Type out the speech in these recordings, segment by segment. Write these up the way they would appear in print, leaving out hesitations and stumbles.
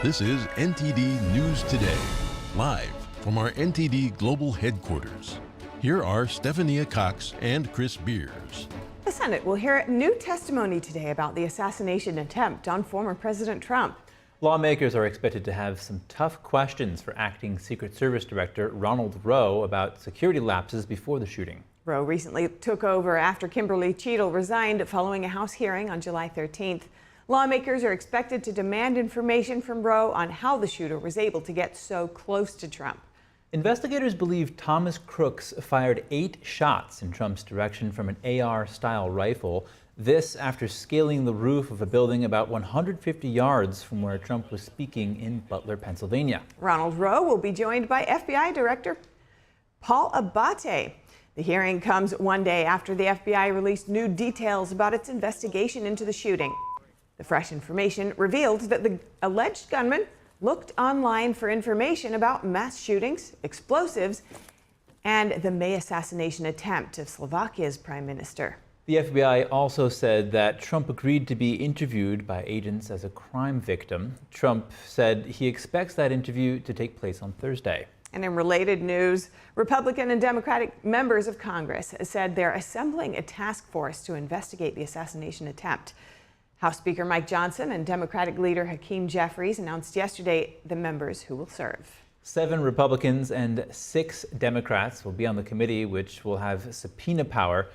This is NTD News Today, live from our NTD Global Headquarters. Here are Stephania Cox and Chris Beers. The Senate will hear new testimony today about the assassination attempt on former President Trump. Lawmakers are expected to have some tough questions for acting Secret Service Director Ronald Rowe about security lapses before the shooting. Rowe recently took over after Kimberly Cheadle resigned following a House hearing on July 13th. Lawmakers are expected to demand information from Rowe on how the shooter was able to get so close to Trump. Investigators believe Thomas Crooks fired 8 shots in Trump's direction from an AR-style rifle. This after scaling the roof of a building about 150 yards from where Trump was speaking in Butler, Pennsylvania. Ronald Rowe will be joined by FBI Director Paul Abbate. The hearing comes one day after the FBI released new details about its investigation into the shooting. The fresh information revealed that the alleged gunman looked online for information about mass shootings, explosives, and the May assassination attempt of Slovakia's prime minister. The FBI also said that Trump agreed to be interviewed by agents as a crime victim. Trump said he expects that interview to take place on Thursday. And in related news, Republican and Democratic members of Congress said they're assembling a task force to investigate the assassination attempt. House Speaker Mike Johnson and Democratic leader Hakeem Jeffries announced yesterday the members who will serve. 7 Republicans and 6 Democrats will be on the committee, which will have subpoena power.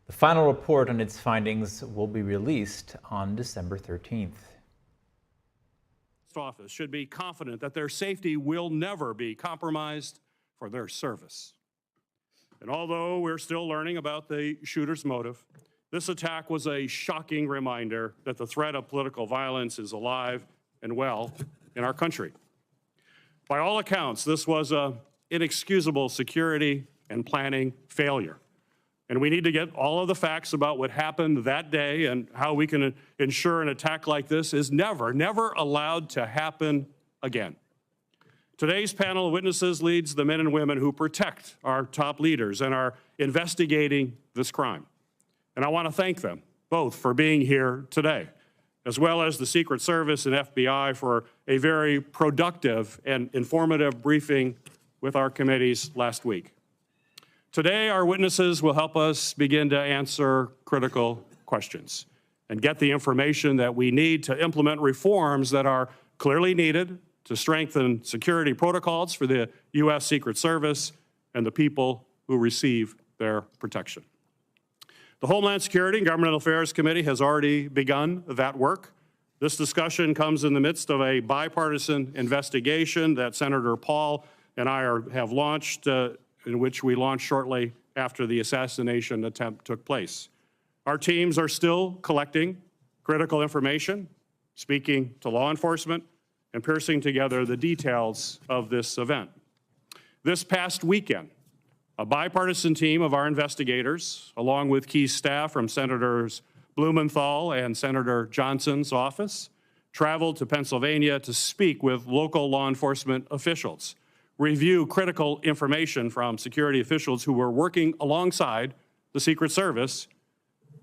The final report on its findings will be released on December 13th. Office should be confident that their safety will never be compromised for their service. And although we're still learning about the shooter's motive, this attack was a shocking reminder that the threat of political violence is alive and well in our country. By all accounts, this was an inexcusable security and planning failure. And we need to get all of the facts about what happened that day and how we can ensure an attack like this is never allowed to happen again. Today's panel of witnesses leads the men and women who protect our top leaders and are investigating this crime. And I want to thank them both for being here today, as well as the Secret Service and FBI for a very productive and informative briefing with our committees last week. Today, our witnesses will help us begin to answer critical questions and get the information that we need to implement reforms that are clearly needed to strengthen security protocols for the U.S. Secret Service and the people who receive their protection. The Homeland Security and Governmental Affairs Committee has already begun that work. This discussion comes in the midst of a bipartisan investigation that Senator Paul and I have launched, in which we launched shortly after the assassination attempt took place. Our teams are still collecting critical information, speaking to law enforcement, and piecing together the details of this event. This past weekend, a bipartisan team of our investigators, along with key staff from Senators Blumenthal and Senator Johnson's office, traveled to Pennsylvania to speak with local law enforcement officials, review critical information from security officials who were working alongside the Secret Service,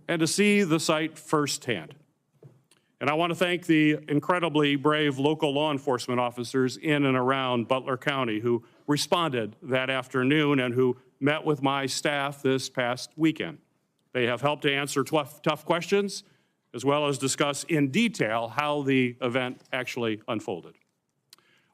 and to see the site firsthand. And I want to thank the incredibly brave local law enforcement officers in and around Butler County who responded that afternoon and who met with my staff this past weekend. They have helped to answer tough questions, as well as discuss in detail how the event actually unfolded.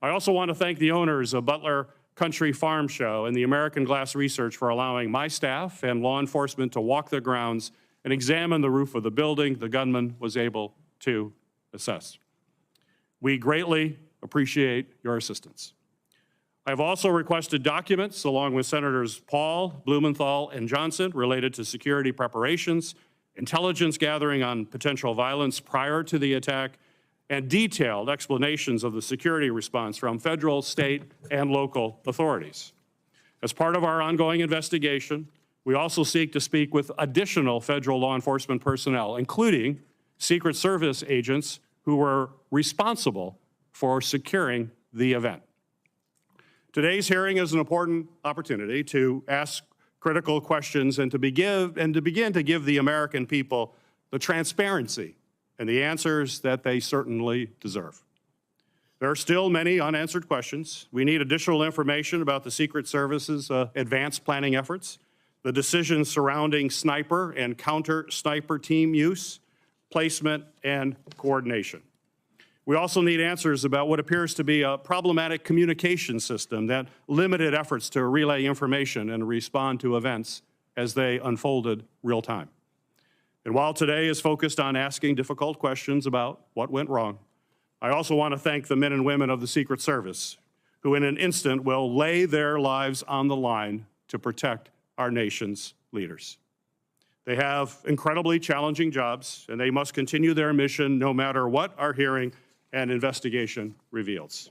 I also want to thank the owners of Butler Country Farm Show and the American Glass Research for allowing my staff and law enforcement to walk the grounds and examine the roof of the building the gunman was able to assess. We greatly appreciate your assistance. I've also requested documents along with Senators Paul, Blumenthal, and Johnson related to security preparations, intelligence gathering on potential violence prior to the attack, and detailed explanations of the security response from federal, state, and local authorities. As part of our ongoing investigation, we also seek to speak with additional federal law enforcement personnel, including Secret Service agents who were responsible for securing the event. Today's hearing is an important opportunity to ask critical questions and to begin to give the American people the transparency and the answers that they certainly deserve. There are still many unanswered questions. We need additional information about the Secret Service's advanced planning efforts, the decisions surrounding sniper and counter-sniper team use, placement, and coordination. We also need answers about what appears to be a problematic communication system that limited efforts to relay information and respond to events as they unfolded real time. And while today is focused on asking difficult questions about what went wrong, I also want to thank the men and women of the Secret Service who in an instant will lay their lives on the line to protect our nation's leaders. They have incredibly challenging jobs, and they must continue their mission no matter what our hearing and investigation reveals.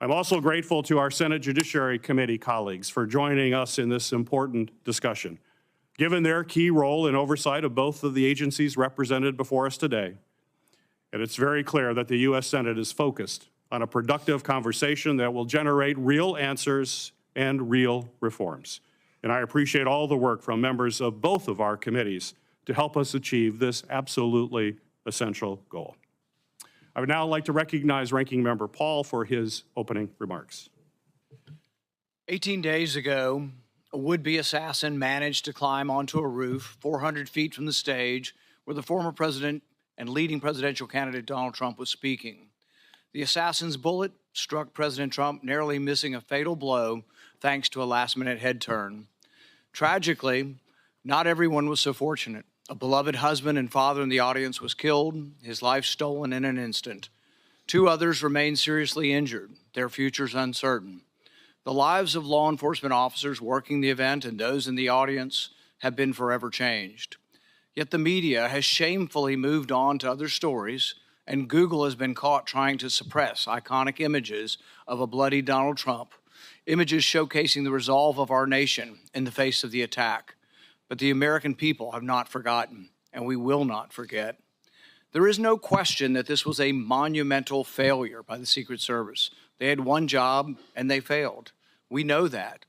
I'm also grateful to our Senate Judiciary Committee colleagues for joining us in this important discussion. Given their key role in oversight of both of the agencies represented before us today, and it's very clear that the U.S. Senate is focused on a productive conversation that will generate real answers and real reforms. And I appreciate all the work from members of both of our committees to help us achieve this absolutely essential goal. I would now like to recognize Ranking Member Paul for his opening remarks. 18 days ago, a would-be assassin managed to climb onto a roof 400 feet from the stage where the former president and leading presidential candidate Donald Trump was speaking. The assassin's bullet struck President Trump, narrowly missing a fatal blow thanks to a last-minute head turn. Tragically, not everyone was so fortunate. A beloved husband and father in the audience was killed, his life stolen in an instant. 2 others remain seriously injured, their futures uncertain. The lives of law enforcement officers working the event and those in the audience have been forever changed. Yet the media has shamefully moved on to other stories, and Google has been caught trying to suppress iconic images of a bloody Donald Trump, images showcasing the resolve of our nation in the face of the attack. But the American people have not forgotten, and we will not forget. There is no question that this was a monumental failure by the Secret Service. They had one job, and they failed. We know that.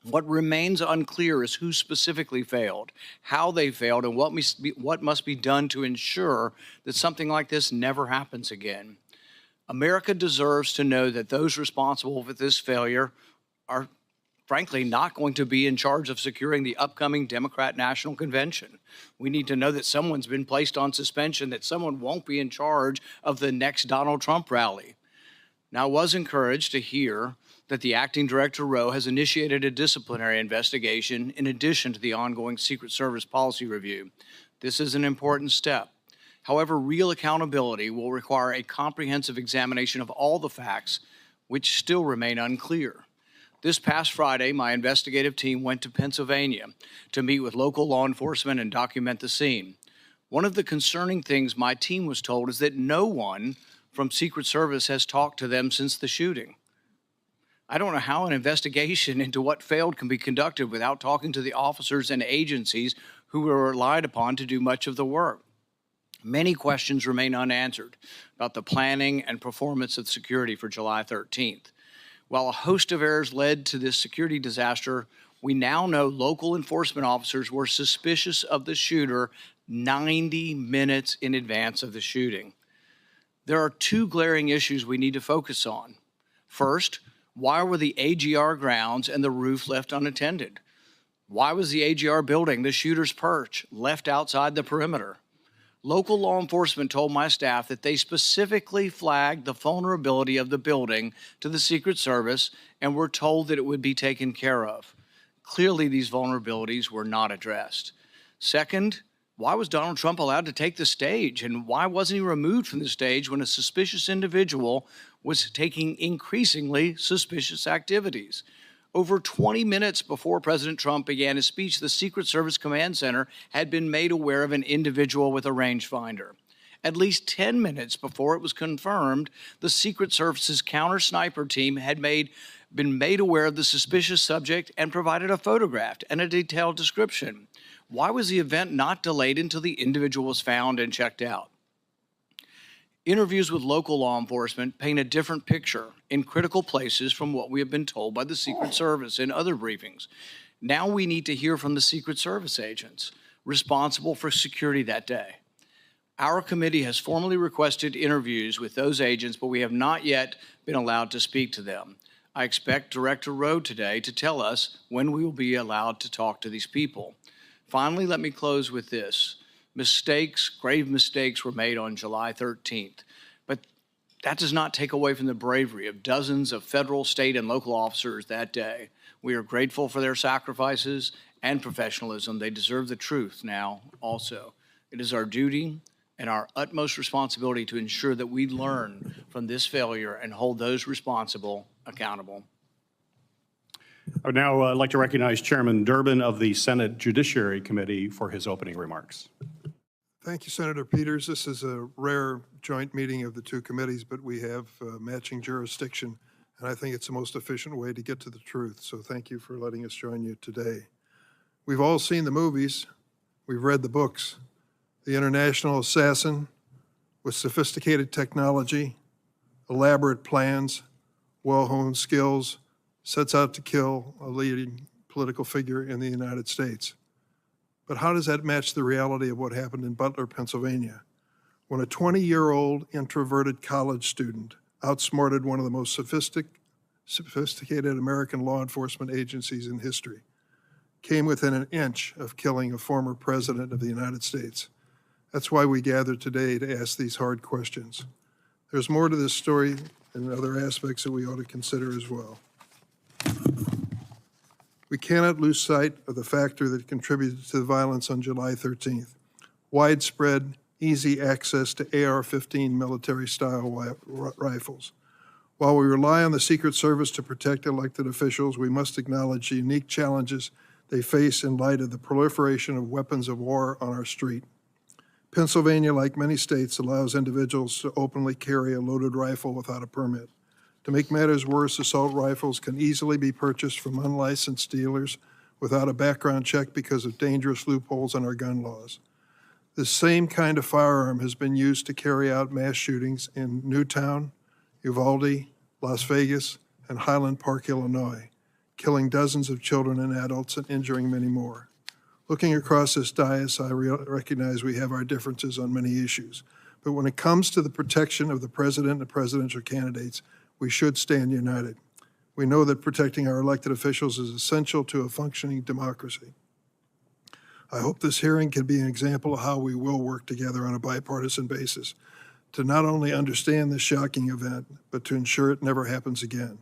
What remains unclear is who specifically failed, how they failed, and what must be done to ensure that something like this never happens again. America deserves to know that those responsible for this failure are frankly not going to be in charge of securing the upcoming Democrat National Convention. We need to know that someone's been placed on suspension, that someone won't be in charge of the next Donald Trump rally. Now, I was encouraged to hear that the acting director, Rowe, has initiated a disciplinary investigation in addition to the ongoing Secret Service policy review. This is an important step. However, real accountability will require a comprehensive examination of all the facts, which still remain unclear. This past Friday, my investigative team went to Pennsylvania to meet with local law enforcement and document the scene. One of the concerning things my team was told is that no one from Secret Service has talked to them since the shooting. I don't know how an investigation into what failed can be conducted without talking to the officers and agencies who were relied upon to do much of the work. Many questions remain unanswered about the planning and performance of security for July 13th. While a host of errors led to this security disaster, we now know local enforcement officers were suspicious of the shooter 90 minutes in advance of the shooting. There are 2 glaring issues we need to focus on. First, why were the AGR grounds and the roof left unattended? Why was the AGR building, the shooter's perch, left outside the perimeter? Local law enforcement told my staff that they specifically flagged the vulnerability of the building to the Secret Service and were told that it would be taken care of. Clearly, these vulnerabilities were not addressed. Second, why was Donald Trump allowed to take the stage, and why wasn't he removed from the stage when a suspicious individual was taking increasingly suspicious activities? Over 20 minutes before President Trump began his speech, the Secret Service Command Center had been made aware of an individual with a rangefinder. At least 10 minutes before it was confirmed, the Secret Service's counter-sniper team had been made aware of the suspicious subject and provided a photograph and a detailed description. Why was the event not delayed until the individual was found and checked out? Interviews with local law enforcement paint a different picture in critical places from what we have been told by the Secret Service in other briefings. Now we need to hear from the Secret Service agents responsible for security that day. Our committee has formally requested interviews with those agents, but we have not yet been allowed to speak to them. I expect Director Rowe today to tell us when we will be allowed to talk to these people. Finally, let me close with this. Mistakes, grave mistakes were made on July 13th, but that does not take away from the bravery of dozens of federal, state, and local officers that day. We are grateful for their sacrifices and professionalism. They deserve the truth now also. It is our duty and our utmost responsibility to ensure that we learn from this failure and hold those responsible accountable. I would now like to recognize Chairman Durbin of the Senate Judiciary Committee for his opening remarks. Thank you, Senator Peters. This is a rare joint meeting of the two committees, but we have matching jurisdiction, and I think it's the most efficient way to get to the truth. So thank you for letting us join you today. We've all seen the movies. We've read the books. The international assassin with sophisticated technology, elaborate plans, well-honed skills, sets out to kill a leading political figure in the United States. But how does that match the reality of what happened in Butler, Pennsylvania, when a 20-year-old introverted college student outsmarted one of the most sophisticated American law enforcement agencies in history, came within an inch of killing a former president of the United States? That's why we gathered today to ask these hard questions. There's more to this story and other aspects that we ought to consider as well. We cannot lose sight of the factor that contributed to the violence on July 13th. Widespread, easy access to AR-15 military-style rifles. While we rely on the Secret Service to protect elected officials, we must acknowledge the unique challenges they face in light of the proliferation of weapons of war on our street. Pennsylvania, like many states, allows individuals to openly carry a loaded rifle without a permit. To make matters worse, assault rifles can easily be purchased from unlicensed dealers without a background check because of dangerous loopholes in our gun laws. This same kind of firearm has been used to carry out mass shootings in Newtown, Uvalde, Las Vegas, and Highland Park, Illinois, killing dozens of children and adults and injuring many more. Looking across this dais, I recognize we have our differences on many issues, but when it comes to the protection of the president and presidential candidates, we should stand united. We know that protecting our elected officials is essential to a functioning democracy. I hope this hearing can be an example of how we will work together on a bipartisan basis to not only understand this shocking event, but to ensure it never happens again.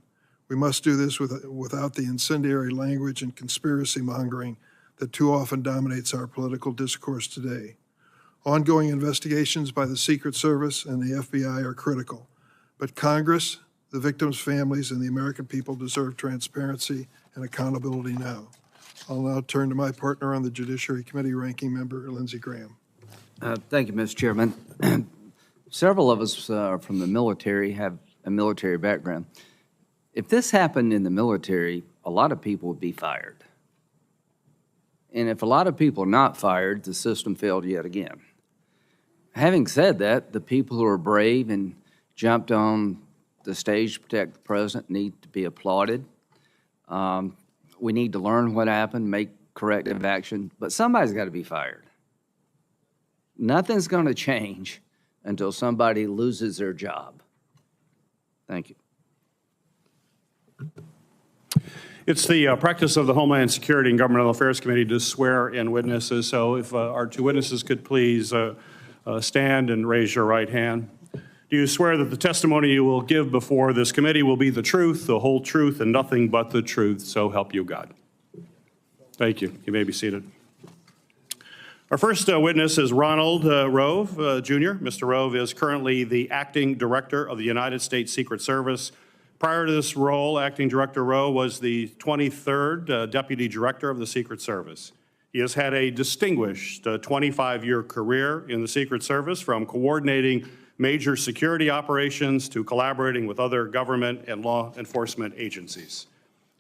We must do this without the incendiary language and conspiracy mongering that too often dominates our political discourse today. Ongoing investigations by the Secret Service and the FBI are critical, but Congress, the victims' families, and the American people deserve transparency and accountability now. I'll now turn to my partner on the Judiciary Committee, Ranking Member Lindsey Graham. Thank you, Mr. Chairman. Several of us are from the military, have a military background. If this happened in the military, a lot of people would be fired. And if a lot of people are not fired, the system failed yet again. Having said that, the people who are brave and jumped on the stage to protect the president need to be applauded. We need to learn what happened, make corrective action, but somebody's got to be fired. Nothing's going to change until somebody loses their job. Thank you. It's the practice of the Homeland Security and Governmental Affairs Committee to swear in witnesses. So if our two witnesses could please stand and raise your right hand. Do you swear that the testimony you will give before this committee will be the truth, the whole truth, and nothing but the truth, so help you God? Thank you. You may be seated. Our first witness is Ronald Rowe Jr. Mr. Rowe is currently the Acting Director of the United States Secret Service. Prior to this role, Acting Director Rowe was the 23rd Deputy Director of the Secret Service. He has had a distinguished 25-year career in the Secret Service, from coordinating major security operations to collaborating with other government and law enforcement agencies.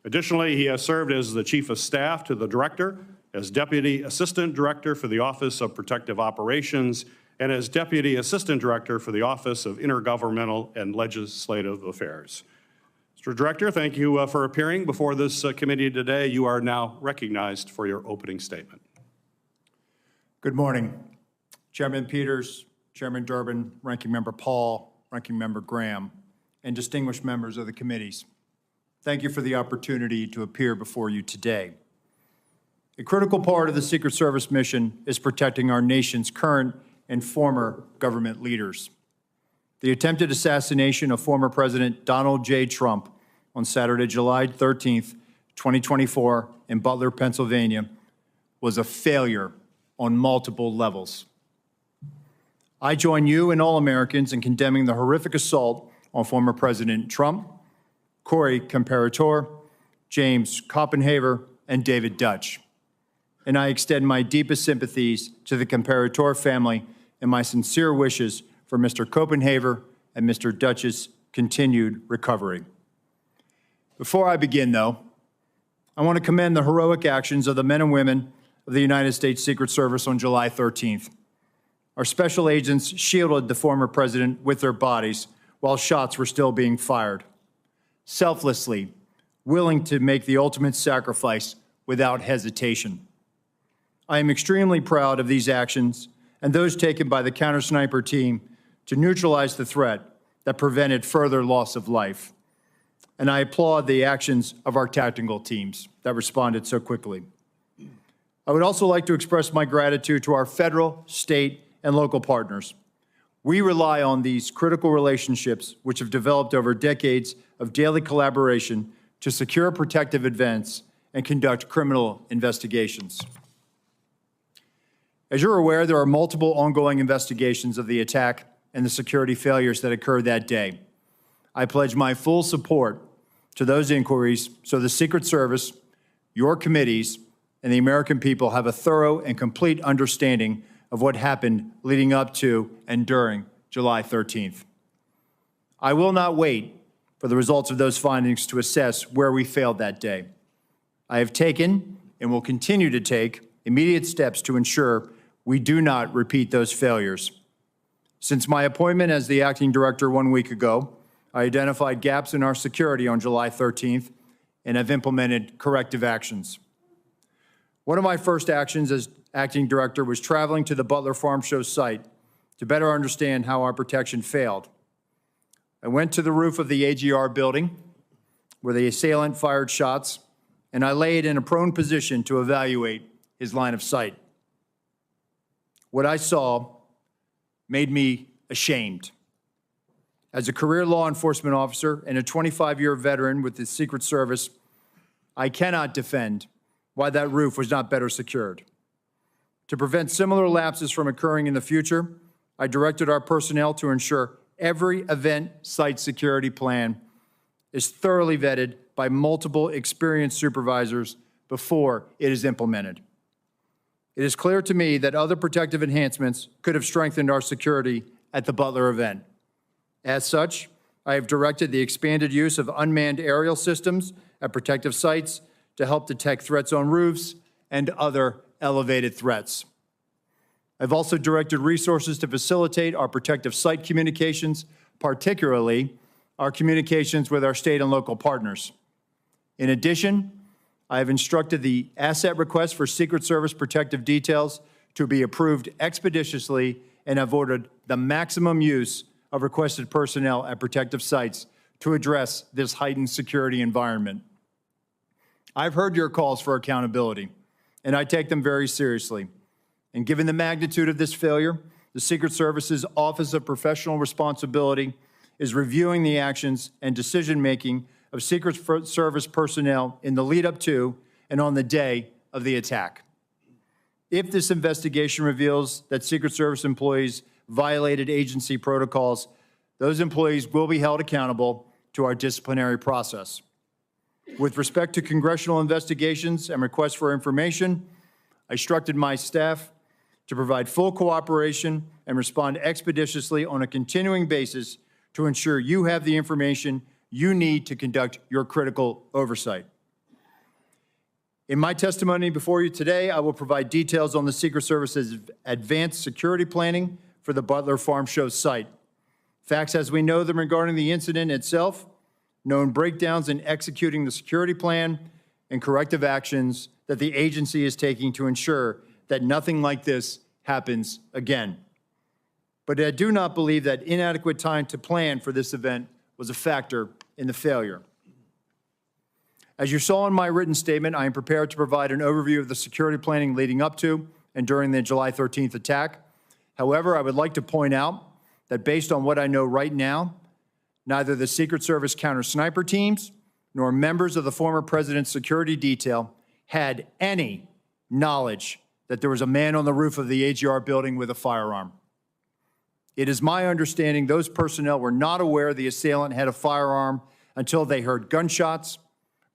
Additionally, he has served as the Chief of Staff to the Director, as Deputy Assistant Director for the Office of Protective Operations, and as Deputy Assistant Director for the Office of Intergovernmental and Legislative Affairs. Mr. Director, thank you for appearing before this committee today. You are now recognized for your opening statement. Good morning, Chairman Peters, Chairman Durbin, Ranking Member Paul, Ranking Member Graham, and distinguished members of the committees. Thank you for the opportunity to appear before you today. A critical part of the Secret Service mission is protecting our nation's current and former government leaders. The attempted assassination of former President Donald J. Trump on Saturday, July 13th, 2024, in Butler, Pennsylvania, was a failure on multiple levels. I join you and all Americans in condemning the horrific assault on former President Trump, Corey Comparator, James Copenhaver, and David Dutch. And I extend my deepest sympathies to the Comparator family and my sincere wishes for Mr. Copenhaver and Mr. Dutch's continued recovery. Before I begin, though, I want to commend the heroic actions of the men and women of the United States Secret Service on July 13th. Our special agents shielded the former president with their bodies while shots were still being fired, selflessly, willing to make the ultimate sacrifice without hesitation. I am extremely proud of these actions and those taken by the counter-sniper team to neutralize the threat that prevented further loss of life. And I applaud the actions of our tactical teams that responded so quickly. I would also like to express my gratitude to our federal, state, and local partners. We rely on these critical relationships, which have developed over decades of daily collaboration to secure protective events and conduct criminal investigations. As you're aware, there are multiple ongoing investigations of the attack and the security failures that occurred that day. I pledge my full support to those inquiries so the Secret Service, your committees, and the American people have a thorough and complete understanding of what happened leading up to and during July 13th. I will not wait for the results of those findings to assess where we failed that day. I have taken and will continue to take immediate steps to ensure we do not repeat those failures. Since my appointment as the acting director 1 week ago, I identified gaps in our security on July 13th and have implemented corrective actions. One of my first actions as acting director was traveling to the Butler Farm Show site to better understand how our protection failed. I went to the roof of the AGR building where the assailant fired shots, and I laid in a prone position to evaluate his line of sight. What I saw made me ashamed. As a career law enforcement officer and a 25-year veteran with the Secret Service, I cannot defend why that roof was not better secured. To prevent similar lapses from occurring in the future, I directed our personnel to ensure every event site security plan is thoroughly vetted by multiple experienced supervisors before it is implemented. It is clear to me that other protective enhancements could have strengthened our security at the Butler event. As such, I have directed the expanded use of unmanned aerial systems at protective sites to help detect threats on roofs and other elevated threats. I've also directed resources to facilitate our protective site communications, particularly our communications with our state and local partners. In addition, I have instructed the asset request for Secret Service protective details to be approved expeditiously and have ordered the maximum use of requested personnel at protective sites to address this heightened security environment. I've heard your calls for accountability, and I take them very seriously. And given the magnitude of this failure, the Secret Service's Office of Professional Responsibility is reviewing the actions and decision-making of Secret Service personnel in the lead up to and on the day of the attack. If this investigation reveals that Secret Service employees violated agency protocols, those employees will be held accountable to our disciplinary process. With respect to congressional investigations and requests for information, I instructed my staff to provide full cooperation and respond expeditiously on a continuing basis to ensure you have the information you need to conduct your critical oversight. In my testimony before you today, I will provide details on the Secret Service's advanced security planning for the Butler Farm Show site. Facts as we know them regarding the incident itself, known breakdowns in executing the security plan, and corrective actions that the agency is taking to ensure that nothing like this happens again. but I do not believe that inadequate time to plan for this event was a factor in the failure. As you saw in my written statement, I am prepared to provide an overview of the security planning leading up to and during the July 13th attack. However, I would like to point out that based on what I know right now, neither the Secret Service counter-sniper teams nor members of the former president's security detail had any knowledge that there was a man on the roof of the AGR building with a firearm. It is my understanding those personnel were not aware the assailant had a firearm until they heard gunshots.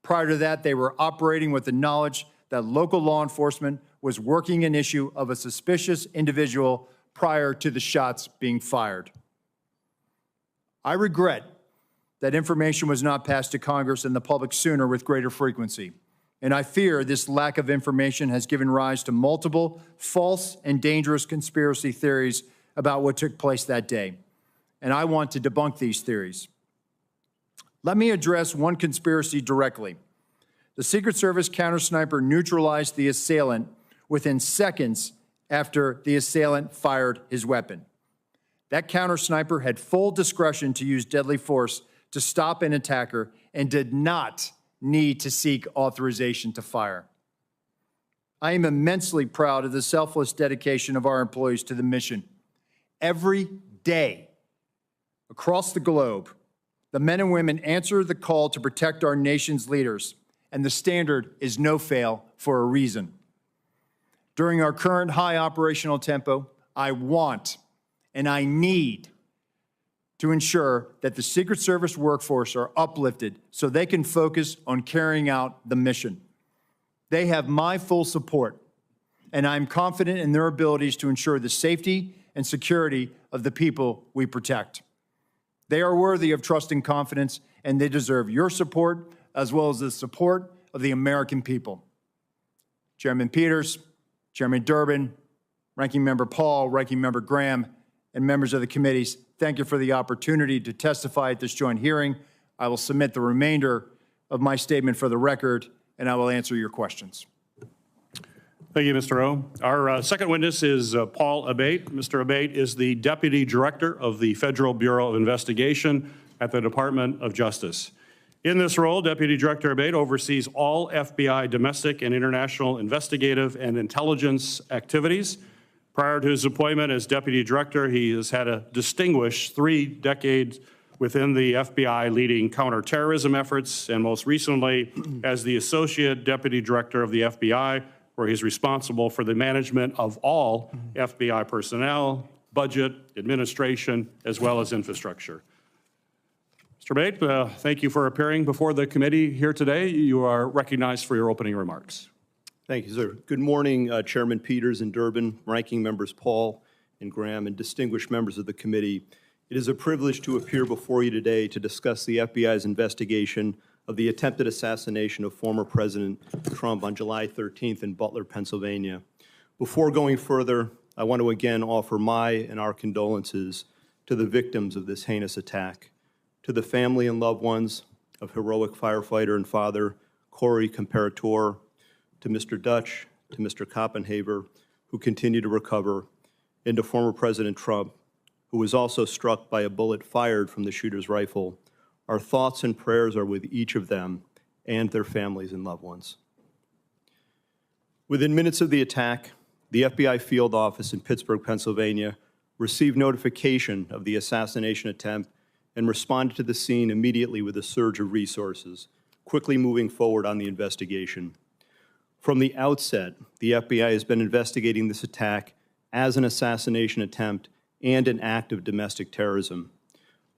Prior to that, they were operating with the knowledge that local law enforcement was working an issue of a suspicious individual prior to the shots being fired. I regret that information was not passed to Congress and the public sooner with greater frequency. And I fear this lack of information has given rise to multiple false and dangerous conspiracy theories about what took place that day. And I want to debunk these theories. Let me address one conspiracy directly. The Secret Service counter-sniper neutralized the assailant within seconds after the assailant fired his weapon. That counter-sniper had full discretion to use deadly force to stop an attacker and did not need to seek authorization to fire. I am immensely proud of the selfless dedication of our employees to the mission. Every day, across the globe, the men and women answer the call to protect our nation's leaders, and the standard is no fail for a reason. During our current high operational tempo, I want and I need to ensure that the Secret Service workforce are uplifted so they can focus on carrying out the mission. They have my full support, and I'm confident in their abilities to ensure the safety and security of the people we protect. They are worthy of trust and confidence, and they deserve your support as well as the support of the American people. Chairman Peters, Chairman Durbin, Ranking Member Paul, Ranking Member Graham, and members of the committees, thank you for the opportunity to testify at this joint hearing. I will submit the remainder of my statement for the record, and I will answer your questions. Thank you, Mr. Rowe. Our second witness is Paul Abbate. Mr. Abbate is the Deputy Director of the Federal Bureau of Investigation at the Department of Justice. In this role, Deputy Director Abbate oversees all FBI domestic and international investigative and intelligence activities. Prior to his appointment as Deputy Director, he has had a distinguished 3 decades within the FBI leading counterterrorism efforts, and most recently as the Associate Deputy Director of the FBI, where he's responsible for the management of all FBI personnel, budget, administration, as well as infrastructure. Mr. Abbate, thank you for appearing before the committee here today. You are recognized for your opening remarks. Thank you, sir. Good morning, Chairman Peters and Durbin, Ranking Members Paul and Graham, and distinguished members of the committee. It is a privilege to appear before you today to discuss the FBI's investigation of the attempted assassination of former President Trump on July 13th in Butler, Pennsylvania. Before going further, I want to again offer my and our condolences to the victims of this heinous attack, to the family and loved ones of heroic firefighter and father Corey Comparator, to Mr. Dutch, to Mr. Koppenhaver, who continue to recover, and to former President Trump, who was also struck by a bullet fired from the shooter's rifle. Our thoughts and prayers are with each of them and their families and loved ones. Within minutes of the attack, the FBI field office in Pittsburgh, Pennsylvania, received notification of the assassination attempt and responded to the scene immediately with a surge of resources, quickly moving forward on the investigation. From the outset, the FBI has been investigating this attack as an assassination attempt and an act of domestic terrorism.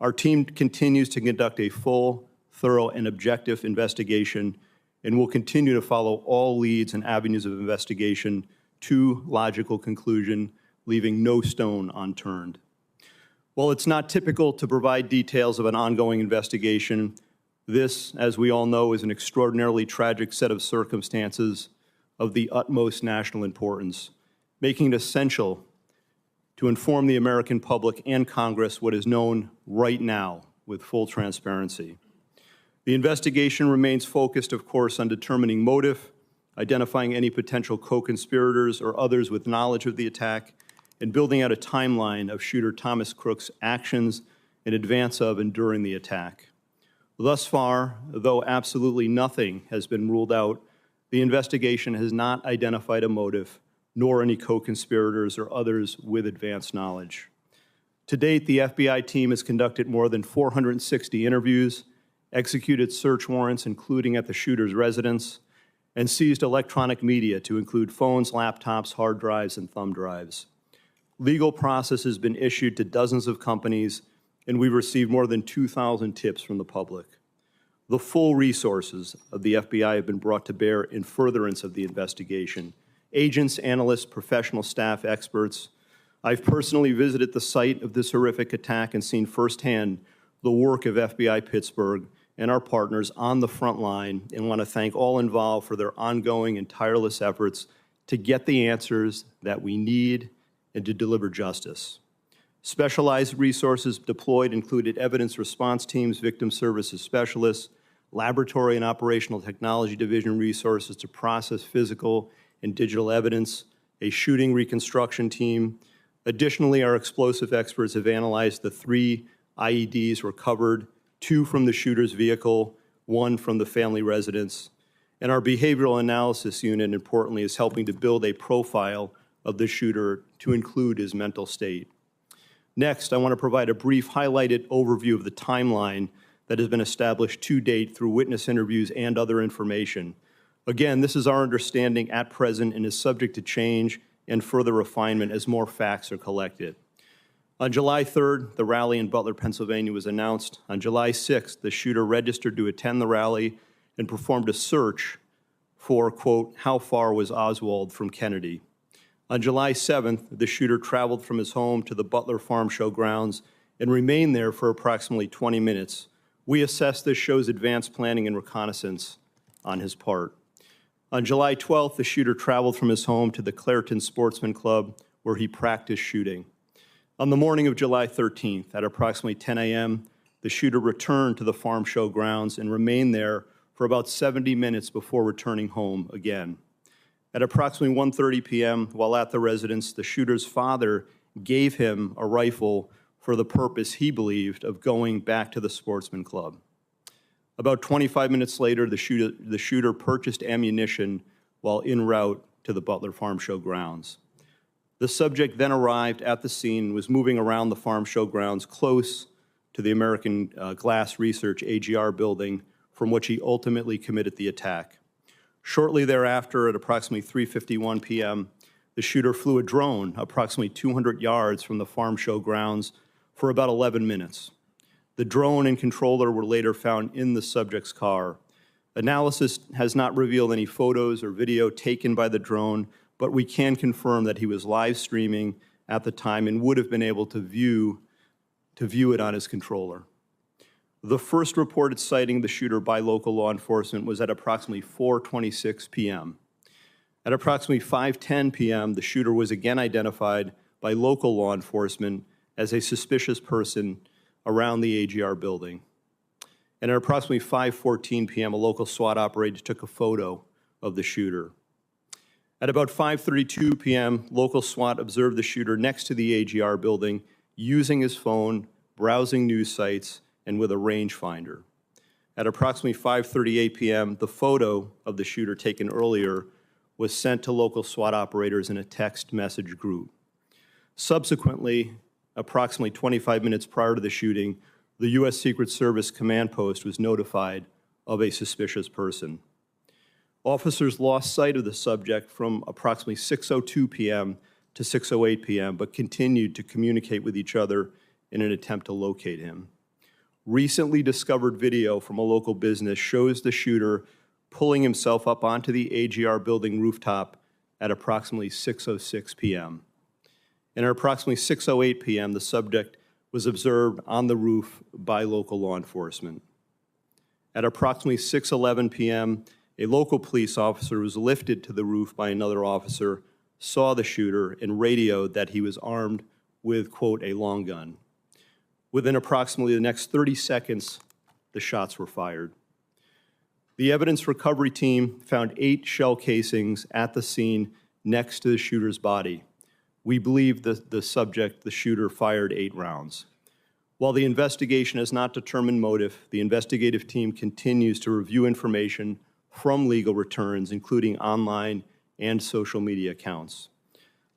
Our team continues to conduct a full, thorough, and objective investigation and will continue to follow all leads and avenues of investigation to logical conclusion, leaving no stone unturned. While it's not typical to provide details of an ongoing investigation, this, as we all know, is an extraordinarily tragic set of circumstances of the utmost national importance, making it essential to inform the American public and Congress what is known right now with full transparency. The investigation remains focused, of course, on determining motive, identifying any potential co-conspirators or others with knowledge of the attack, and building out a timeline of shooter Thomas Crook's actions in advance of and during the attack. Thus far, though absolutely nothing has been ruled out, the investigation has not identified a motive, nor any co-conspirators or others with advanced knowledge. To date, the FBI team has conducted more than 460 interviews, executed search warrants, including at the shooter's residence, and seized electronic media to include phones, laptops, hard drives, and thumb drives. Legal process has been issued to dozens of companies, and we've received more than 2,000 tips from the public. The full resources of the FBI have been brought to bear in furtherance of the investigation. Agents, analysts, professional staff, experts. I've personally visited the site of this horrific attack and seen firsthand the work of FBI Pittsburgh and our partners on the front line, and want to thank all involved for their ongoing and tireless efforts to get the answers that we need and to deliver justice. Specialized resources deployed included evidence response teams, victim services specialists, laboratory and operational technology division resources to process physical and digital evidence, a shooting reconstruction team. Additionally, our explosive experts have analyzed the 3 IEDs recovered, 2 from the shooter's vehicle, 1 from the family residence. And our behavioral analysis unit, importantly, is helping to build a profile of the shooter to include his mental state. Next, I want to provide a brief highlighted overview of the timeline that has been established to date through witness interviews and other information. Again, this is our understanding at present and is subject to change and further refinement as more facts are collected. On July 3rd, the rally in Butler, Pennsylvania was announced. On July 6th, the shooter registered to attend the rally and performed a search for, quote, how far was Oswald from Kennedy? On July 7th, the shooter traveled from his home to the Butler Farm Show grounds and remained there for approximately 20 minutes. We assess this shows advanced planning and reconnaissance on his part. On July 12th, the shooter traveled from his home to the Clairton Sportsman Club, where he practiced shooting. On the morning of July 13th, at approximately 10 a.m., the shooter returned to the farm show grounds and remained there for about 70 minutes before returning home again. At approximately 1:30 p.m., while at the residence, the shooter's father gave him a rifle for the purpose, he believed, of going back to the sportsman club. About 25 minutes later, the shooter purchased ammunition while en route to the Butler Farm Show grounds. The subject then arrived at the scene and was moving around the farm show grounds close to the American Glass Research AGR building, from which he ultimately committed the attack. Shortly thereafter, at approximately 3:51 p.m., the shooter flew a drone approximately 200 yards from the farm show grounds for about 11 minutes. The drone and controller were later found in the subject's car. Analysis has not revealed any photos or video taken by the drone, but we can confirm that he was live streaming at the time and would have been able to view it on his controller. The first reported sighting of the shooter by local law enforcement was at approximately 4:26 p.m. At approximately 5:10 p.m., the shooter was again identified by local law enforcement as a suspicious person around the AGR building. And at approximately 5:14 p.m., a local SWAT operator took a photo of the shooter. At about 5:32 p.m., local SWAT observed the shooter next to the AGR building using his phone, browsing news sites, and with a rangefinder. At approximately 5:38 p.m., the photo of the shooter taken earlier was sent to local SWAT operators in a text message group. Subsequently, approximately 25 minutes prior to the shooting, the U.S. Secret Service command post was notified of a suspicious person. Officers lost sight of the subject from approximately 6:02 p.m. to 6:08 p.m., but continued to communicate with each other in an attempt to locate him. Recently discovered video from a local business shows the shooter pulling himself up onto the AGR building rooftop at approximately 6:06 p.m. And at approximately 6:08 p.m., the subject was observed on the roof by local law enforcement. At approximately 6:11 p.m., a local police officer was lifted to the roof by another officer, saw the shooter, and radioed that he was armed with, quote, a long gun. Within approximately the next 30 seconds, the shots were fired. The evidence recovery team found 8 shell casings at the scene next to the shooter's body. We believe the subject, the shooter, fired 8 rounds. While the investigation has not determined motive, the investigative team continues to review information from legal returns, including online and social media accounts.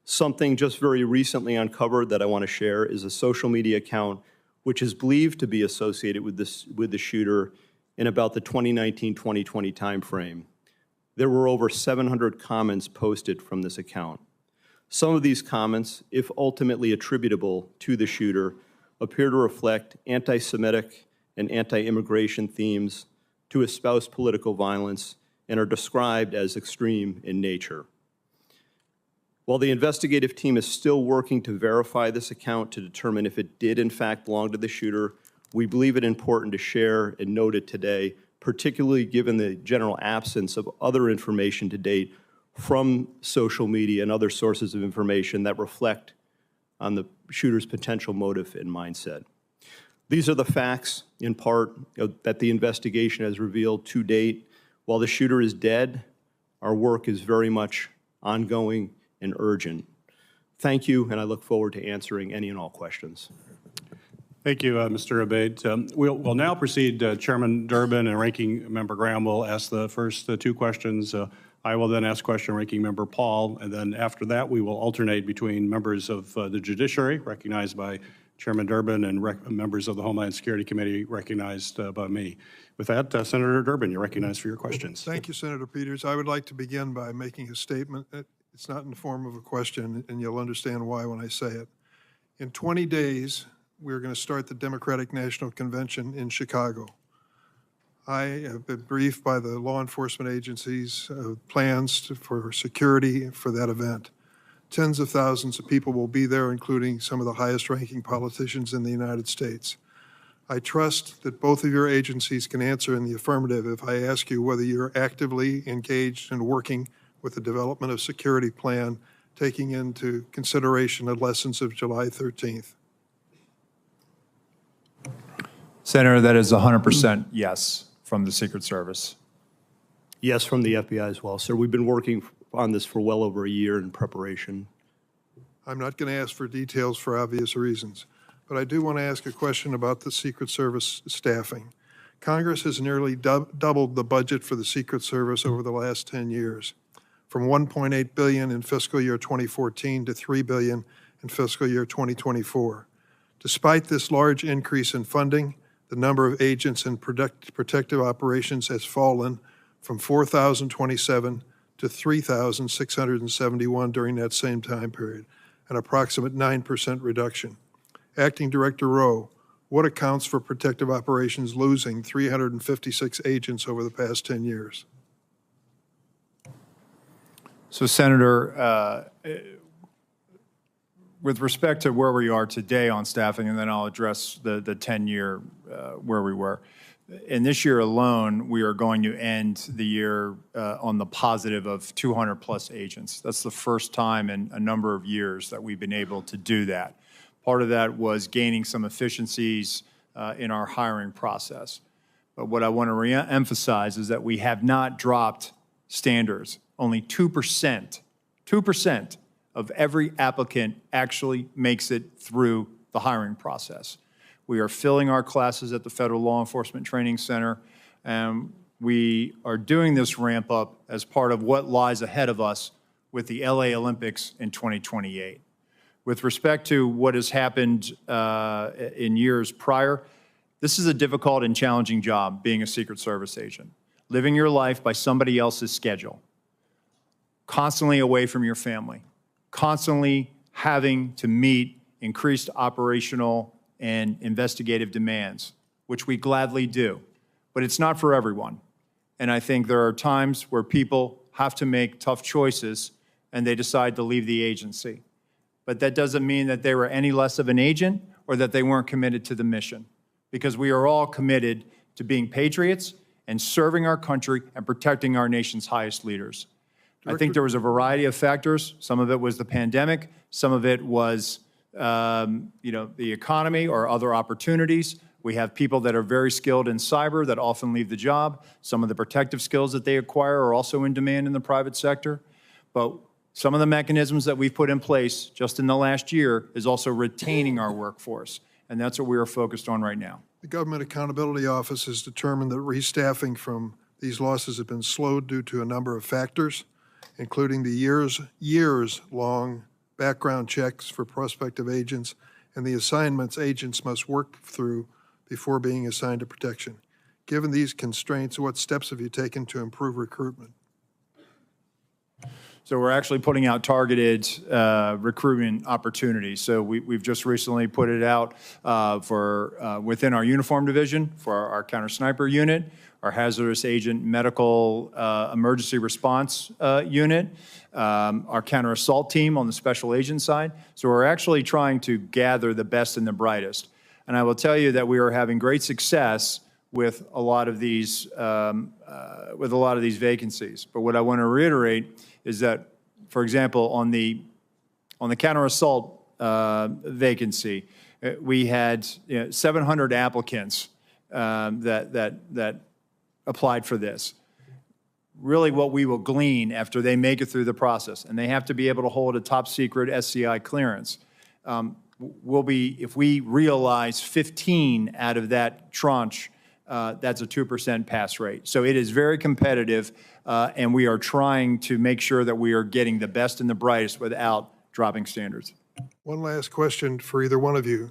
Something just very recently uncovered that I want to share is a social media account which is believed to be associated with the shooter in about the 2019-2020 timeframe. There were over 700 comments posted from this account. Some of these comments, if ultimately attributable to the shooter, appear to reflect anti-Semitic and anti-immigration themes, to espouse political violence, and are described as extreme in nature. While the investigative team is still working to verify this account to determine if it did in fact belong to the shooter, we believe it important to share and note it today, particularly given the general absence of other information to date from social media and other sources of information that reflect on the shooter's potential motive and mindset. These are the facts, in part, that the investigation has revealed to date. While the shooter is dead, our work is very much ongoing and urgent. Thank you, and I look forward to answering any and all questions. Thank you, Mr. Abbate. We'll now proceed. Chairman Durbin and Ranking Member Graham will ask the first 2 questions. I will then ask question Ranking Member Paul, and then after that we will alternate between members of the Judiciary, recognized by Chairman Durbin, and members of the Homeland Security Committee, recognized by me. With that, Senator Durbin, you're recognized for your questions. Thank you, Senator Peters. I would like to begin by making a statement. It's not in the form of a question, and you'll understand why when I say it. In 20 days, we're going to start the Democratic National Convention in Chicago. I have been briefed by the law enforcement agencies plans for security for that event. Tens of thousands of people will be there, including some of the highest-ranking politicians in the United States. I trust that both of your agencies can answer in the affirmative if I ask you whether you're actively engaged in working with the development of security plan, taking into consideration the lessons of July 13th. Senator, that is 100% yes from the Secret Service. Yes, from the FBI as well, sir. We've been working on this for well over a year in preparation. I'm not going to ask for details for obvious reasons, but I do want to ask a question about the Secret Service staffing. Congress has nearly doubled the budget for the Secret Service over the last 10 years, from $1.8 billion in fiscal year 2014 to $3 billion in fiscal year 2024. Despite this large increase in funding, the number of agents in protective operations has fallen from 4,027 to 3,671 during that same time period, an approximate 9% reduction. Acting Director Rowe, what accounts for protective operations losing 356 agents over the past 10 years? So, Senator, with respect to where we are today on staffing, and then I'll address the 10-year where we were. In this year alone, we are going to end the year on the positive of 200-plus agents. That's the first time in a number of years that we've been able to do that. Part of that was gaining some efficiencies in our hiring process. But what I want to re-emphasize is that we have not dropped standards. Only 2% of every applicant actually makes it through the hiring process. We are filling our classes at the Federal Law Enforcement Training Center, and we are doing this ramp up as part of what lies ahead of us with the LA Olympics in 2028. With respect to what has happened in years prior, this is a difficult and challenging job, being a Secret Service agent. Living your life by somebody else's schedule, constantly away from your family, constantly having to meet increased operational and investigative demands, which we gladly do. But it's not for everyone. And I think there are times where people have to make tough choices and they decide to leave the agency. But that doesn't mean that they were any less of an agent or that they weren't committed to the mission, because we are all committed to being patriots and serving our country and protecting our nation's highest leaders. I think there was a variety of factors. Some of it was the pandemic. Some of it was, the economy or other opportunities. We have people that are very skilled in cyber that often leave the job. Some of the protective skills that they acquire are also in demand in the private sector. But Some of the mechanisms that we've put in place just in the last year is also retaining our workforce, and that's what we are focused on right now. The Government Accountability Office has determined that restaffing from these losses have been slowed due to a number of factors, including the years-long background checks for prospective agents and the assignments agents must work through before being assigned to protection. Given these constraints, what steps have you taken to improve recruitment? So we're actually putting out targeted recruitment opportunities. So we've just recently put it out for within our uniform division for our counter sniper unit, our hazardous agent medical emergency response unit, our counter assault team on the special agent side. So we're actually trying to gather the best and the brightest. And I will tell you that we are having great success with a lot of these vacancies. But what I want to reiterate is that, for example, on the counter assault vacancy, we had 700 applicants that applied for this. Really, what we will glean after they make it through the process, and they have to be able to hold a top secret SCI clearance, will be, if we realize 15 out of that tranche, that's a 2% pass rate. So it is very competitive, and we are trying to make sure that we are getting the best and the brightest without dropping standards. One last question for either one of you.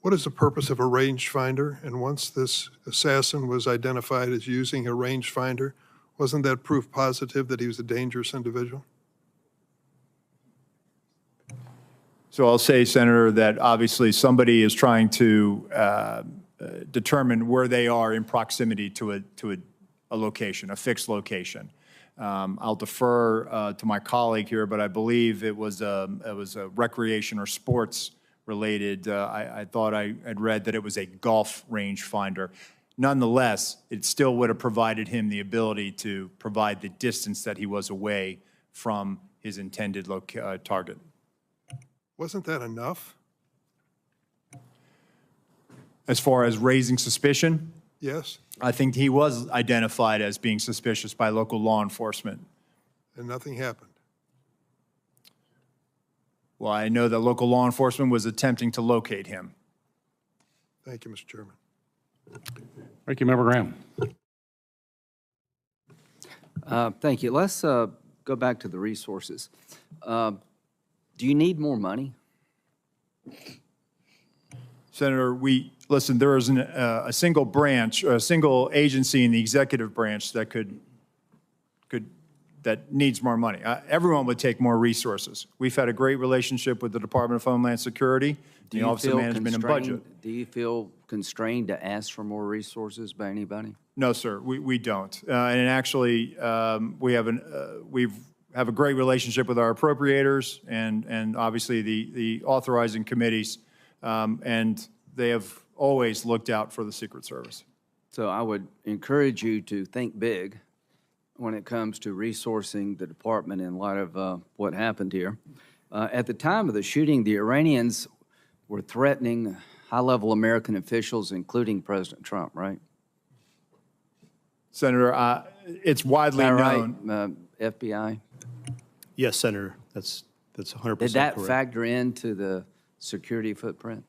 What is the purpose of a rangefinder? And once this assassin was identified as using a rangefinder, wasn't that proof positive that he was a dangerous individual? So I'll say, Senator, that obviously somebody is trying to determine where they are in proximity to a location, a fixed location. I'll defer to my colleague here, but I believe it was a recreation or sports related. I thought I had read that it was a golf range finder. Nonetheless, it still would have provided him the ability to provide the distance that he was away from his intended target. Wasn't that enough? As far as raising suspicion? Yes. I think he was identified as being suspicious by local law enforcement. And nothing happened? Well, I know that local law enforcement was attempting to locate him. Thank you, Mr. Chairman. Thank you, Member Graham. Thank you. Let's go back to the resources. Do you need more money? Senator, listen, there isn't a single branch or a single agency in the executive branch that that needs more money. Everyone would take more resources. We've had a great relationship with the Department of Homeland Security, the Office of Management and Budget. Do you feel constrained to ask for more resources by anybody? No, sir, we don't. And actually, we have a great relationship with our appropriators and obviously the authorizing committees, and they have always looked out for the Secret Service. So I would encourage you to think big when it comes to resourcing the department in light of what happened here. At the time of the shooting, the Iranians were threatening high-level American officials, including President Trump, right? Senator, it's widely known. Right, FBI? Yes, Senator, that's 100% correct. Did that factor into the security footprint?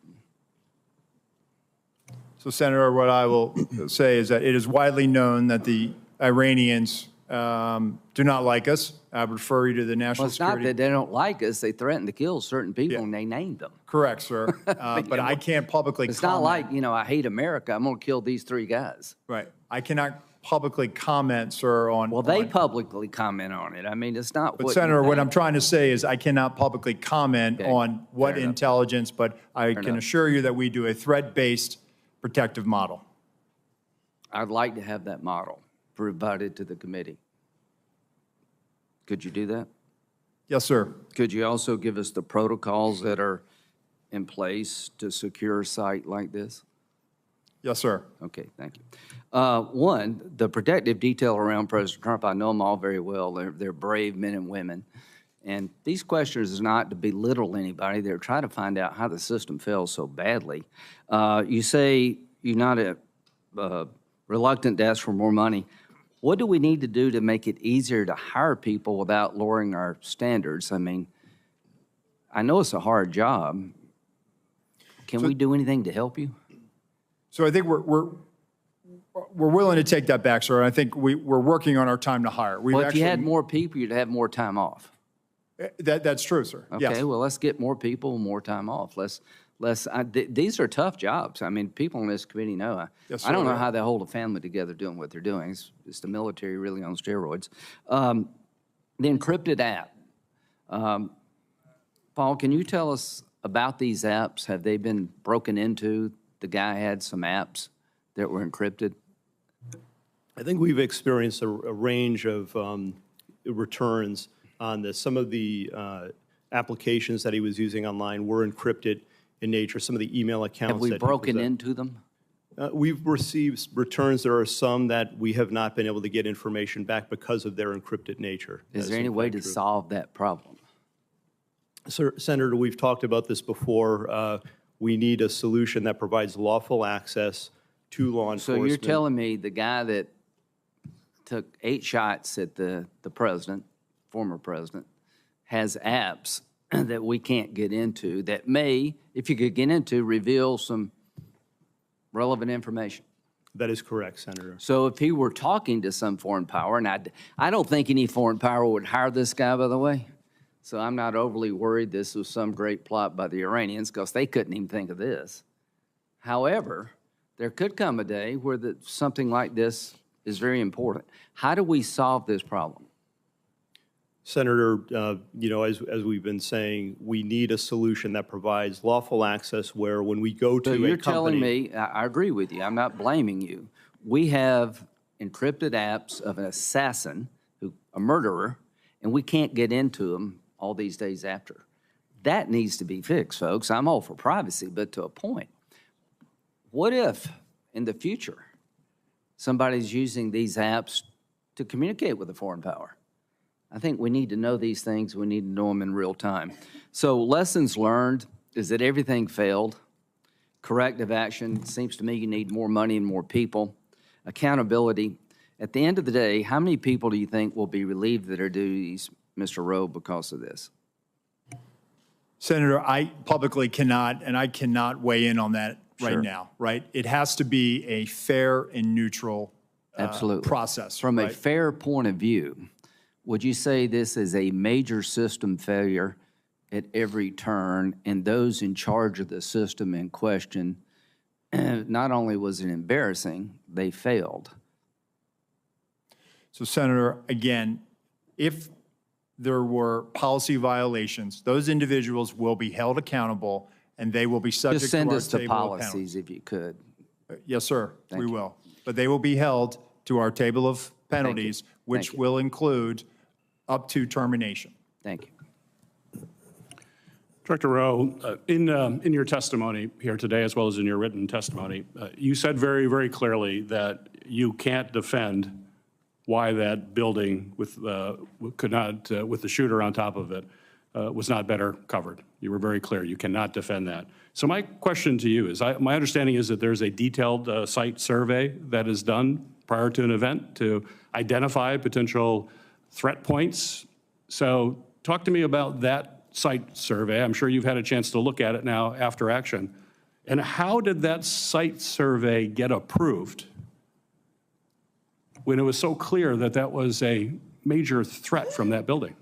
So, Senator, what I will say is that it is widely known that the Iranians do not like us. I would refer you to the National Security. Well, it's not that they don't like us. They threatened to kill certain people, and they named them. Correct, sir. But I can't publicly comment. It's not like, I hate America. I'm going to kill these 3 guys. Right. I cannot publicly comment, sir, on... Well, they publicly comment on it. I mean, it's not But, Senator, what I'm trying to say is I cannot publicly comment on what intelligence, but I can assure you that we do a threat-based protective model. I'd like to have that model provided to the committee. Could you do that? Yes, sir. Could you also give us the protocols that are in place to secure a site like this? Yes, sir. Okay, thank you. One, the protective detail around President Trump, I know them all very well. They're brave men and women. And these questions is not to belittle anybody. They're trying to find out how the system fails so badly. You say you're not reluctant to ask for more money. What do we need to do to make it easier to hire people without lowering our standards? I mean, I know it's a hard job. Can we do anything to help you? So I think we're willing to take that back, sir. I think we're working on our time to hire. Well, if you had more people, you'd have more time off. That's true, sir. Okay, Yes. well, let's get more people, more time off. These are tough jobs. I mean, people on this committee know. Yes, I don't sir. know how they hold a family together doing what they're doing. It's the military really on steroids. The encrypted app. Paul, can you tell us about these apps? Have they been broken into? The guy had some apps that were encrypted. I think we've experienced a range of returns on this. Some of the applications that he was using online were encrypted in nature. Some of the email accounts. Have we broken into them? We've received returns. There are some that we have not been able to get information back because of their encrypted nature. Is there any way to solve that problem? Sir, Senator, we've talked about this before. We need a solution that provides lawful access to law enforcement. So you're telling me the guy that took 8 shots at the president, former president, has apps that we can't get into that may, if you could get into, reveal some relevant information? That is correct, Senator. So if he were talking to some foreign power, and I don't think any foreign power would hire this guy, by the way, so I'm not overly worried this was some great plot by the Iranians because they couldn't even think of this. However, there could come a day where something like this is very important. How do we solve this problem? Senator, as we've been saying, we need a solution that provides lawful access where when we go to a company... So you're telling me, I agree with you, I'm not blaming you. We have encrypted apps of an assassin, a murderer, and we can't get into them all these days after. That needs to be fixed, folks. I'm all for privacy, but to a point. What if, in the future, somebody's using these apps to communicate with a foreign power? I think we need to know these things. We need to know them in real time. So lessons learned is that everything failed. Corrective action, seems to me you need more money and more people. Accountability. At the end of the day, how many people do you think will be relieved of their duties, Mr. Rowe, because of this? Senator, I publicly cannot, and I cannot weigh in on that right now, right? It has to be a fair and neutral process. From a fair point of view, would you say this is a major system failure at every turn, and those in charge of the system in question, not only was it embarrassing, they failed? So, Senator, again, if there were policy violations, those individuals will be held accountable, and they will be subject Just to send our us the table of policies penalties. if you could. Yes, sir, we you. will. But they will be held to our table of penalties, which you. will include up to termination. Thank you. Director Rowe, in your testimony here today, as well as in your written testimony, you said very, very clearly that you can't defend why that building with with the shooter on top of it was not better covered. You were very clear. You cannot defend that. So my question to you is, my understanding is that there's a detailed site survey that is done prior to an event to identify potential threat points. So talk to me about that site survey. I'm sure you've had a chance to look at it now after action. And how did that site survey get approved when it was so clear that that was a major threat from that building?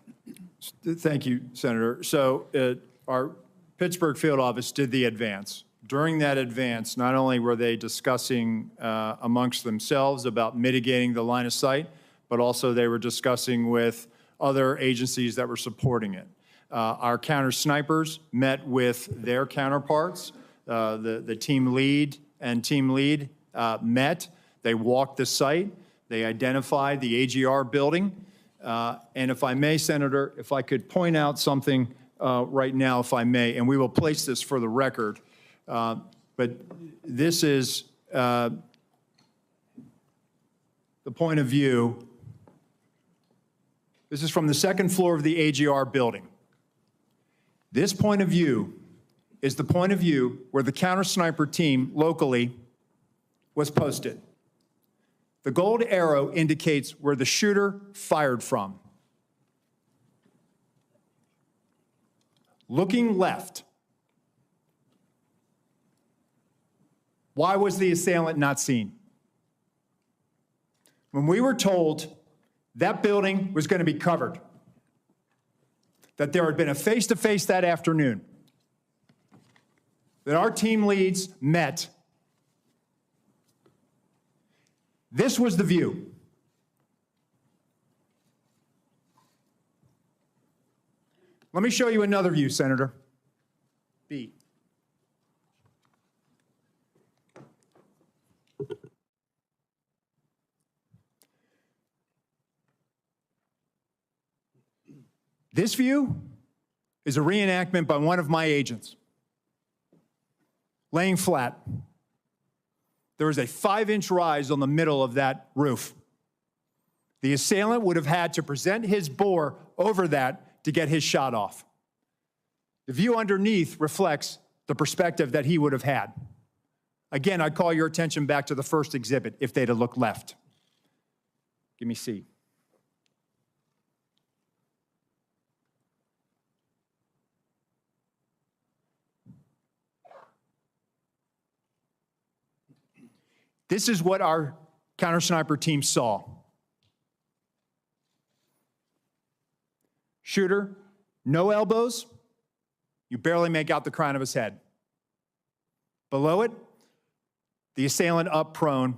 Thank you, Senator. So our Pittsburgh field office did the advance. During that advance, not only were they discussing amongst themselves about mitigating the line of sight, but also they were discussing with other agencies that were supporting it. Our counter snipers met with their counterparts. The team lead and team lead met. They walked the site. They identified the AGR building. And if I may, Senator, if I could point out something right now, if I may, and we will place this for the record, but this is the point of view. This is from the second floor of the AGR building. This point of view is the point of view where the counter sniper team locally was posted. The gold arrow indicates where the shooter fired from. Looking left, why was the assailant not seen? When we were told that building was going to be covered, that there had been a face-to-face that afternoon, that our team leads met, this was the view. Let me show you another view, Senator. B. This view is a reenactment by one of my agents. Laying flat. There is a 5-inch rise on the middle of that roof. The assailant would have had to present his bore over that to get his shot off. The view underneath reflects the perspective that he would have had. Again, I'd call your attention back to the first exhibit if they'd have looked left. Give me C. This is what our counter-sniper team saw. Shooter, no elbows. You barely make out the crown of his head. Below it, the assailant up prone.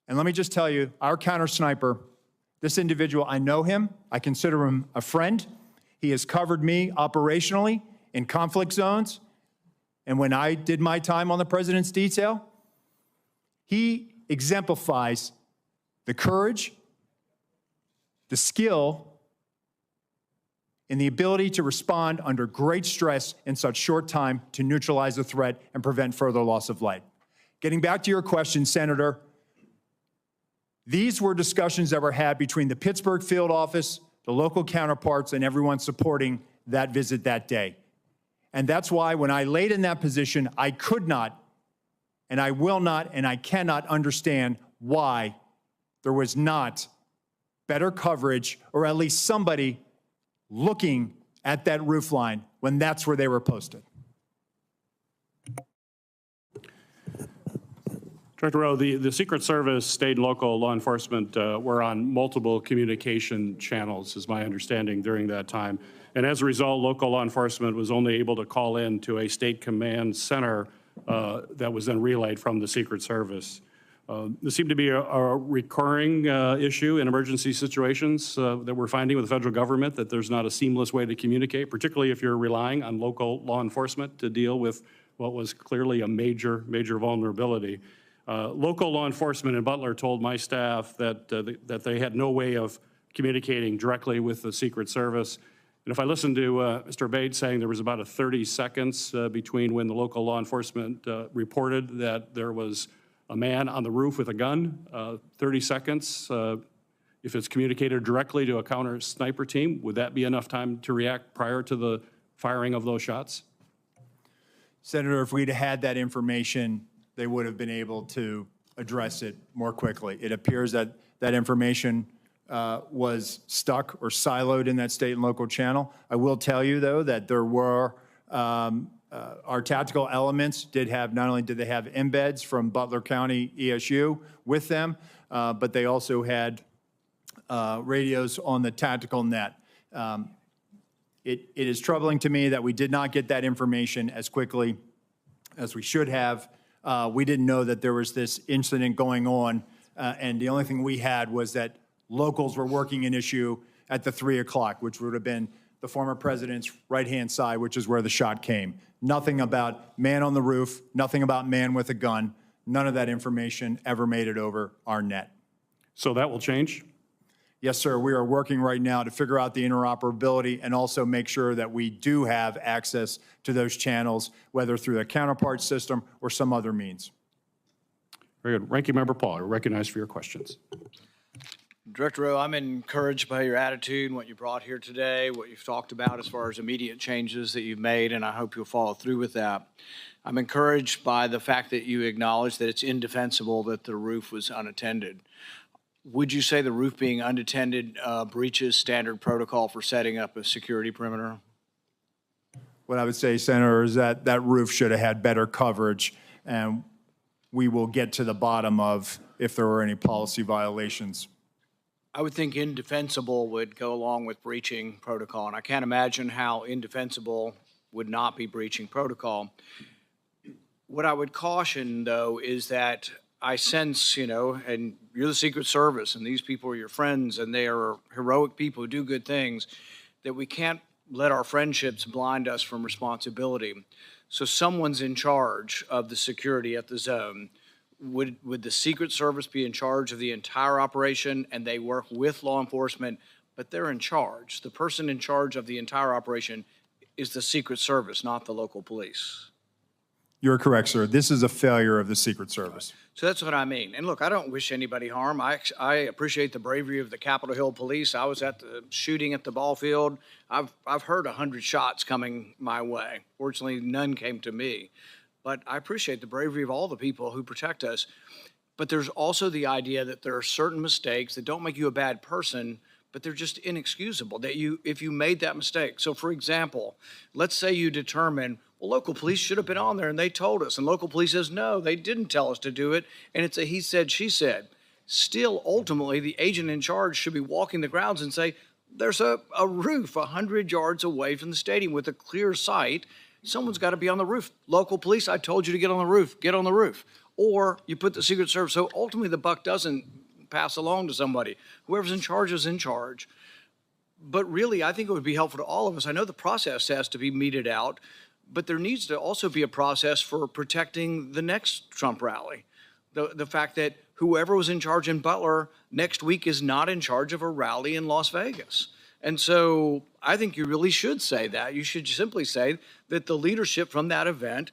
And let me just tell you, our counter-sniper, this individual, I know him. I consider him a friend. He has covered me operationally in conflict zones. And when I did my time on the president's detail, he exemplifies the courage, the skill, and the ability to respond under great stress in such short time to neutralize a threat and prevent further loss of life. Getting back to your question, Senator, these were discussions that were had between the Pittsburgh field office, the local counterparts, and everyone supporting that visit that day. And that's why when I laid in that position, I could not, and I will not, and I cannot understand why there was not better coverage, or at least somebody looking at that roof line when that's where they were posted. Director Rowe, the Secret Service, state and local law enforcement were on multiple communication channels, is my understanding, during that time. And as a result, local law enforcement was only able to call in to a state command center that was then relayed from the Secret Service. There seemed to be a recurring issue in emergency situations that we're finding with the federal government, that there's not a seamless way to communicate, particularly if you're relying on local law enforcement to deal with what was clearly a major vulnerability. Local law enforcement in Butler told my staff that, that they had no way of communicating directly with the Secret Service. And if I listen to Mr. Abbate saying there was about 30 seconds between when the local law enforcement reported that there was a man on the roof with a gun, 30 seconds, if it's communicated directly to a counter sniper team, would that be enough time to react prior to the firing of those shots? Senator, if we'd had that information, they would have been able to address it more quickly. It appears that that information was stuck or siloed in that state and local channel. I will tell you, though, that there were our tactical elements did have, not only did they have embeds from Butler County ESU with them, but they also had radios on the tactical net. It is troubling to me that we did not get that information as quickly as we should have. We didn't know that there was this incident going on, and the only thing we had was that locals were working an issue at the 3 o'clock, which would have been the former president's right-hand side, which is where the shot came. Nothing about man on the roof, nothing about man with a gun. None of that information ever made it over our net. So that will change? Yes, sir. We are working right now to figure out the interoperability and also make sure that we do have access to those channels, whether through the counterpart system or some other means. Very good. Ranking Member Paul, you're recognized for your questions. Director Rowe, I'm encouraged by your attitude and what you brought here today, what you've talked about as far as immediate changes that you've made, and I hope you'll follow through with that. I'm encouraged by the fact that you acknowledge that it's indefensible that the roof was unattended. Would you say the roof being unattended breaches standard protocol for setting up a security perimeter? What I would say, Senator, is that that roof should have had better coverage, and we will get to the bottom of if there were any policy violations. I would think indefensible would go along with breaching protocol, and I can't imagine how indefensible would not be breaching protocol. What I would caution, though, is that I sense, and you're the Secret Service, and these people are your friends, and they are heroic people who do good things, that we can't let our friendships blind us from responsibility. So someone's in charge of the security at the zone. Would the Secret Service be in charge of the entire operation and they work with law enforcement, but they're in charge? The person in charge of the entire operation is the Secret Service, not the local police. You're correct, sir. This is a failure of the Secret Service. So that's what I mean. And look, I don't wish anybody harm. I appreciate the bravery of the Capitol Hill police. I was at the shooting at the ball field. I've heard 100 shots coming my way. Fortunately, none came to me. But I appreciate the bravery of all the people who protect us. But there's also the idea that there are certain mistakes that don't make you a bad person, but they're just inexcusable, that if you made that mistake. So for example, let's say you determine, well, local police should have been on there and they told us, and local police says, no, they didn't tell us to do it, and it's a he said, she said. Still, ultimately, the agent in charge should be walking the grounds and say, there's a roof 100 yards away from the stadium with a clear sight. Someone's got to be on the roof. Local police, I told you to get on the roof. Get on the roof. Or you put the Secret Service. So ultimately, the buck doesn't pass along to somebody. Whoever's in charge is in charge. But really, I think it would be helpful to all of us. I know the process has to be meted out, but there needs to also be a process for protecting the next Trump rally. The fact that whoever was in charge in Butler next week is not in charge of a rally in Las Vegas. And so I think you really should say that. You should simply say that the leadership from that event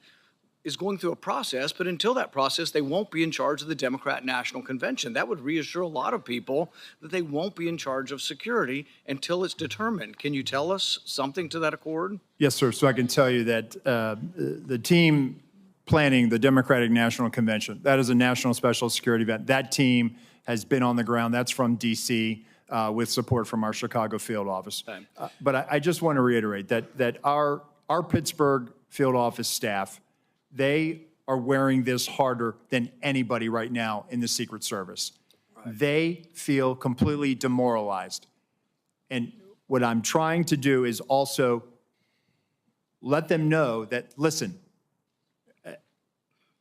is going through a process, but until that process, they won't be in charge of the Democrat National Convention. That would reassure a lot of people that they won't be in charge of security until it's determined. Can you tell us something to that accord? Yes, sir. So I can tell you that the team planning the Democratic National Convention, that is a national special security event. That team has been on the ground. That's from D.C., with support from our Chicago field office. But I just want to reiterate that our Pittsburgh field office staff, they are wearing this harder than anybody right now in the Secret Service. Right. They feel completely demoralized. And what I'm trying to do is also let them know that, listen,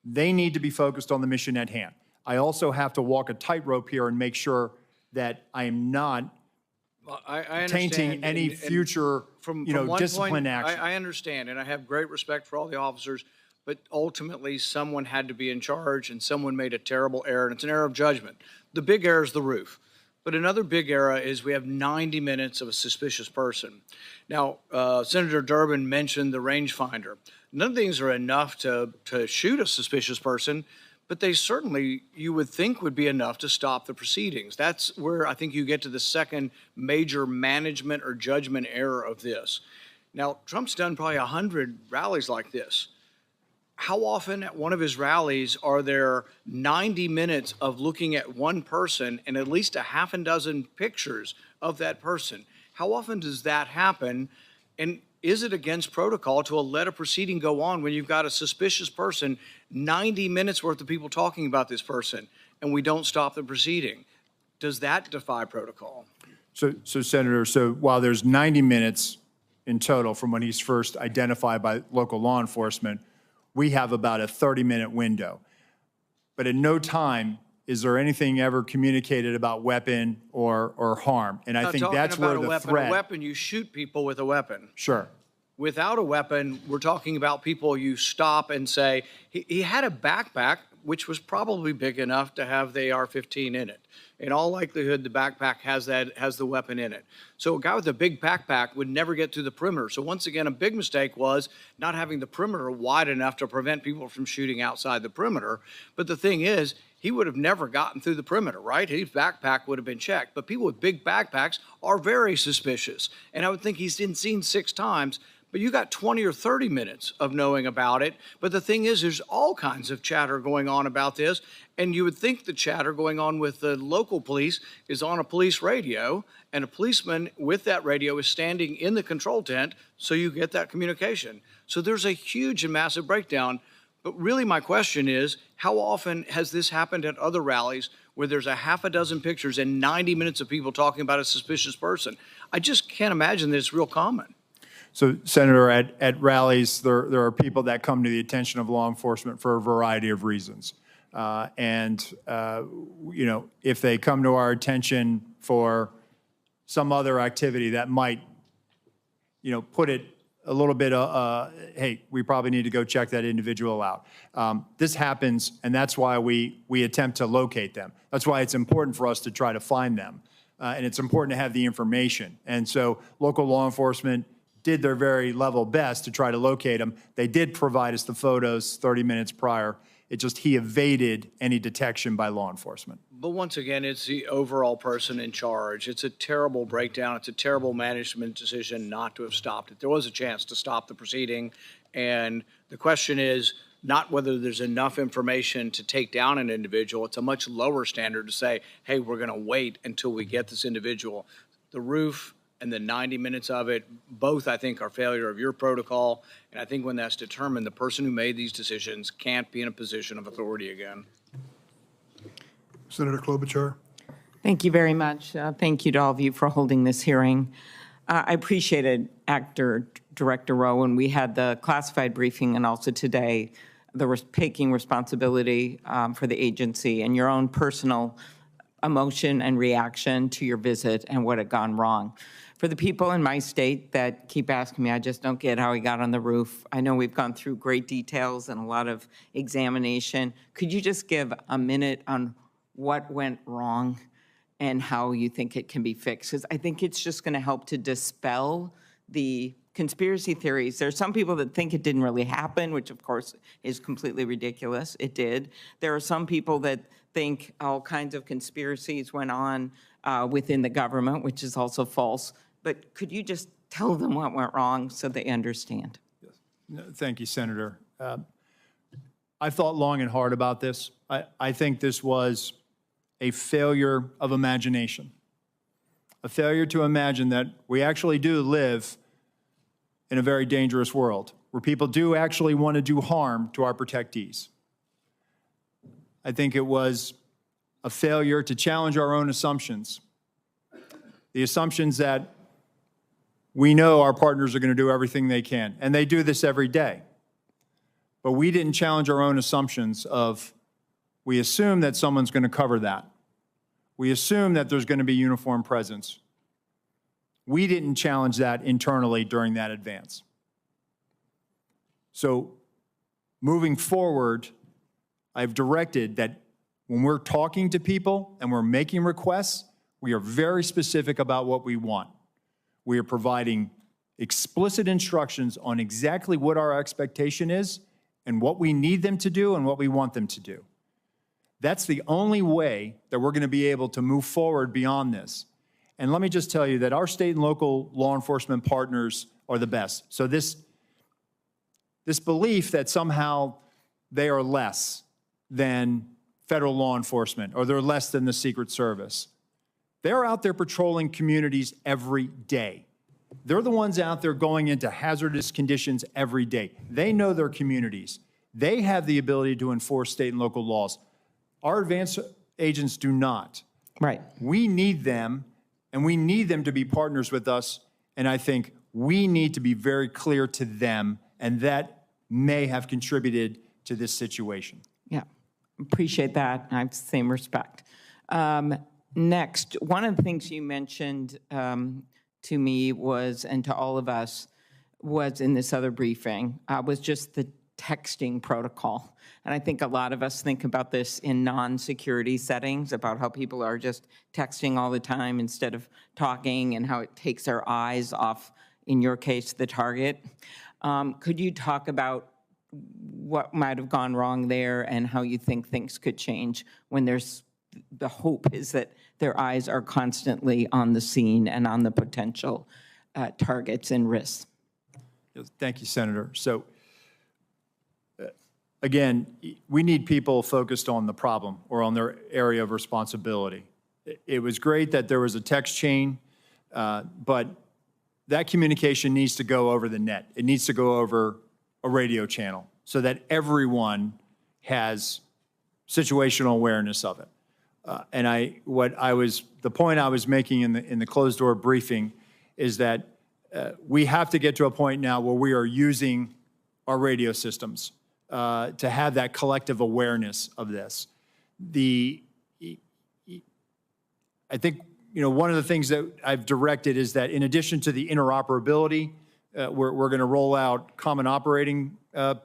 they need to be focused on the mission at hand. I also have to walk a tightrope here and make sure that I am not tainting any future, discipline action. I understand, and I have great respect for all the officers, but ultimately someone had to be in charge and someone made a terrible error, and it's an error of judgment. The big error is the roof. But another big error is we have 90 minutes of a suspicious person. Now, Senator Durbin mentioned the rangefinder. None of these are enough to shoot a suspicious person, but they certainly, you would think, would be enough to stop the proceedings. That's where I think you get to the second major management or judgment error of this. Now, Trump's done probably 100 rallies like this. How often at one of his rallies are there 90 minutes of looking at one person and at least a half a dozen pictures of that person? How often does that happen? And is it against protocol to let a proceeding go on when you've got a suspicious person, 90 minutes worth of people talking about this person, and we don't stop the proceeding? Does that defy protocol? So Senator, while there's 90 minutes in total from when he's first identified by local law enforcement, we have about a 30-minute window. But at no time is there anything ever communicated about weapon or harm. And I think that's where the threat. A weapon, you shoot people with a weapon. Sure. Without a weapon, we're talking about people you stop and say, he had a backpack, which was probably big enough to have the AR-15 in it. In all likelihood, the backpack has the weapon in it. So a guy with a big backpack would never get through the perimeter. So once again, a big mistake was not having the perimeter wide enough to prevent people from shooting outside the perimeter. But the thing is, he would have never gotten through the perimeter, right? His backpack would have been checked. But people with big backpacks are very suspicious. And I would think he's been seen 6 times, but you got 20 or 30 minutes of knowing about it. But the thing is, there's all kinds of chatter going on about this. And you would think the chatter going on with the local police is on a police radio, and a policeman with that radio is standing in the control tent, so you get that communication. So there's a huge and massive breakdown. But really my question is, how often has this happened at other rallies where there's a half a dozen pictures and 90 minutes of people talking about a suspicious person? I just can't imagine that it's real common. So, Senator, at rallies, there are people that come to the attention of law enforcement for a variety of reasons. You know, if they come to our attention for some other activity that might, you know, put it a little bit, hey, we probably need to go check that individual out. This happens, and that's why we attempt to locate them. That's why it's important for us to try to find them. And it's important to have the information. And so local law enforcement did their very level best to try to locate him. They did provide us the photos 30 minutes prior. It just, he evaded any detection by law enforcement. But once again, it's the overall person in charge. It's a terrible breakdown. It's a terrible management decision not to have stopped it. There was a chance to stop the proceeding. And the question is not whether there's enough information to take down an individual. It's a much lower standard to say, hey, we're going to wait until we get this individual. The roof and the 90 minutes of it, both, I think, are failure of your protocol. And I think when that's determined, the person who made these decisions can't be in a position of authority again. Senator Klobuchar. Thank you very much. Thank you to all of you for holding this hearing. I appreciated Director Rowe when we had the classified briefing, and also today, taking responsibility for the agency and your own personal emotion and reaction to your visit and what had gone wrong. For the people in my state that keep asking me, I just don't get how he got on the roof. I know we've gone through great details and a lot of examination. Could you just give a minute on what went wrong and how you think it can be fixed? Because I think it's just going to help to dispel the conspiracy theories. There are some people that think it didn't really happen, which of course is completely ridiculous. It did. There are some people that think all kinds of conspiracies went on within the government, which is also false. But could you just tell them what went wrong so they understand? Yes. No, thank you, Senator. I thought long and hard about this. I think this was a failure of imagination, a failure to imagine that we actually do live in a very dangerous world where people do actually want to do harm to our protectees. I think it was a failure to challenge our own assumptions, the assumptions that we know our partners are going to do everything they can, and they do this every day. But we didn't challenge our own assumptions of, we assume that someone's going to cover that. We assume that there's going to be uniformed presence. We didn't challenge that internally during that advance. So moving forward, I've directed that when we're talking to people and we're making requests, we are very specific about what we want. We are providing explicit instructions on exactly what our expectation is and what we need them to do and what we want them to do. That's the only way that we're going to be able to move forward beyond this. And let me just tell you that our state and local law enforcement partners are the best. So this belief that somehow they are less than federal law enforcement or they're less than the Secret Service, they're out there patrolling communities every day. They're the ones out there going into hazardous conditions every day. They know their communities. They have the ability to enforce state and local laws. Our advanced agents do not. Right. We need them, and we need them to be partners with us, and I think we need to be very clear to them, and that may have contributed to this situation. Yeah, appreciate that. I have the same respect. Next, one of the things you mentioned to me was, and to all of us, was in this other briefing, was just the texting protocol. And I think a lot of us think about this in non-security settings, about how people are just texting all the time instead of talking, and how it takes our eyes off, in your case, the target. Could you talk about what might have gone wrong there and how you think things could change when the hope is that their eyes are constantly on the scene and on the potential targets and risks. Thank you, Senator. So, again, we need people focused on the problem or on their area of responsibility. It was great that there was a text chain, but that communication needs to go over the net. It needs to go over a radio channel so that everyone has situational awareness of it. The point I was making in the closed door briefing is that we have to get to a point now where we are using our radio systems to have that collective awareness of this. I think, one of the things that I've directed is that in addition to the interoperability, we're going to roll out common operating a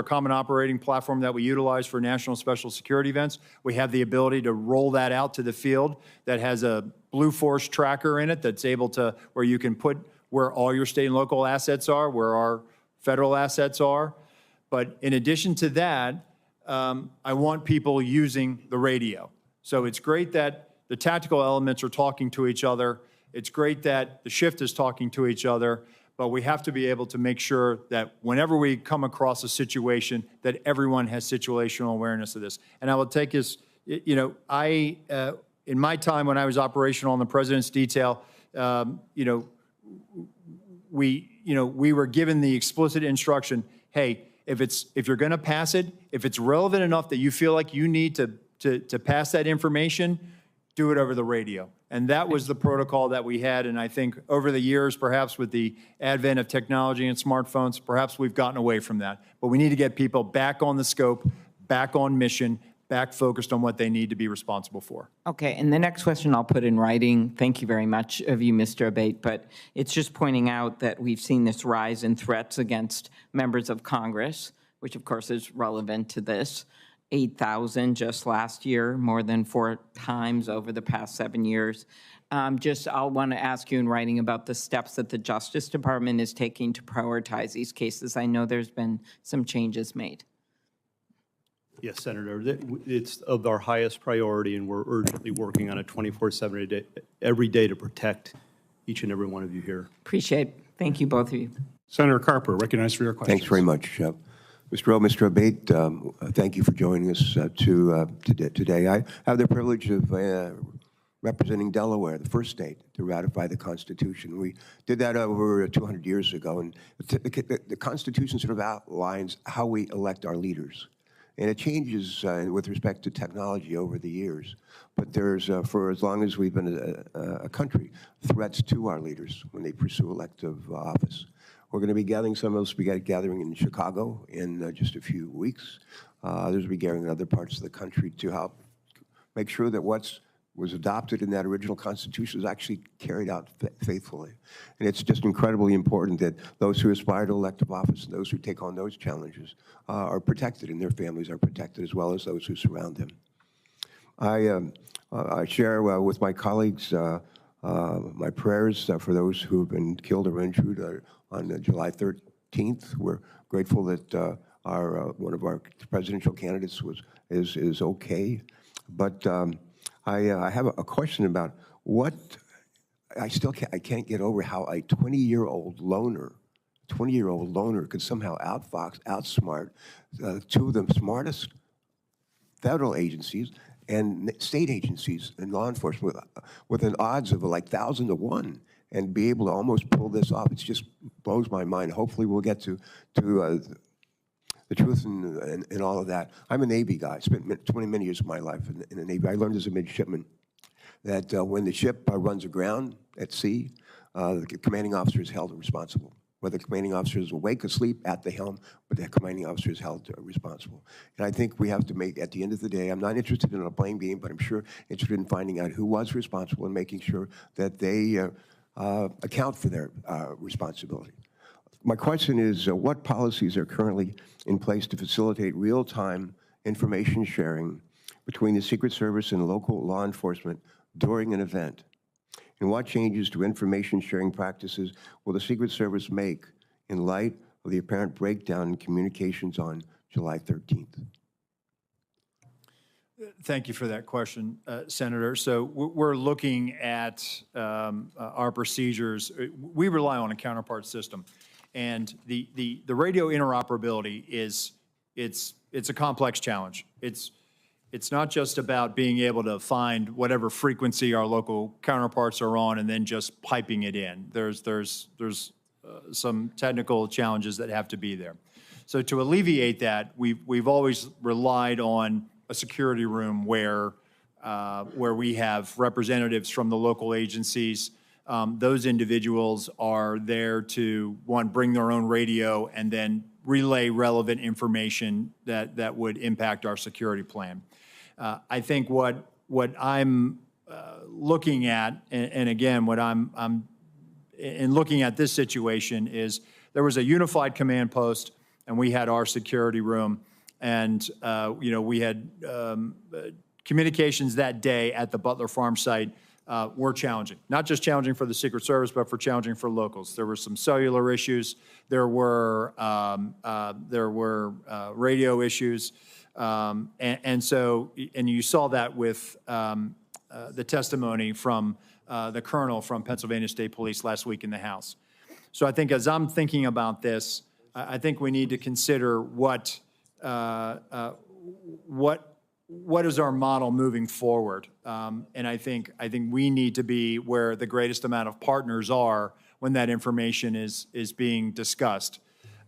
common operating platform that we utilize for national special security events. We have the ability to roll that out to the field that has a Blue Force tracker in it that's able to, where you can put where all your state and local assets are, where our federal assets are. But in addition to that, I want people using the radio. So it's great that the tactical elements are talking to each other. It's great that the shift is talking to each other, but we have to be able to make sure that whenever we come across a situation, that everyone has situational awareness of this. And I will take this, in my time when I was operational in the President's detail, we were given the explicit instruction, hey, if you're going to pass it, if it's relevant enough that you feel like you need to pass that information, do it over the radio. And that was the protocol that we had. And I think over the years, perhaps with the advent of technology and smartphones, perhaps we've gotten away from that. But we need to get people back on the scope, back on mission, back focused on what they need to be responsible for. Okay, and the next question I'll put in writing. Thank you very much of you, Mr. Abbate, but it's just pointing out that we've seen this rise in threats against members of Congress, which of course is relevant to this. 8,000 just last year, more than 4 times over the past 7 years. I'll want to ask you in writing about the steps that the Justice Department is taking to prioritize these cases. I know there's been some changes made. Yes, Senator, it's of our highest priority, and we're urgently working on it 24/7 every day to protect each and every one of you here. Appreciate it. Thank you, both of you. Senator Carper, recognized for your question. Thanks very much. Mr. Rowe, Mr. Abbate, thank you for joining us today. I have the privilege of representing Delaware, the first state to ratify the Constitution. We did that over 200 years ago, and the Constitution sort of outlines how we elect our leaders. And it changes with respect to technology over the years. But there's, for as long as we've been a country, threats to our leaders when they pursue elective office. We're going to be gathering, some of us will be gathering in Chicago in just a few weeks. Others will be gathering in other parts of the country to help make sure that what was adopted in that original Constitution is actually carried out faithfully. And it's just incredibly important that those who aspire to elective office and those who take on those challenges are protected, and their families are protected, as well as those who surround them. I share with my colleagues my prayers for those who have been killed or injured on July 13th. We're grateful that one of our presidential candidates is okay. But I have a question about what I can't get over how a 20-year-old loner could somehow outsmart two of the smartest federal agencies and state agencies and law enforcement with an odds of like 1,000 to 1, and be able to almost pull this off. It just blows my mind. Hopefully we'll get to the truth in all of that. I'm a Navy guy. I spent many years of my life in the Navy. I learned as a midshipman that when the ship runs aground at sea, the commanding officer is held responsible. Whether the commanding officer is awake, asleep, at the helm, but the commanding officer is held responsible. And I think we have to make, at the end of the day, I'm not interested in a blame game, but I'm sure interested in finding out who was responsible and making sure that they account for their responsibility. My question is, what policies are currently in place to facilitate real-time information sharing between the Secret Service and local law enforcement during an event? And what changes to information sharing practices will the Secret Service make in light of of the apparent breakdown in communications on July 13th? Thank you for that question, Senator. So we're looking at our procedures. We rely on a counterpart system, and the radio interoperability it's a complex challenge. It's not just about being able to find whatever frequency our local counterparts are on and then just piping it in. There's some technical challenges that have to be there. So to alleviate that, we've always relied on a security room where we have representatives from the local agencies. Those individuals are there to, one, bring their own radio and then relay relevant information that would impact our security plan. I think what I'm looking at, and again, what I'm in looking at this situation is there was a unified command post, and we had our security room, and we had communications that day at the Butler Farm site were challenging. Not just challenging for the Secret Service, but for challenging for locals. There were some cellular issues. There were radio issues, and you saw that with the testimony from the colonel from Pennsylvania State Police last week in the House. So I think as I'm thinking about this, I think we need to consider what is our model moving forward, and I think we need to be where the greatest amount of partners are when that information is being discussed.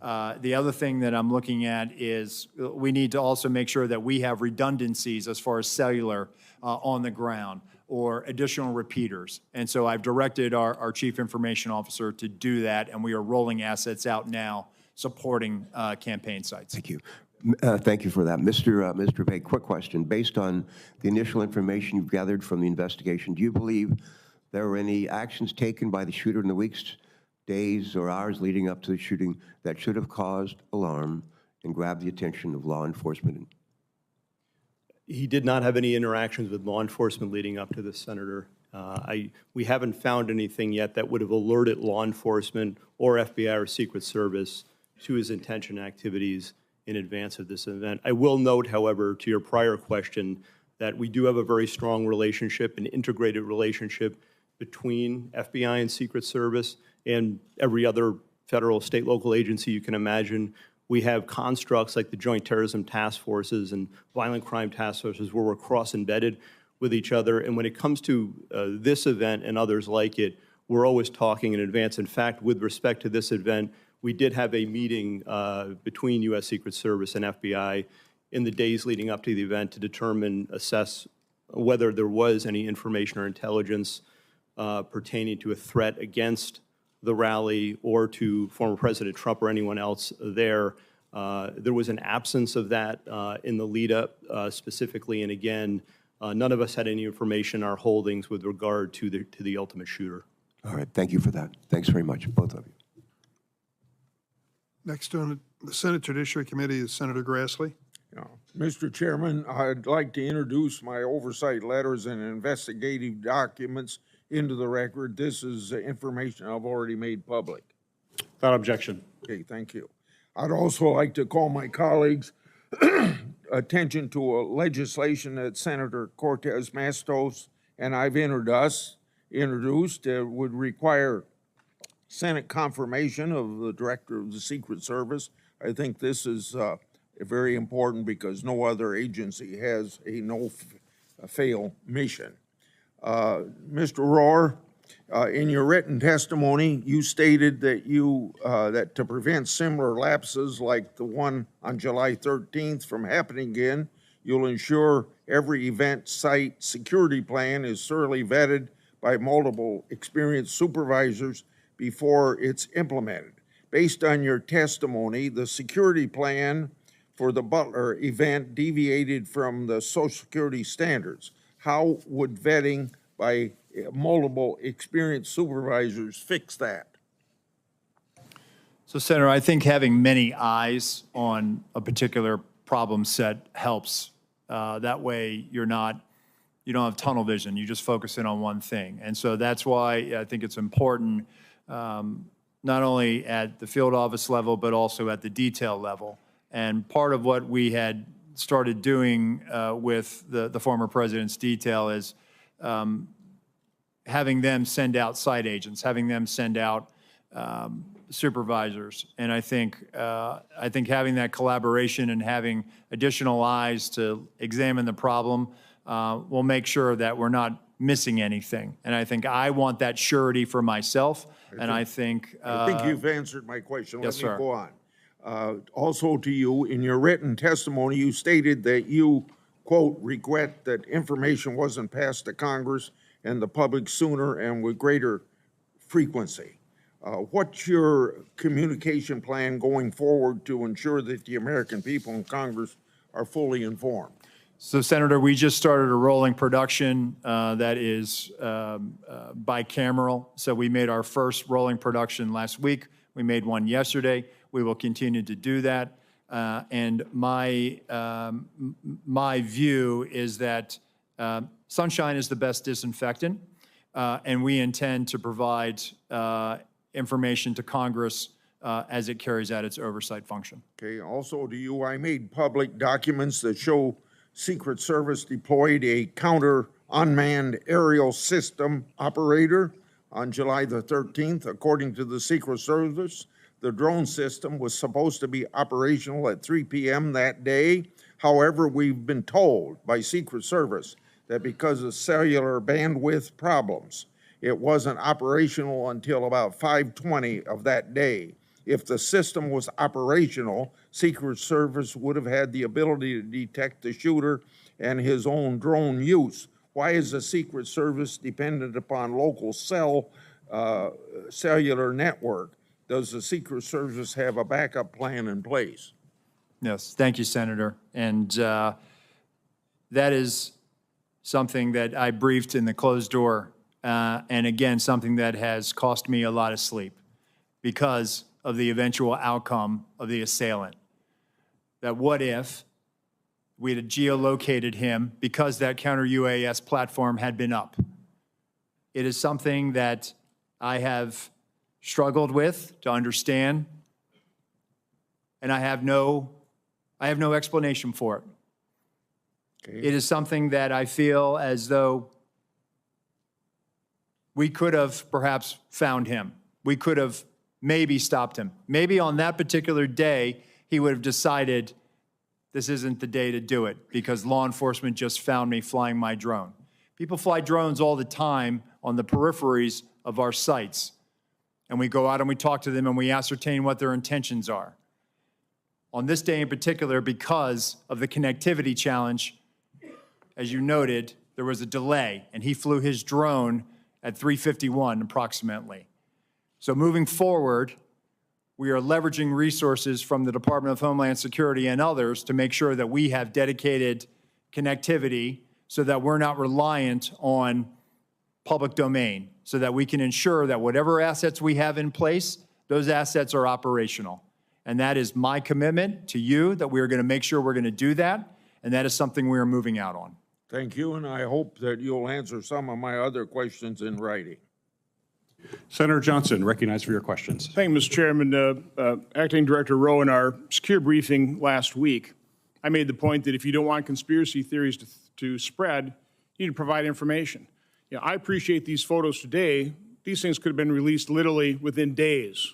The other thing that I'm looking at is we need to also make sure that we have redundancies as far as cellular on the ground or additional repeaters. And so I've directed our Chief Information Officer to do that, and we are rolling assets out now supporting campaign sites. Thank you. Thank you for that. Mr. Abbate, quick question. Based on the initial information you've gathered from the investigation, do you believe there were any actions taken by the shooter in the weeks, days, or hours leading up to the shooting that should have caused alarm and grabbed the attention of law enforcement? He did not have any interactions with law enforcement leading up to this, Senator. We haven't found anything yet that would have alerted law enforcement or FBI or Secret Service to his intention activities in advance of this event. I will note, however, to your prior question, that we do have a very strong relationship, an integrated relationship between FBI and Secret Service and every other federal, state, local agency you can imagine. We have constructs like the Joint Terrorism Task Forces and Violent Crime Task Forces where we're cross-embedded with each other. And when it comes to this event and others like it, we're always talking in advance. In fact, with respect to this event, we did have a meeting between U.S. Secret Service and FBI in the days leading up to the event to assess whether there was any information or intelligence pertaining to a threat against the rally or to former President Trump or anyone else there. There was an absence of that in the lead up specifically, and again, none of us had any information in our holdings with regard to the ultimate shooter. All right, thank you for that. Thanks very much, both of you. Next on the Senate Judiciary Committee is Senator Grassley. Mr. Chairman, I'd like to introduce my oversight letters and investigative documents into the record. This is information I've already made public. Without objection. Okay, thank you. I'd also like to call my colleagues' attention to a legislation that Senator Cortez Matos and I've introduced would require Senate confirmation of the Director of the Secret Service. I think this is very important because no other agency has a no-fail mission. Mr. Rohr, in your written testimony, you stated that that to prevent similar lapses like the one on July 13th from happening again, you'll ensure every event site security plan is thoroughly vetted by multiple experienced supervisors before it's implemented. Based on your testimony, the security plan for the Butler event deviated from the Social Security standards. How would vetting by multiple experienced supervisors fix that? So, Senator, I think having many eyes on a particular problem set helps. That way you don't have tunnel vision. You just focus in on one thing. And so that's why I think it's important not only at the field office level, but also at the detail level. And part of what we had started doing with the former president's detail is having them send out site agents, having them send out supervisors. And I think having that collaboration and having additional eyes to examine the problem will make sure that we're not missing anything. And I think I want that surety for myself. I think you've answered my question. Yes, Let me sir. go on. Also to you, in your written testimony, you stated that you, quote, regret that information wasn't passed to Congress and the public sooner and with greater frequency. What's your communication plan going forward to ensure that the American people in Congress are fully informed? So, Senator, we just started a rolling production that is bicameral. So we made our first rolling production last week. We made one yesterday. We will continue to do that. And my view is that sunshine is the best disinfectant, and we intend to provide information to Congress as it carries out its oversight function. Okay, also to you, I made public documents that show Secret Service deployed a counter unmanned aerial system operator on July the 13th. According to the Secret Service, the drone system was supposed to be operational at 3 p.m. that day. However, we've been told by Secret Service that because of cellular bandwidth problems, it wasn't operational until about 5:20 of that day. If the system was operational, Secret Service would have had the ability to detect the shooter and his own drone use. Why is the Secret Service dependent upon local cellular network? Does the Secret Service have a backup plan in place? Yes, thank you, Senator. And that is something that I briefed in the closed door, and again, something that has cost me a lot of sleep because of the eventual outcome of the assailant. That what if we had geolocated him because that counter-UAS platform had been up? It is something that I have struggled with to understand, and I have no explanation for it. Okay. It is something that I feel as though we could have perhaps found him. We could have maybe stopped him. Maybe on that particular day, he would have decided this isn't the day to do it because law enforcement just found me flying my drone. People fly drones all the time on the peripheries of our sites. And we go out and we talk to them and we ascertain what their intentions are. On this day in particular, because of the connectivity challenge, as you noted, there was a delay and he flew his drone at 3:51 approximately. So moving forward, we are leveraging resources from the Department of Homeland Security and others to make sure that we have dedicated connectivity so that we're not reliant on public domain, so that we can ensure that whatever assets we have in place, those assets are operational. And that is my commitment to you, that we are going to make sure we're going to do that, and that is something we are moving out on. Thank you, and I hope that you'll answer some of my other questions in writing. Senator Johnson, recognized for your questions. Thank you, Mr. Chairman. Acting Director Rowe, in our secure briefing last week, I made the point that if you don't want conspiracy theories to spread, you need to provide information. You know, I appreciate these photos today. These things could have been released literally within days,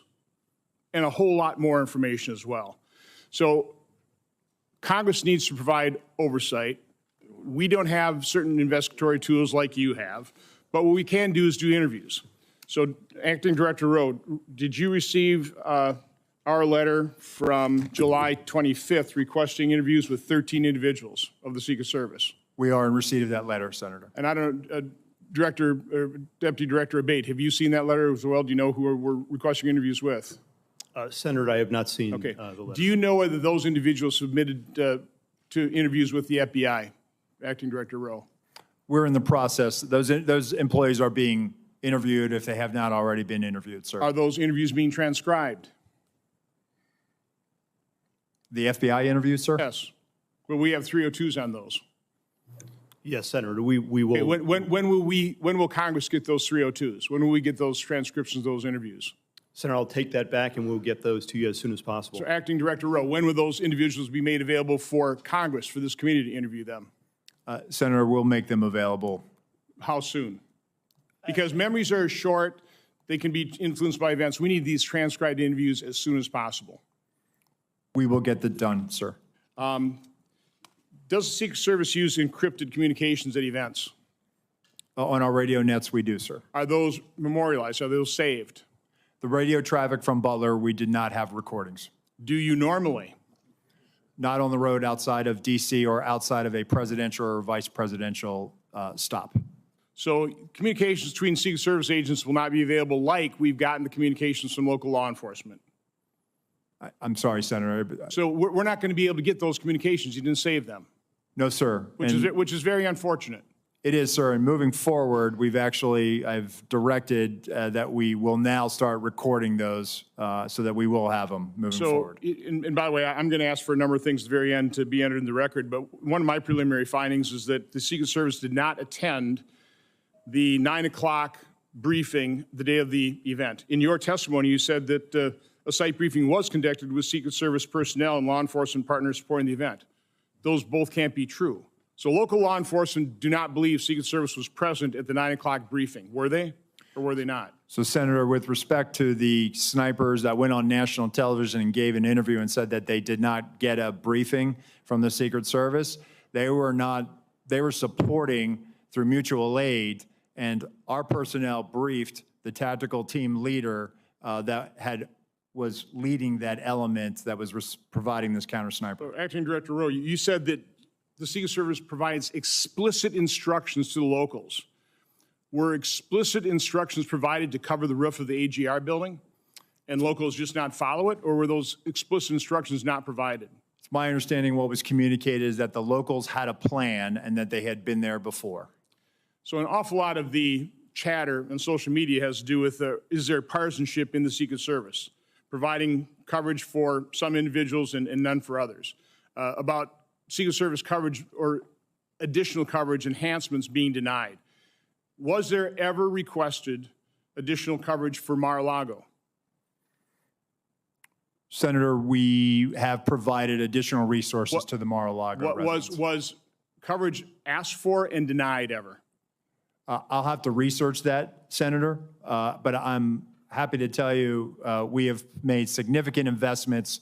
and a whole lot more information as well. So Congress needs to provide oversight. We don't have certain investigatory tools like you have, but what we can do is do interviews. So, Acting Director Rowe, did you receive our letter from July 25th requesting interviews with 13 individuals of the Secret Service? We are in receipt of that letter, Senator. And I don't know, Deputy Director Abbate, have you seen that letter as well? Do you know who we're requesting interviews with? Senator, I have not seen okay. The letter. Do you know whether those individuals submitted to interviews with the FBI, Acting Director Rowe? We're in the process. Those employees are being interviewed if they have not already been interviewed, sir. Are those interviews being transcribed? The FBI interviews, sir? Yes. Well, we have 302s on those. Yes, Senator, we will. Okay, when will Congress get those 302s? When will we get those transcriptions of those interviews? Senator, I'll take that back and we'll get those to you as soon as possible. So Acting Director Rowe, when will those individuals be made available for Congress, for this committee to interview them? Senator, we'll make them available. How soon? Because memories are short. They can be influenced by events. We need these transcribed interviews as soon as possible. We will get that done, sir. Does the Secret Service use encrypted communications at events? On our radio nets, we do, sir. Are those memorialized? Are those saved? The radio traffic from Butler, we did not have recordings. Do you normally? Not on the road outside of D.C. or outside of a presidential or vice presidential stop. So communications between Secret Service agents will not be available like we've gotten the communications from local law enforcement. I'm sorry, Senator. So we're not going to be able to get those communications. You didn't save them. No, sir. Which is very unfortunate. It is, sir. And moving forward, I've directed that we will now start recording those so that we will have them moving forward. And by the way, I'm going to ask for a number of things at the very end to be entered in the record, but one of my preliminary findings is that the Secret Service did not attend the 9 o'clock briefing the day of the event. In your testimony, you said that a site briefing was conducted with Secret Service personnel and law enforcement partners supporting the event. Those both can't be true. So local law enforcement do not believe Secret Service was present at the 9 o'clock briefing. Were they or were they not? So, Senator, with respect to the snipers that went on national television and gave an interview and said that they did not get a briefing from the Secret Service, they were supporting through mutual aid, and our personnel briefed the tactical team leader was leading that element that was providing this counter sniper. So, Acting Director Rowe, you said that the Secret Service provides explicit instructions to the locals. Were explicit instructions provided to cover the roof of the AGR building and locals just not follow it, or were those explicit instructions not provided? It's my understanding what was communicated is that the locals had a plan and that they had been there before. So an awful lot of the chatter on social media has to do with is there partisanship in the Secret Service, providing coverage for some individuals and none for others, about Secret Service coverage or additional coverage enhancements being denied. Was there ever requested additional coverage for Mar-a-Lago? Senator, we have provided additional resources to the Mar-a-Lago residents. Was coverage asked for and denied ever? I'll have to research that, Senator, but I'm happy to tell you we have made significant investments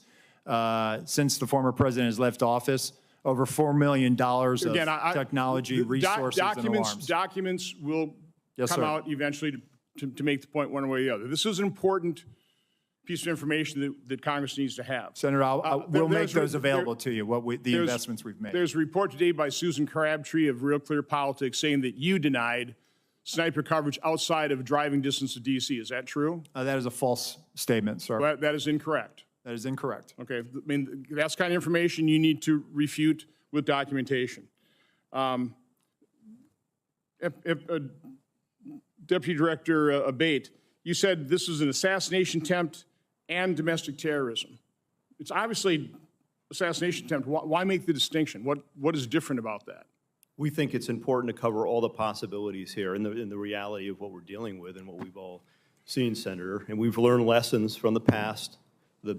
since the former president has left office. Over $4 million of technology, resources, and alarms. Documents will come out eventually to make the point one way or the other. This is an important piece of information that Congress needs to have. Senator, we'll make those available to you, the investments we've made. There's a report today by Susan Crabtree of Real Clear Politics saying that you denied sniper coverage outside of driving distance to D.C. Is that true? That is a false statement, sir. Well, that is incorrect. That is incorrect. Okay, I mean, that's the kind of information you need to refute with documentation. Deputy Director Abbate, you said this is an assassination attempt and domestic terrorism. It's obviously assassination attempt. Why make the distinction? What is different about that? We think it's important to cover all the possibilities here in the reality of what we're dealing with and what we've all seen, Senator. And we've learned lessons from the past. The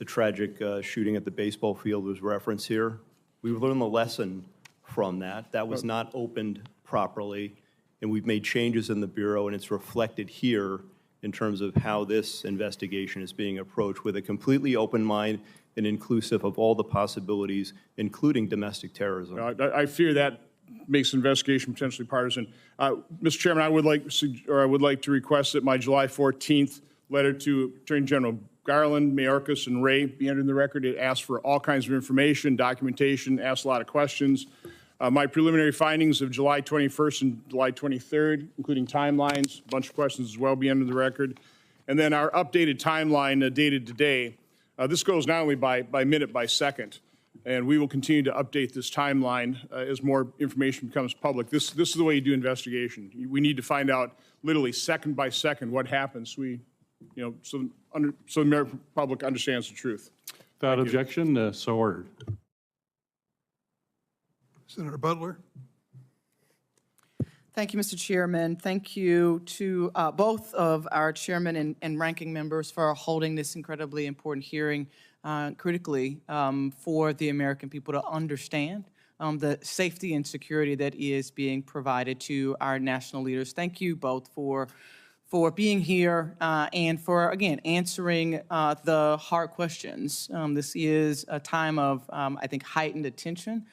tragic shooting at the baseball field was referenced here. We've learned the lesson from that. That was not opened properly, and we've made changes in the Bureau, and it's reflected here in terms of how this investigation is being approached with a completely open mind and inclusive of all the possibilities, including domestic terrorism. I fear that makes the investigation potentially partisan. Mr. Chairman, I would like to request that my July 14th letter to Attorney General Garland, Mayorkas, and Ray be entered in the record. It asks for all kinds of information, documentation, asks a lot of questions. My preliminary findings of July 21st and July 23rd, including timelines, a bunch of questions as well, be entered in the record. And then our updated timeline dated today. This goes not only by minute, by second, and we will continue to update this timeline as more information becomes public. This is the way you do investigation. We need to find out literally second by second what happens. So the American public understands the truth. Without objection, so ordered. Senator Butler. Thank you, Mr. Chairman. Thank you to both of our chairman and ranking members for holding this incredibly important hearing critically for the American people to understand the safety and security that is being provided to our national leaders. Thank you both for being here and for, again, answering the hard questions. This is a time of, I think, heightened attention,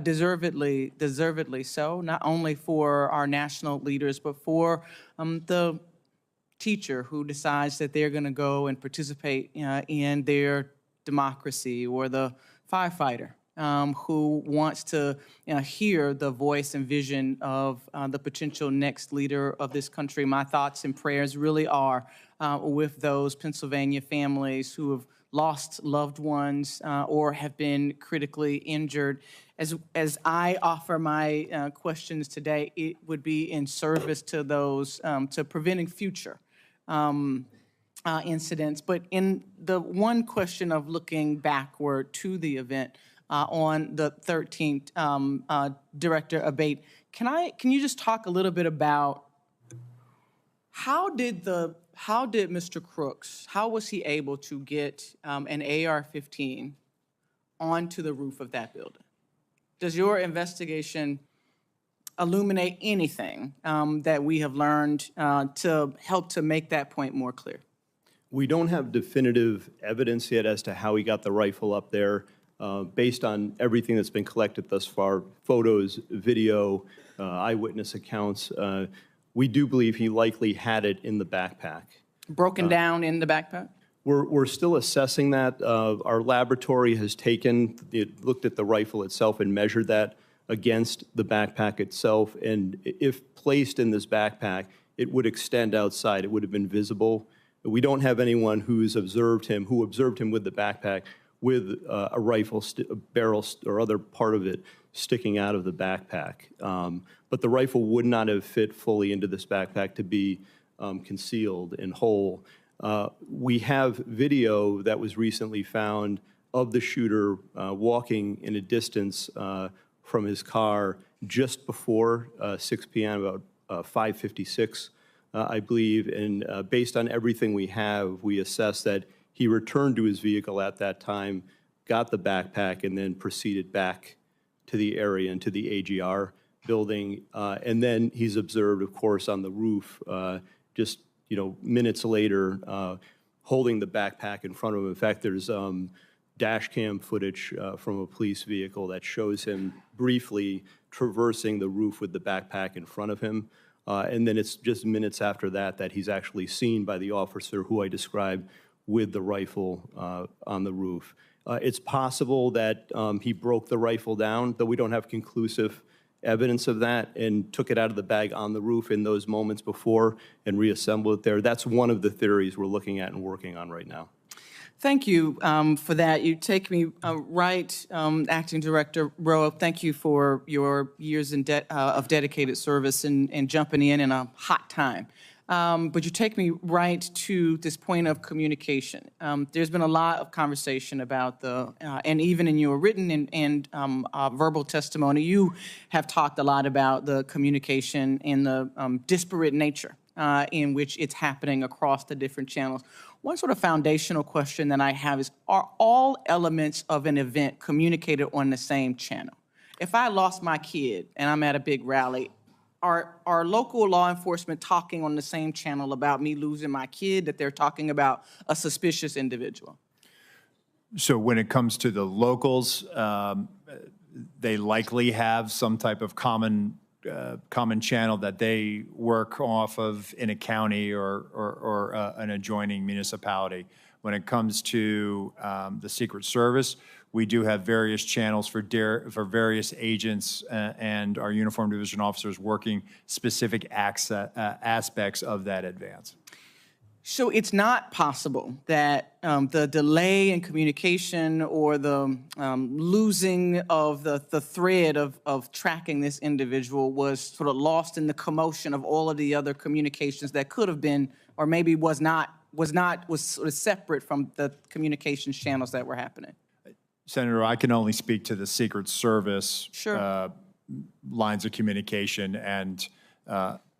deservedly so, not only for our national leaders, but for the teacher who decides that they're going to go and participate in their democracy, or the firefighter who wants to hear the voice and vision of the potential next leader of this country. My thoughts and prayers really are with those Pennsylvania families who have lost loved ones or have been critically injured. As I offer my questions today, it would be in service to those, to preventing future incidents. But in the one question of looking backward to the event, on the 13th, Director Abbate, can you just talk a little bit about how did Mr. Crooks, how was he able to get an AR-15 onto the roof of that building? Does your investigation illuminate anything that we have learned to help to make that point more clear? We don't have definitive evidence yet as to how he got the rifle up there. Based on everything that's been collected thus far, photos, video, eyewitness accounts, we do believe he likely had it in the backpack. Broken down in the backpack? We're still assessing that. Our laboratory has looked at the rifle itself and measured that against the backpack itself. And if placed in this backpack, it would extend outside. It would have been visible. We don't have anyone who observed him with the backpack with a rifle, a barrel, or other part of it sticking out of the backpack. But the rifle would not have fit fully into this backpack to be concealed and whole. We have video that was recently found of the shooter walking in a distance from his car just before 6 p.m., about 5:56, I believe. And based on everything we have, we assess that he returned to his vehicle at that time, got the backpack, and then proceeded back to the area and to the AGR building. And then he's observed, of course, on the roof just minutes later, holding the backpack in front of him. In fact, there's dash cam footage from a police vehicle that shows him briefly traversing the roof with the backpack in front of him. And then it's just minutes after that that he's actually seen by the officer who I described with the rifle on the roof. It's possible that he broke the rifle down, though we don't have conclusive evidence of that, and took it out of the bag on the roof in those moments before and reassembled it there. That's one of the theories we're looking at and working on right now. Thank you for that. You take me right, Acting Director Rowe. Thank you for your years of dedicated service and jumping in a hot time. But you take me right to this point of communication. There's been a lot of conversation about and even in your written and verbal testimony, you have talked a lot about the communication and the disparate nature in which it's happening across the different channels. One sort of foundational question that I have is, are all elements of an event communicated on the same channel? If I lost my kid and I'm at a big rally, are local law enforcement talking on the same channel about me losing my kid that they're talking about a suspicious individual? So when it comes to the locals, they likely have some type of common channel that they work off of in a county or an adjoining municipality. When it comes to the Secret Service, we do have various channels for various agents and our uniformed division officers working specific aspects of that advance. So it's not possible that the delay in communication or the losing of the thread of tracking this individual was sort of lost in the commotion of all of the other communications that could have been, or maybe was sort of separate from the communications channels that were happening. Senator, I can only speak to the Secret Service Sure. Lines of communication, and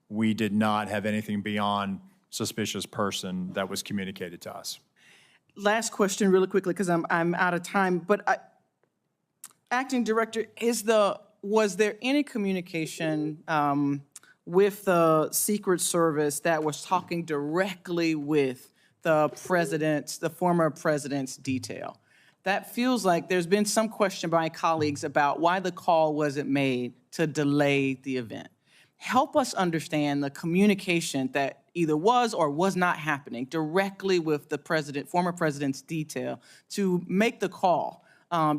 we did not have anything beyond suspicious person that was communicated to us. Last question really quickly, because I'm out of time, but Acting Director, was there any communication with the Secret Service that was talking directly with the former president's detail? That feels like there's been some question by colleagues about why the call wasn't made to delay the event. Help us understand the communication that either was or was not happening directly with the former president's detail to make the call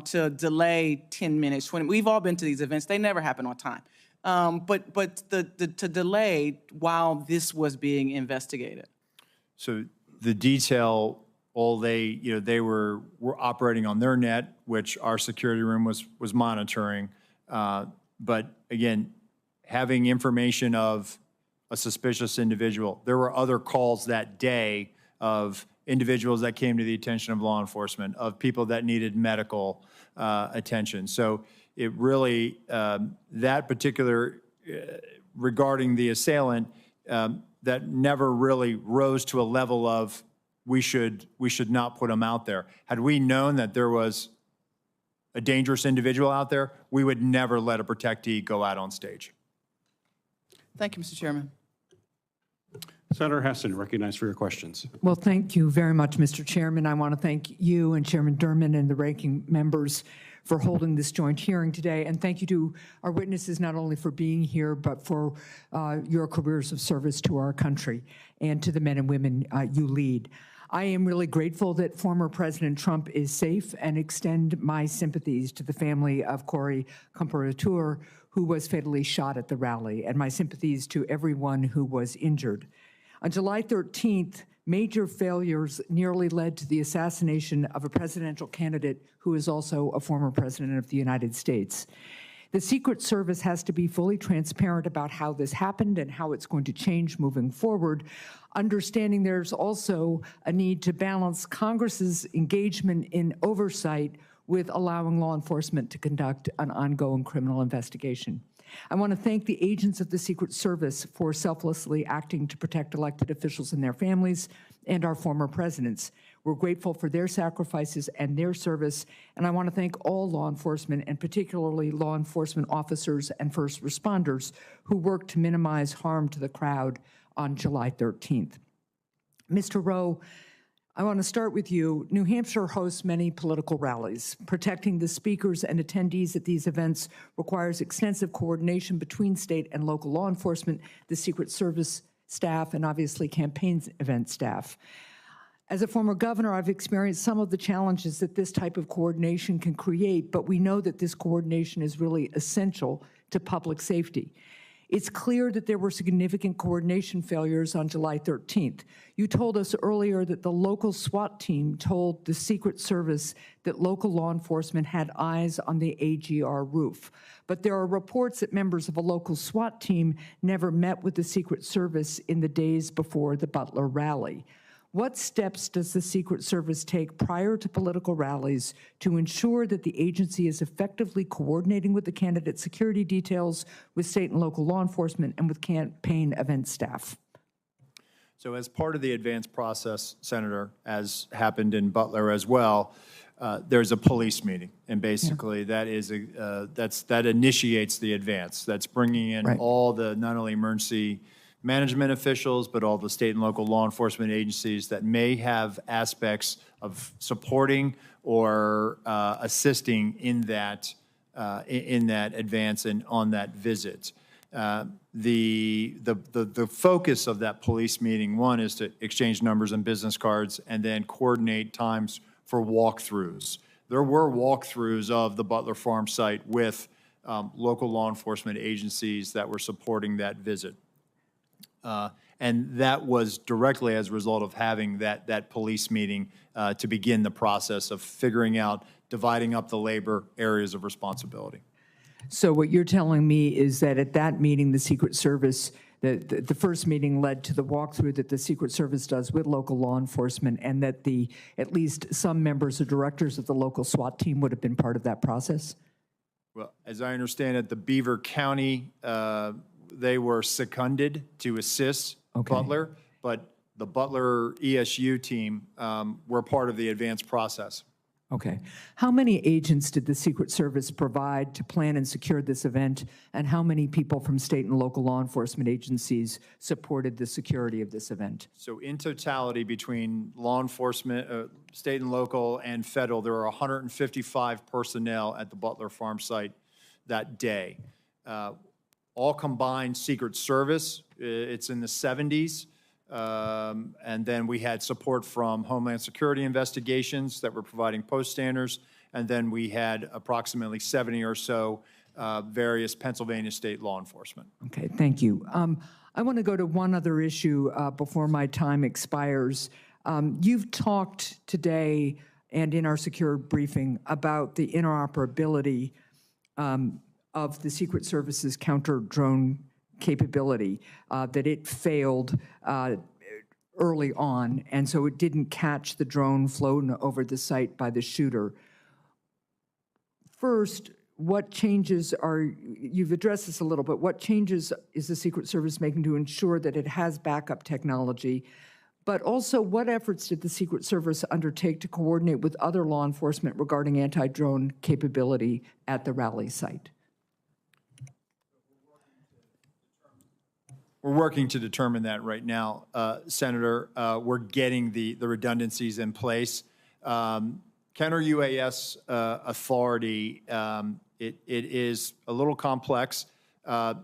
to delay 10 minutes, 20. We've all been to these events. They never happen on time. But to delay while this was being investigated. So the detail, they were operating on their net, which our security room was monitoring. But again, having information of a suspicious individual, there were other calls that day of individuals that came to the attention of law enforcement, of people that needed medical attention. So it really, that particular, regarding the assailant, that never really rose to a level of we should not put him out there. Had we known that there was a dangerous individual out there, we would never let a protectee go out on stage. Thank you, Mr. Chairman. Senator Heston, recognized for your questions. Well, thank you very much, Mr. Chairman. I want to thank you and Chairman Durman and the ranking members for holding this joint hearing today. And thank you to our witnesses, not only for being here, but for your careers of service to our country and to the men and women you lead. I am really grateful that former President Trump is safe and extend my sympathies to the family of Corey Comparatur, who was fatally shot at the rally, and my sympathies to everyone who was injured. On July 13th, major failures nearly led to the assassination of a presidential candidate who is also a former president of the United States. The Secret Service has to be fully transparent about how this happened and how it's going to change moving forward, understanding there's also a need to balance Congress's engagement in oversight with allowing law enforcement to conduct an ongoing criminal investigation. I want to thank the agents of the Secret Service for selflessly acting to protect elected officials and their families and our former presidents. We're grateful for their sacrifices and their service, and I want to thank all law enforcement, and particularly law enforcement officers and first responders who worked to minimize harm to the crowd on July 13th. Mr. Rowe, I want to start with you. New Hampshire hosts many political rallies. Protecting the speakers and attendees at these events requires extensive coordination between state and local law enforcement, the Secret Service staff, and obviously campaign event staff. As a former governor, I've experienced some of the challenges that this type of coordination can create, but we know that this coordination is really essential to public safety. It's clear that there were significant coordination failures on July 13th. You told us earlier that the local SWAT team told the Secret Service that local law enforcement had eyes on the AGR roof. But there are reports that members of a local SWAT team never met with the Secret Service in the days before the Butler rally. What steps does the Secret Service take prior to political rallies to ensure that the agency is effectively coordinating with the candidate security details, with state and local law enforcement, and with campaign event staff? So as part of the advance process, Senator, as happened in Butler as well, there's a police meeting, and basically that is that initiates the advance. That's bringing in all the not only emergency management officials, but all the state and local law enforcement agencies that may have aspects of supporting or assisting in that advance and on that visit. The focus of that police meeting, one, is to exchange numbers and business cards, and then coordinate times for walkthroughs. There were walkthroughs of the Butler Farm site with local law enforcement agencies that were supporting that visit. And that was directly as a result of having that police meeting to begin the process of figuring out, dividing up the labor areas of responsibility. So what you're telling me is that at that meeting, the Secret Service, the first meeting led to the walkthrough that the Secret Service does with local law enforcement, and that at least some members or directors of the local SWAT team would have been part of that process? Well, as I understand it, the Beaver County they were seconded to assist Butler, but the Butler ESU team were part of the advanced process. Okay. How many agents did the Secret Service provide to plan and secure this event, and how many people from state and local law enforcement agencies supported the security of this event? So in totality, between law enforcement, state and local, and federal, there are 155 personnel at the Butler farm site that day. All combined Secret Service, it's in the 70s. And then we had support from Homeland Security investigations that were providing post standards. And then we had approximately 70 or so various Pennsylvania state law enforcement. Okay, thank you. I want to go to one other issue before my time expires. You've talked today and in our secure briefing about the interoperability of the Secret Service's counter-drone capability, that it failed early on, and so it didn't catch the drone flown over the site by the shooter. First, what changes you've addressed this a little, but what changes is the Secret Service making to ensure that it has backup technology? But also, what efforts did the Secret Service undertake to coordinate with other law enforcement regarding anti-drone capability at the rally site? We're working to determine that right now, Senator. We're getting the redundancies in place. Counter-UAS authority, it is a little complex.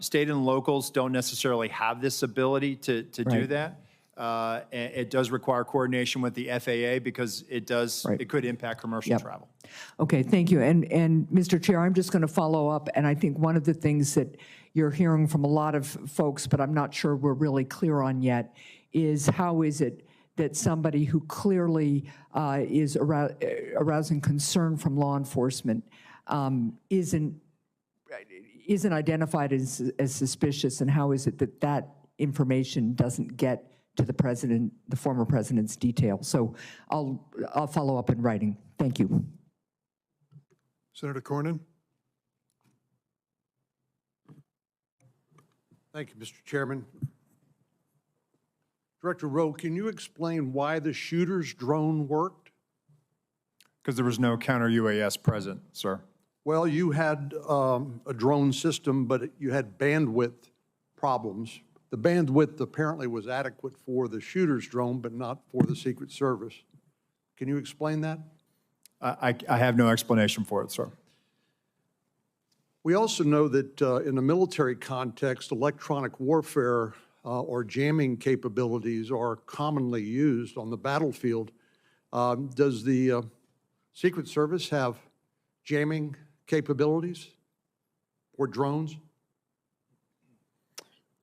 State and locals don't necessarily have this ability to do that. It does require coordination with the FAA because it could impact commercial travel. Okay, thank you. And Mr. Chair, I'm just going to follow up, and I think one of the things that you're hearing from a lot of folks, but I'm not sure we're really clear on yet, is how is it that somebody who clearly is arousing concern from law enforcement isn't identified as suspicious, and how is it that that information doesn't get to the president, the former president's detail? So I'll follow up in writing. Thank you. Senator Cornyn. Thank you, Mr. Chairman. Director Rowe, can you explain why the shooter's drone worked? Because there was no counter-UAS present, sir. Well, you had a drone system, but you had bandwidth problems. The bandwidth apparently was adequate for the shooter's drone, but not for the Secret Service. Can you explain that? I have no explanation for it, sir. We also know that in a military context, electronic warfare or jamming capabilities are commonly used on the battlefield. Does the Secret Service have jamming capabilities or drones?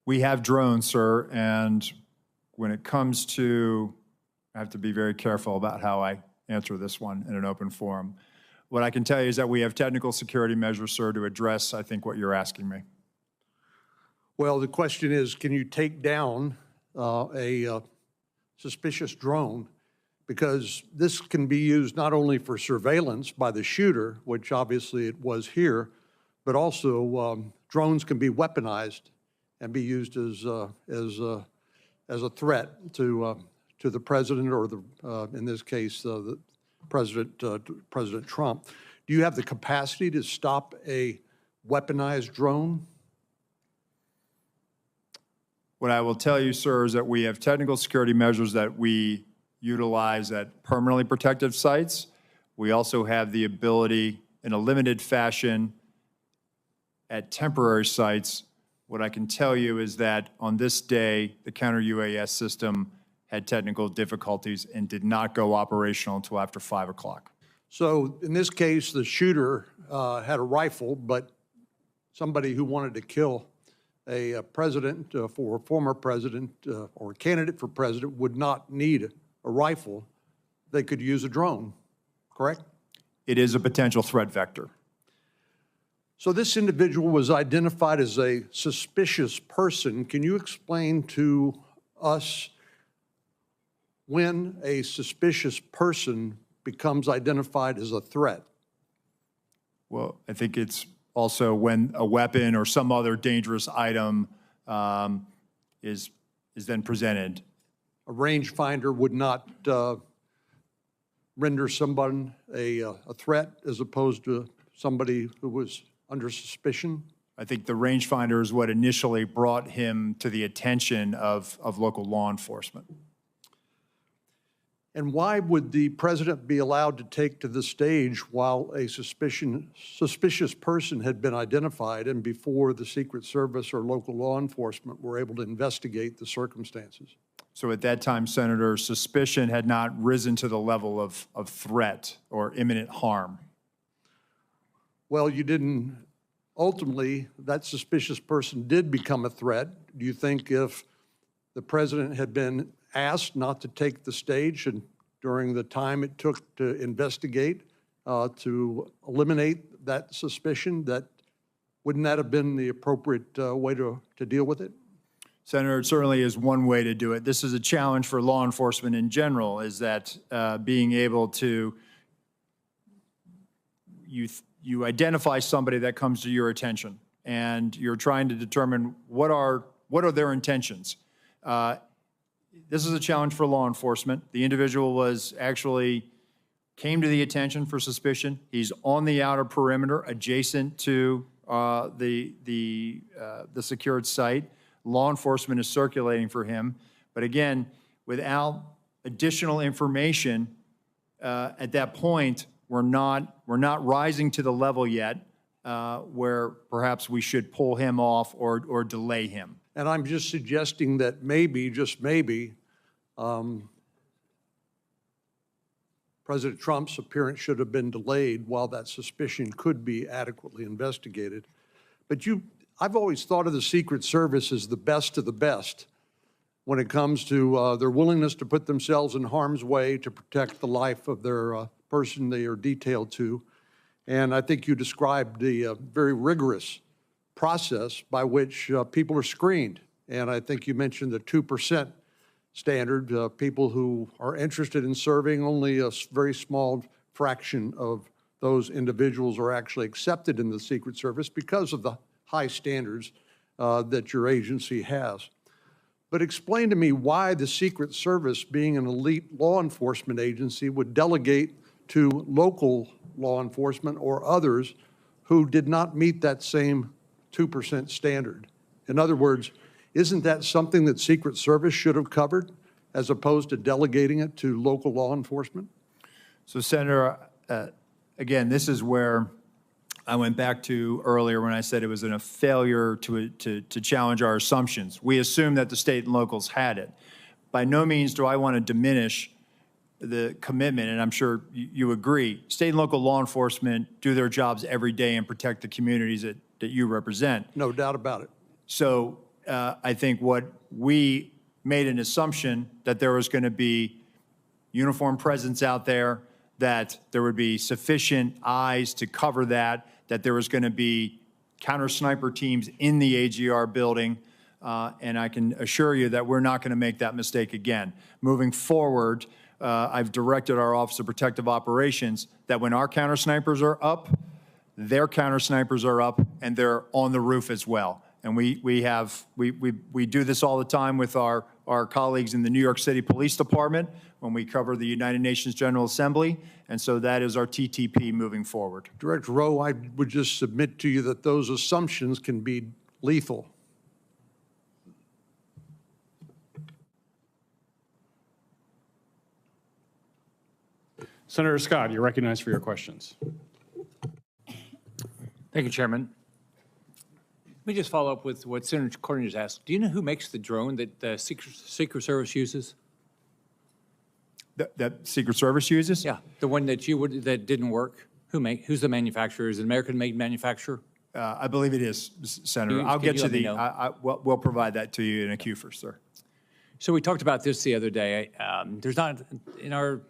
We have drones, sir, and when it comes to, I have to be very careful about how I answer this one in an open forum. What I can tell you is that we have technical security measures, sir, to address, I think, what you're asking me. Well, the question is, can you take down a suspicious drone? Because this can be used not only for surveillance by the shooter, which obviously it was here, but also drones can be weaponized and be used as a threat to the president, or in this case, the President Trump. Do you have the capacity to stop a weaponized drone? What I will tell you, sir, is that we have technical security measures that we utilize at permanently protected sites. We also have the ability, in a limited fashion, at temporary sites. What I can tell you is that on this day, the counter-UAS system had technical difficulties and did not go operational until after 5 o'clock. So in this case, the shooter had a rifle, but somebody who wanted to kill a president for a former president or a candidate for president would not need a rifle. They could use a drone, correct? It is a potential threat vector. So this individual was identified as a suspicious person. Can you explain to us when a suspicious person becomes identified as a threat? Well, I think it's also when a weapon or some other dangerous item is then presented. A rangefinder would not render someone a threat as opposed to somebody who was under suspicion? I think the rangefinder is what initially brought him to the attention of local law enforcement. And why would the president be allowed to take to the stage while a suspicious person had been identified and before the Secret Service or local law enforcement were able to investigate the circumstances? So at that time, Senator, suspicion had not risen to the level of threat or imminent harm. Well, you didn't, ultimately, that suspicious person did become a threat. Do you think if the president had been asked not to take the stage and during the time it took to investigate, to eliminate that suspicion, that wouldn't that have been the appropriate way to deal with it? Senator, it certainly is one way to do it. This is a challenge for law enforcement in general, is that being able to, you identify somebody that comes to your attention, and you're trying to determine what are their intentions. This is a challenge for law enforcement. The individual came to the attention for suspicion. He's on the outer perimeter adjacent to the secured site. Law enforcement is circulating for him. But again, without additional information, at that point, we're not rising to the level yet where perhaps we should pull him off or delay him. And I'm just suggesting that maybe, just maybe, President Trump's appearance should have been delayed while that suspicion could be adequately investigated. But I've always thought of the Secret Service as the best of the best when it comes to their willingness to put themselves in harm's way to protect the life of their person they are detailed to. And I think you described the very rigorous process by which people are screened. And I think you mentioned the 2% standard. People who are interested in serving, only a very small fraction of those individuals are actually accepted in the Secret Service because of the high standards that your agency has. But explain to me why the Secret Service, being an elite law enforcement agency, would delegate to local law enforcement or others who did not meet that same 2% standard. In other words, isn't that something that Secret Service should have covered as opposed to delegating it to local law enforcement? So, Senator, again, this is where I went back to earlier when I said it was a failure to challenge our assumptions. We assumed that the state and locals had it. By no means do I want to diminish the commitment, and I'm sure you agree. State and local law enforcement do their jobs every day and protect the communities that you represent. No doubt about it. So I think what we made an assumption that there was going to be uniformed presence out there, that there would be sufficient eyes to cover that there was going to be counter sniper teams in the AGR building, and I can assure you that we're not going to make that mistake again. Moving forward, I've directed our Office of Protective Operations that when our counter snipers are up, their counter snipers are up, and they're on the roof as well. And we do this all the time with our colleagues in the New York City Police Department when we cover the United Nations General Assembly, and so that is our TTP moving forward. Director Rowe, I would just submit to you that those assumptions can be lethal. Senator Scott, you're recognized for your questions. Thank you, Chairman. Let me just follow up with what Senator Cornyn just asked. Do you know who makes the drone that the Secret Service uses? That Secret Service uses? Yeah, the one that that didn't work. Who's the manufacturer? Is it an American-made manufacturer? I believe it is, Senator. I'll get you we'll provide that to you in a queue first, sir. So we talked about this the other day. There's not, in our,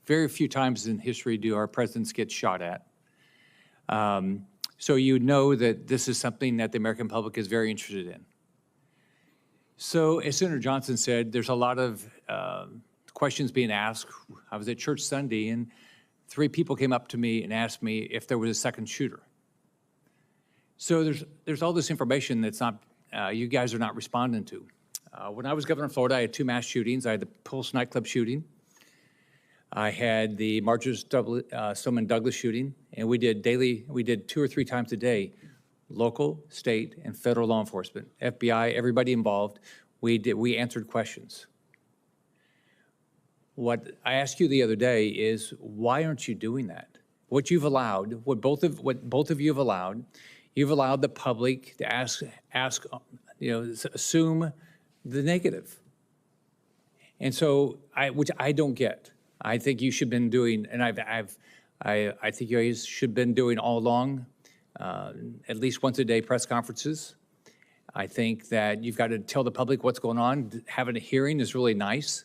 very few times in history do our presidents get shot at. So you know that this is something that the American public is very interested in. So as Senator Johnson said, there's a lot of questions being asked. I was at church Sunday, and 3 people came up to me and asked me if there was a second shooter. So there's all this information that's not you guys are not responding to. When I was governor of Florida, I had 2 mass shootings. I had the Pulse nightclub shooting. I had the Marjorie Stoneman Douglas shooting, and we did 2 or 3 times a day, local, state, and federal law enforcement, FBI, everybody involved. We answered questions. What I asked you the other day is, why aren't you doing that? What you've allowed, what both of you have allowed, you've allowed the public to ask, assume the negative. And so, which I don't get. I think you should have been doing, and I think you guys should have been doing all along, at least once a day press conferences. I think that you've got to tell the public what's going on. Having a hearing is really nice,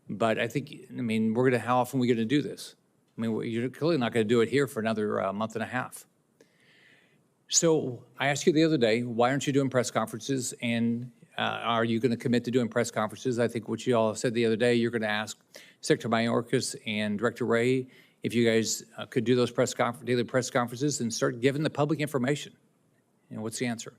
but how often are we going to do this? You're clearly not going to do it here for another month and a half. So I asked you the other day, why aren't you doing press conferences? And are you going to commit to doing press conferences? I think what you all said the other day, you're going to ask Secretary Mayorkas and Director Ray if you guys could do those daily press conferences and start giving the public information. What's the answer?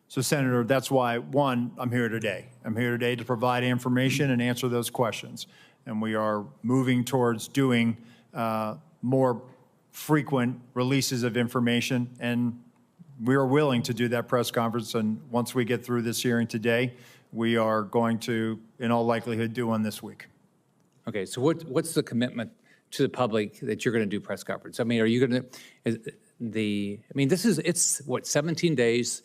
So, Senator, that's why, one, I'm here today. I'm here today to provide information and answer those questions. And we are moving towards doing more frequent releases of information, and we are willing to do that press conference. And once we get through this hearing today, we are going to, in all likelihood, do one this week. Okay, so what's the commitment to the public that you're going to do press conference? Are you going to, it's what, 17 days?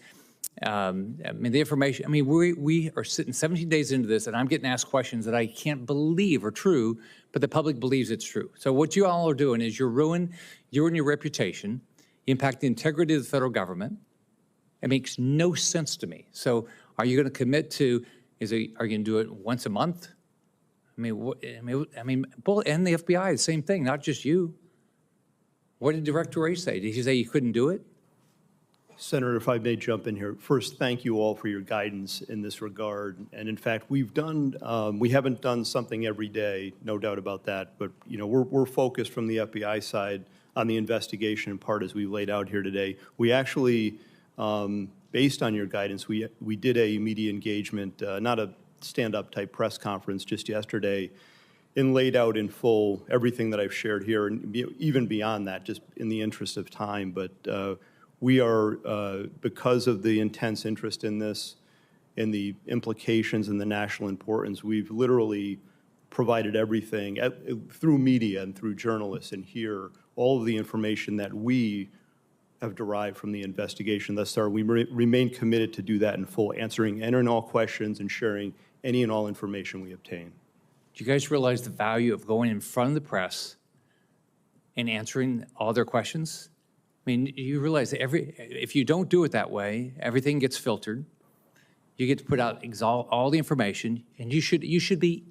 The information, we are sitting 17 days into this, and I'm getting asked questions that I can't believe are true, but the public believes it's true. So what you all are doing is you're ruining your reputation, you impact the integrity of the federal government. It makes no sense to me. So are you going to commit to, are you going to do it once a month? Both, and the FBI, the same thing, not just you. What did Director Ray say? Did he say you couldn't do it? Senator, if I may jump in here. First, thank you all for your guidance in this regard. And in fact, we haven't done something every day, no doubt about that. But we're focused from the FBI side on the investigation in part as we laid out here today. We actually, based on your guidance, we did a media engagement, not a stand-up type press conference just yesterday, and laid out in full everything that I've shared here, and even beyond that, just in the interest of time. But we are, because of the intense interest in this and the implications and the national importance, we've literally provided everything through media and through journalists and here, all of the information that we have derived from the investigation thus far. We remain committed to do that in full, answering any and all questions and sharing any and all information we obtain. Do you guys realize the value of going in front of the press and answering all their questions? You realize that if you don't do it that way, everything gets filtered. You get to put out all the information, and you should be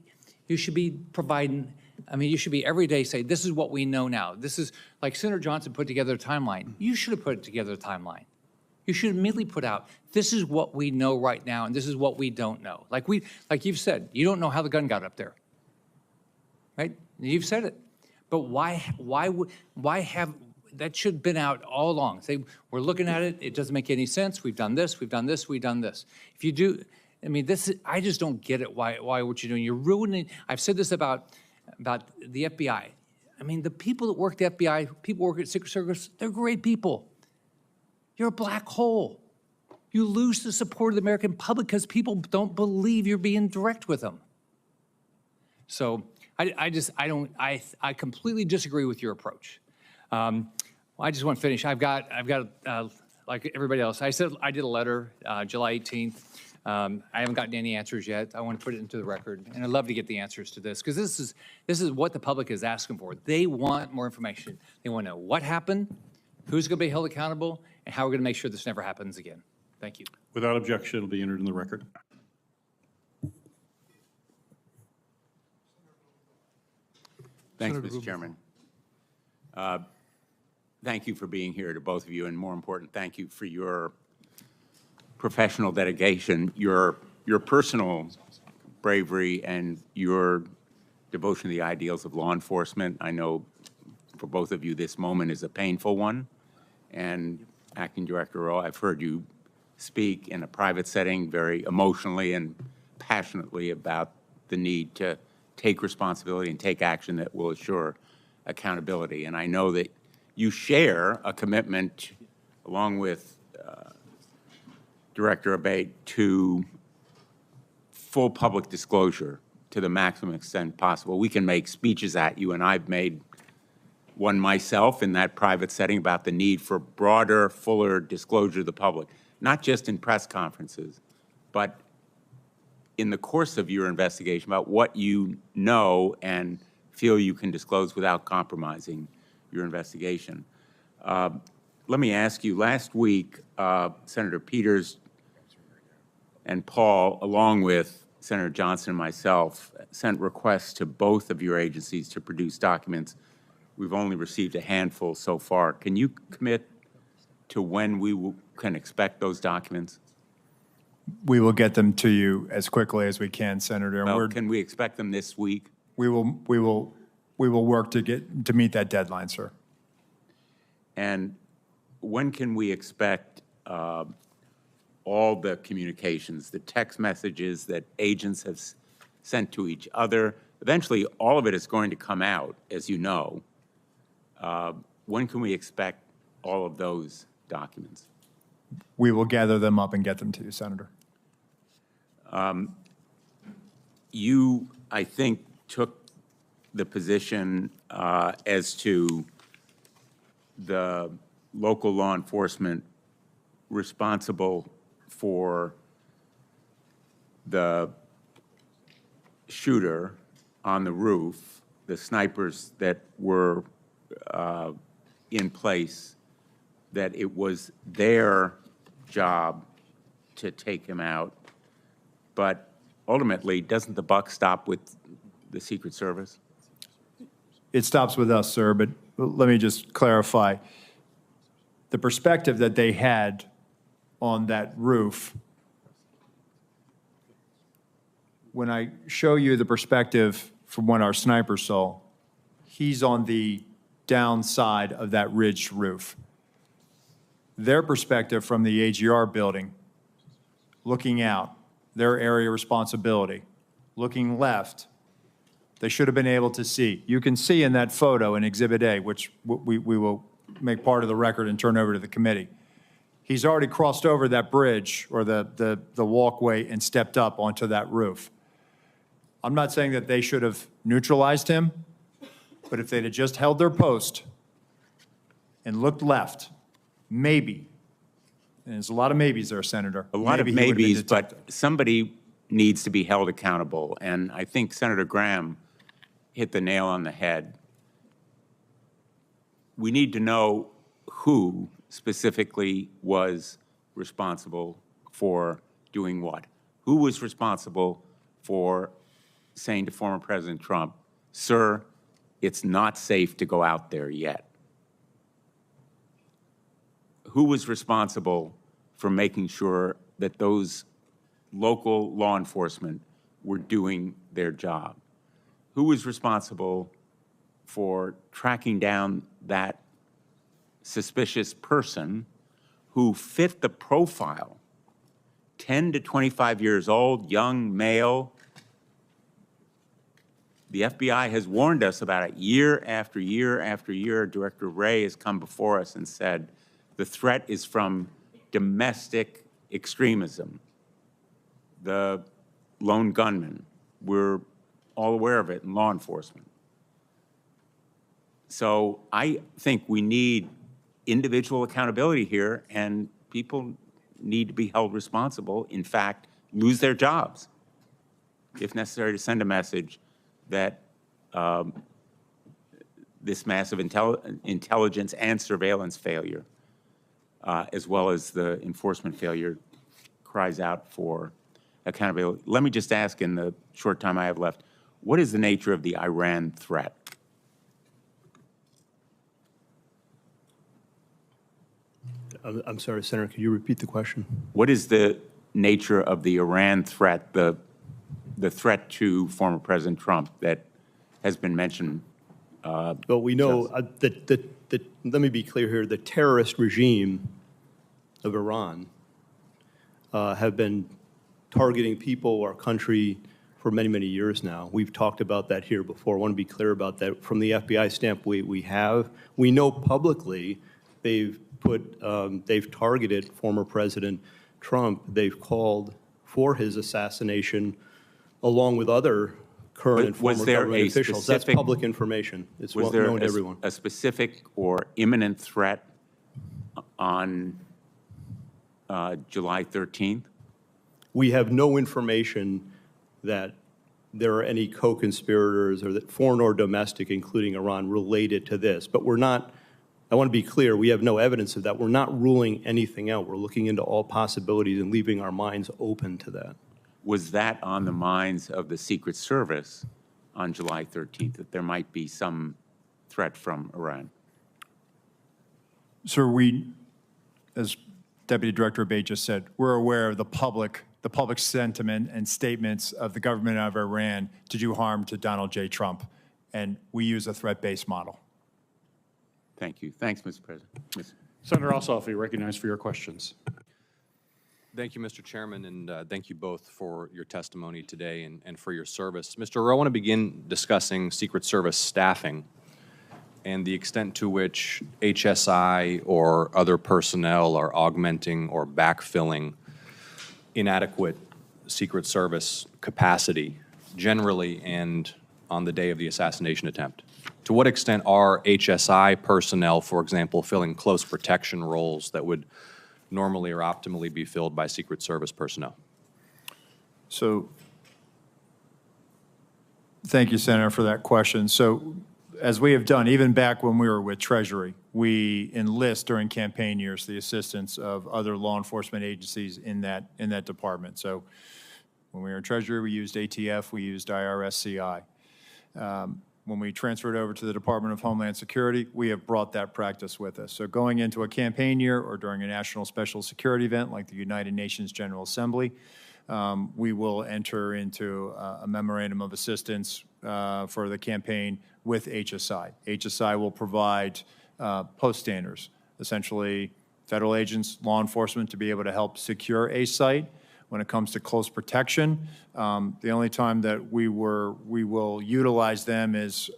providing. You should be every day say, this is what we know now. This is like Senator Johnson put together a timeline. You should have put together a timeline. You should immediately put out, this is what we know right now, and this is what we don't know. Like you've said, you don't know how the gun got up there, right? You've said it, but why have? That should have been out all along. Say, we're looking at it, it doesn't make any sense, we've done this, we've done this, we've done this. If you do, I just don't get it, why what you're doing. You're ruining, I've said this about the FBI. The people that work at the FBI, people who work at Secret Service, they're great people. You're a black hole. You lose the support of the American public because people don't believe you're being direct with them. So I completely disagree with your approach. I just want to finish. I've got like everybody else. I said I did a letter July 18th. I haven't gotten any answers yet. I want to put it into the record, and I'd love to get the answers to this because this is what the public is asking for. They want more information. They want to know what happened, who's going to be held accountable, and how we're going to make sure this never happens again. Thank you. Without objection, it'll be entered in the record. Thanks, Mr. Chairman. Thank you for being here to both of you, and more important, thank you for your professional dedication, your personal bravery, and your devotion to the ideals of law enforcement. I know for both of you this moment is a painful one, and Acting Director Rowe, I've heard you speak in a private setting very emotionally and passionately about the need to take responsibility and take action that will assure accountability. And I know that you share a commitment, along with Director Abbate, to full public disclosure to the maximum extent possible. We can make speeches at you, and I've made one myself in that private setting about the need for broader, fuller disclosure to the public, not just in press conferences, but in the course of your investigation about what you know and feel you can disclose without compromising your investigation. Let me ask you, last week, Senator Peters and Paul, along with Senator Johnson and myself, sent requests to both of your agencies to produce documents. We've only received a handful so far. Can you commit to when we can expect those documents? We will get them to you as quickly as we can, Senator. Well, can we expect them this week? We will work to meet that deadline, sir. And when can we expect all the communications, the text messages that agents have sent to each other? Eventually, all of it is going to come out, as you know. When can we expect all of those documents? We will gather them up and get them to you, Senator. You, I think, took the position as to the local law enforcement responsible for the shooter on the roof, the snipers that were in place, that it was their job to take him out. But ultimately, doesn't the buck stop with the Secret Service? It stops with us, sir, but let me just clarify. The perspective that they had on that roof, when I show you the perspective from what our sniper saw, he's on the downside of that ridged roof. Their perspective from the AGR building, looking out, their area of responsibility, looking left, they should have been able to see. You can see in that photo in Exhibit A, which we will make part of the record and turn over to the committee. He's already crossed over that bridge or the walkway and stepped up onto that roof. I'm not saying that they should have neutralized him, but if they'd have just held their post and looked left, maybe, and there's a lot of maybes there, Senator. A lot of maybes, but somebody needs to be held accountable. And I think Senator Graham hit the nail on the head. We need to know who specifically was responsible for doing what. Who was responsible for saying to former President Trump, sir, it's not safe to go out there yet? Who was responsible for making sure that those local law enforcement were doing their job? Who was responsible for tracking down that suspicious person who fit the profile, 10 to 25 years old, young male? The FBI has warned us about it year after year after year. Director Wray has come before us and said, the threat is from domestic extremism. The lone gunman, we're all aware of it in law enforcement. So I think we need individual accountability here, and people need to be held responsible, in fact, lose their jobs, if necessary, to send a message that this massive intelligence and surveillance failure, as well as the enforcement failure, cries out for accountability. Let me just ask, in the short time I have left, what is the nature of the Iran threat? I'm sorry, Senator, could you repeat the question? What is the nature of the Iran threat, the threat to former President Trump that has been mentioned? Well, we know that, let me be clear here, the terrorist regime of Iran have been targeting people, our country, for many, many years now. We've talked about that here before. I want to be clear about that. From the FBI standpoint, we know publicly they've targeted former President Trump. They've called for his assassination along with other current and former government officials. That's public information. It's well known to everyone. A specific or imminent threat on July 13th? We have no information that there are any co-conspirators or that foreign or domestic, including Iran, related to this. But we're not, I want to be clear, we have no evidence of that. We're not ruling anything out. We're looking into all possibilities and leaving our minds open to that. Was that on the minds of the Secret Service on July 13th, that there might be some threat from Iran? Sir, we, as Deputy Director Abbate just said, we're aware of the public sentiment and statements of the government of Iran to do harm to Donald J. Trump, and we use a threat-based model. Thank you. Thanks, Mr. President. Senator Ossoff, you're recognized for your questions. Thank you, Mr. Chairman, and thank you both for your testimony today and for your service. Mr. Rowe, I want to begin discussing Secret Service staffing and the extent to which HSI or other personnel are augmenting or backfilling inadequate Secret Service capacity generally and on the day of the assassination attempt. To what extent are HSI personnel, for example, filling close protection roles that would normally or optimally be filled by Secret Service personnel? So, thank you, Senator, for that question. So, as we have done, even back when we were with Treasury, we enlist during campaign years the assistance of other law enforcement agencies in that department. So, when we were in Treasury, we used ATF, we used IRSCI. When we transferred over to the Department of Homeland Security, we have brought that practice with us. So going into a campaign year or during a national special security event like the United Nations General Assembly, we will enter into a memorandum of assistance for the campaign with HSI. HSI will provide post standers, essentially federal agents, law enforcement, to be able to help secure a site. When it comes to close protection, the only time that we will utilize them is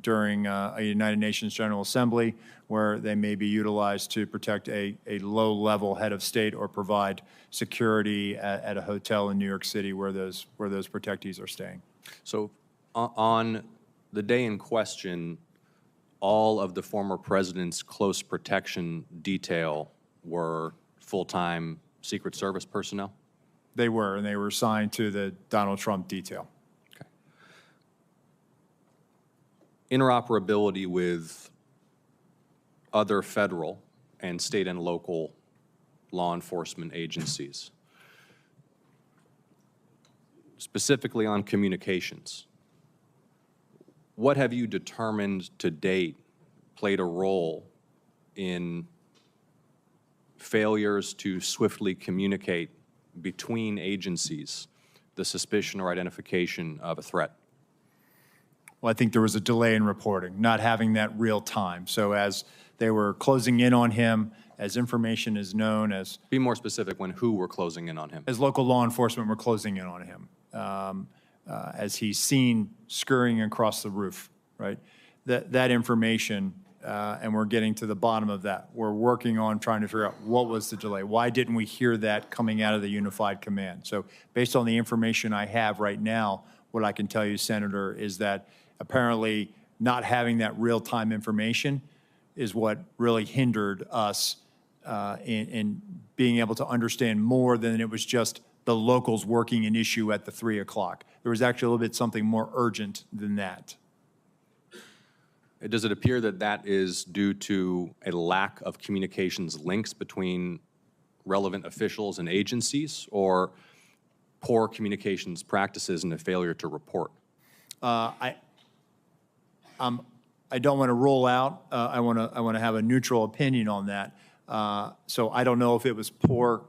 during a United Nations General Assembly, where they may be utilized to protect a low-level head of state or provide security at a hotel in New York City where those protectees are staying. So on the day in question, all of the former president's close protection detail were full-time Secret Service personnel? They were, and they were assigned to the Donald Trump detail. Okay. Interoperability with other federal and state and local law enforcement agencies, specifically on communications. What have you determined to date played a role in failures to swiftly communicate between agencies the suspicion or identification of a threat? Well, I think there was a delay in reporting, not having that real time. So as they were closing in on him, as information is known, as... Be more specific when who were closing in on him. As local law enforcement were closing in on him, as he's seen scurrying across the roof, right? That information, and we're getting to the bottom of that. We're working on trying to figure out what was the delay. Why didn't we hear that coming out of the unified command? So based on the information I have right now, what I can tell you, Senator, is that apparently not having that real-time information is what really hindered us in being able to understand more than it was just the locals working an issue at the 3 o'clock. There was actually a little bit something more urgent than that. Does it appear that that is due to a lack of communications links between relevant officials and agencies, or poor communications practices and a failure to report? I don't want to rule out. I want to have a neutral opinion on that. So I don't know if it was poor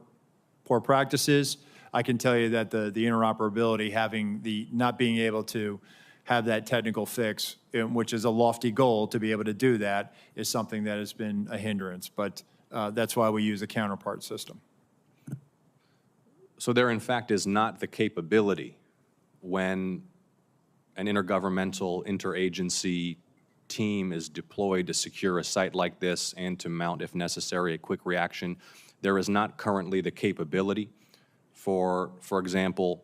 practices. I can tell you that the interoperability, having not being able to have that technical fix, which is a lofty goal to be able to do that, is something that has been a hindrance. But that's why we use a counterpart system. So there, in fact, is not the capability when an intergovernmental, interagency team is deployed to secure a site like this and to mount, if necessary, a quick reaction. There is not currently the capability for example,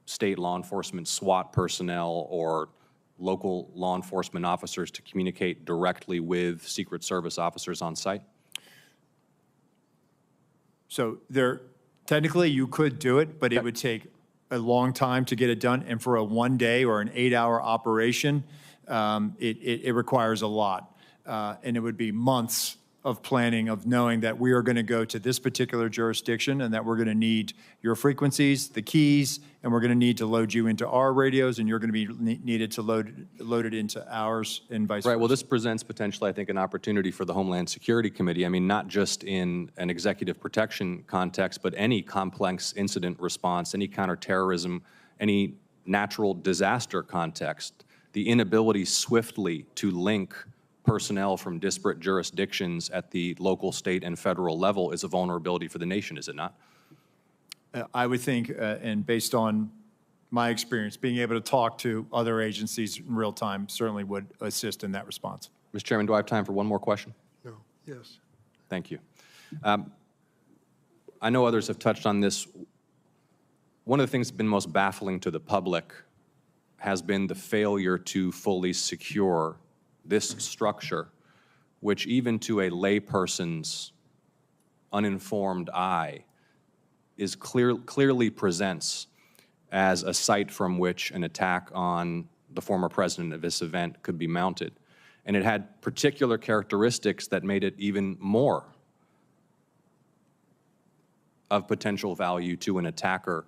state law enforcement, SWAT personnel, or local law enforcement officers to communicate directly with Secret Service officers on site? So technically you could do it, but it would take a long time to get it done. And for a 1 day or an 8-hour operation, it requires a lot. And it would be months of planning, of knowing that we are going to go to this particular jurisdiction and that we're going to need your frequencies, the keys, and we're going to need to load you into our radios, and you're going to be needed to load it into ours, and vice versa. Right. Well, this presents potentially, I think, an opportunity for the Homeland Security Committee. I mean, not just in an executive protection context, but any complex incident response, any counterterrorism, any natural disaster context. The inability swiftly to link personnel from disparate jurisdictions at the local, state, and federal level is a vulnerability for the nation, is it not? I would think, and based on my experience, being able to talk to other agencies in real time certainly would assist in that response. Mr. Chairman, do I have time for one more question? No. Yes. Thank you. I know others have touched on this. One of the things that's been most baffling to the public has been the failure to fully secure this structure, which even to a layperson's uninformed eye clearly presents as a site from which an attack on the former president of this event could be mounted. And it had particular characteristics that made it even more of potential value to an attacker.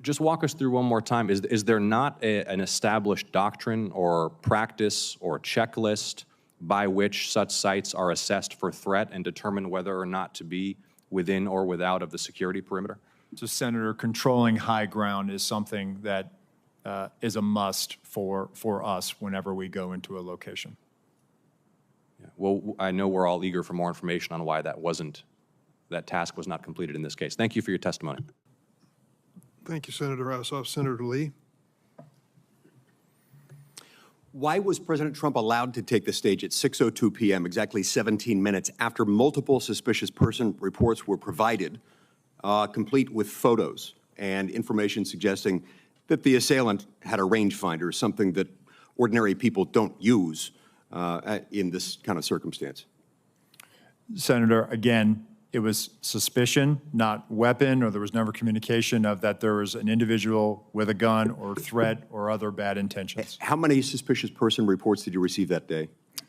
Just walk us through one more time. Is there not an established doctrine or practice or checklist by which such sites are assessed for threat and determine whether or not to be within or without of the security perimeter? So, Senator, controlling high ground is something that is a must for us whenever we go into a location. Yeah. Well, I know we're all eager for more information on why that task was not completed in this case. Thank you for your testimony. Thank you, Senator Ossoff. Senator Lee. Why was President Trump allowed to take the stage at 6:02 p.m., exactly 17 minutes after multiple suspicious person reports were provided, complete with photos and information suggesting that the assailant had a rangefinder, something that ordinary people don't use in this kind of circumstance? Senator, again, it was suspicion, not weapon, or there was never communication of that there was an individual with a gun or threat or other bad intentions. How many suspicious person reports did you receive that day?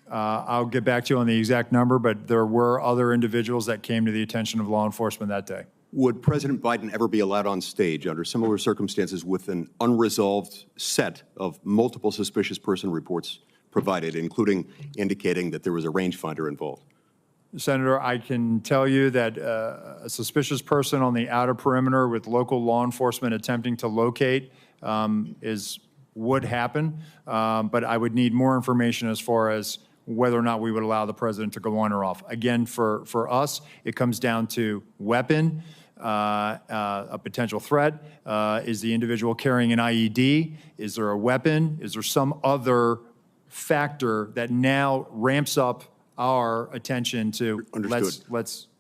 I'll get back to you on the exact number, but there were other individuals that came to the attention of law enforcement that day. Would President Biden ever be allowed on stage under similar circumstances with an unresolved set of multiple suspicious person reports provided, including indicating that there was a rangefinder involved? Senator, I can tell you that a suspicious person on the outer perimeter with local law enforcement attempting to locate would happen, but I would need more information as far as whether or not we would allow the president to go on or off. Again, for us, it comes down to weapon, a potential threat. Is the individual carrying an IED? Is there a weapon? Is there some other factor that now ramps up our attention to let's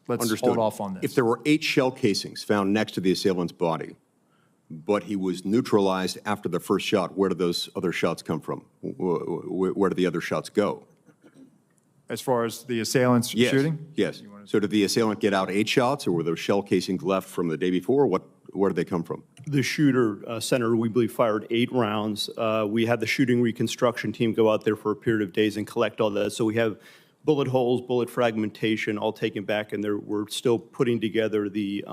hold off on this? If there were 8 shell casings found next to the assailant's body, but he was neutralized after the first shot, where did those other shots come from? Where did the other shots go? As far as the assailant's shooting? Yes. So did the assailant get out 8 shots, or were those shell casings left from the day before? Where did they come from? The shooter, Senator, we believe fired 8 rounds. We had the shooting reconstruction team go out there for a period of days and collect all that. So we have bullet holes, bullet fragmentation, all taken back, and we're still putting together the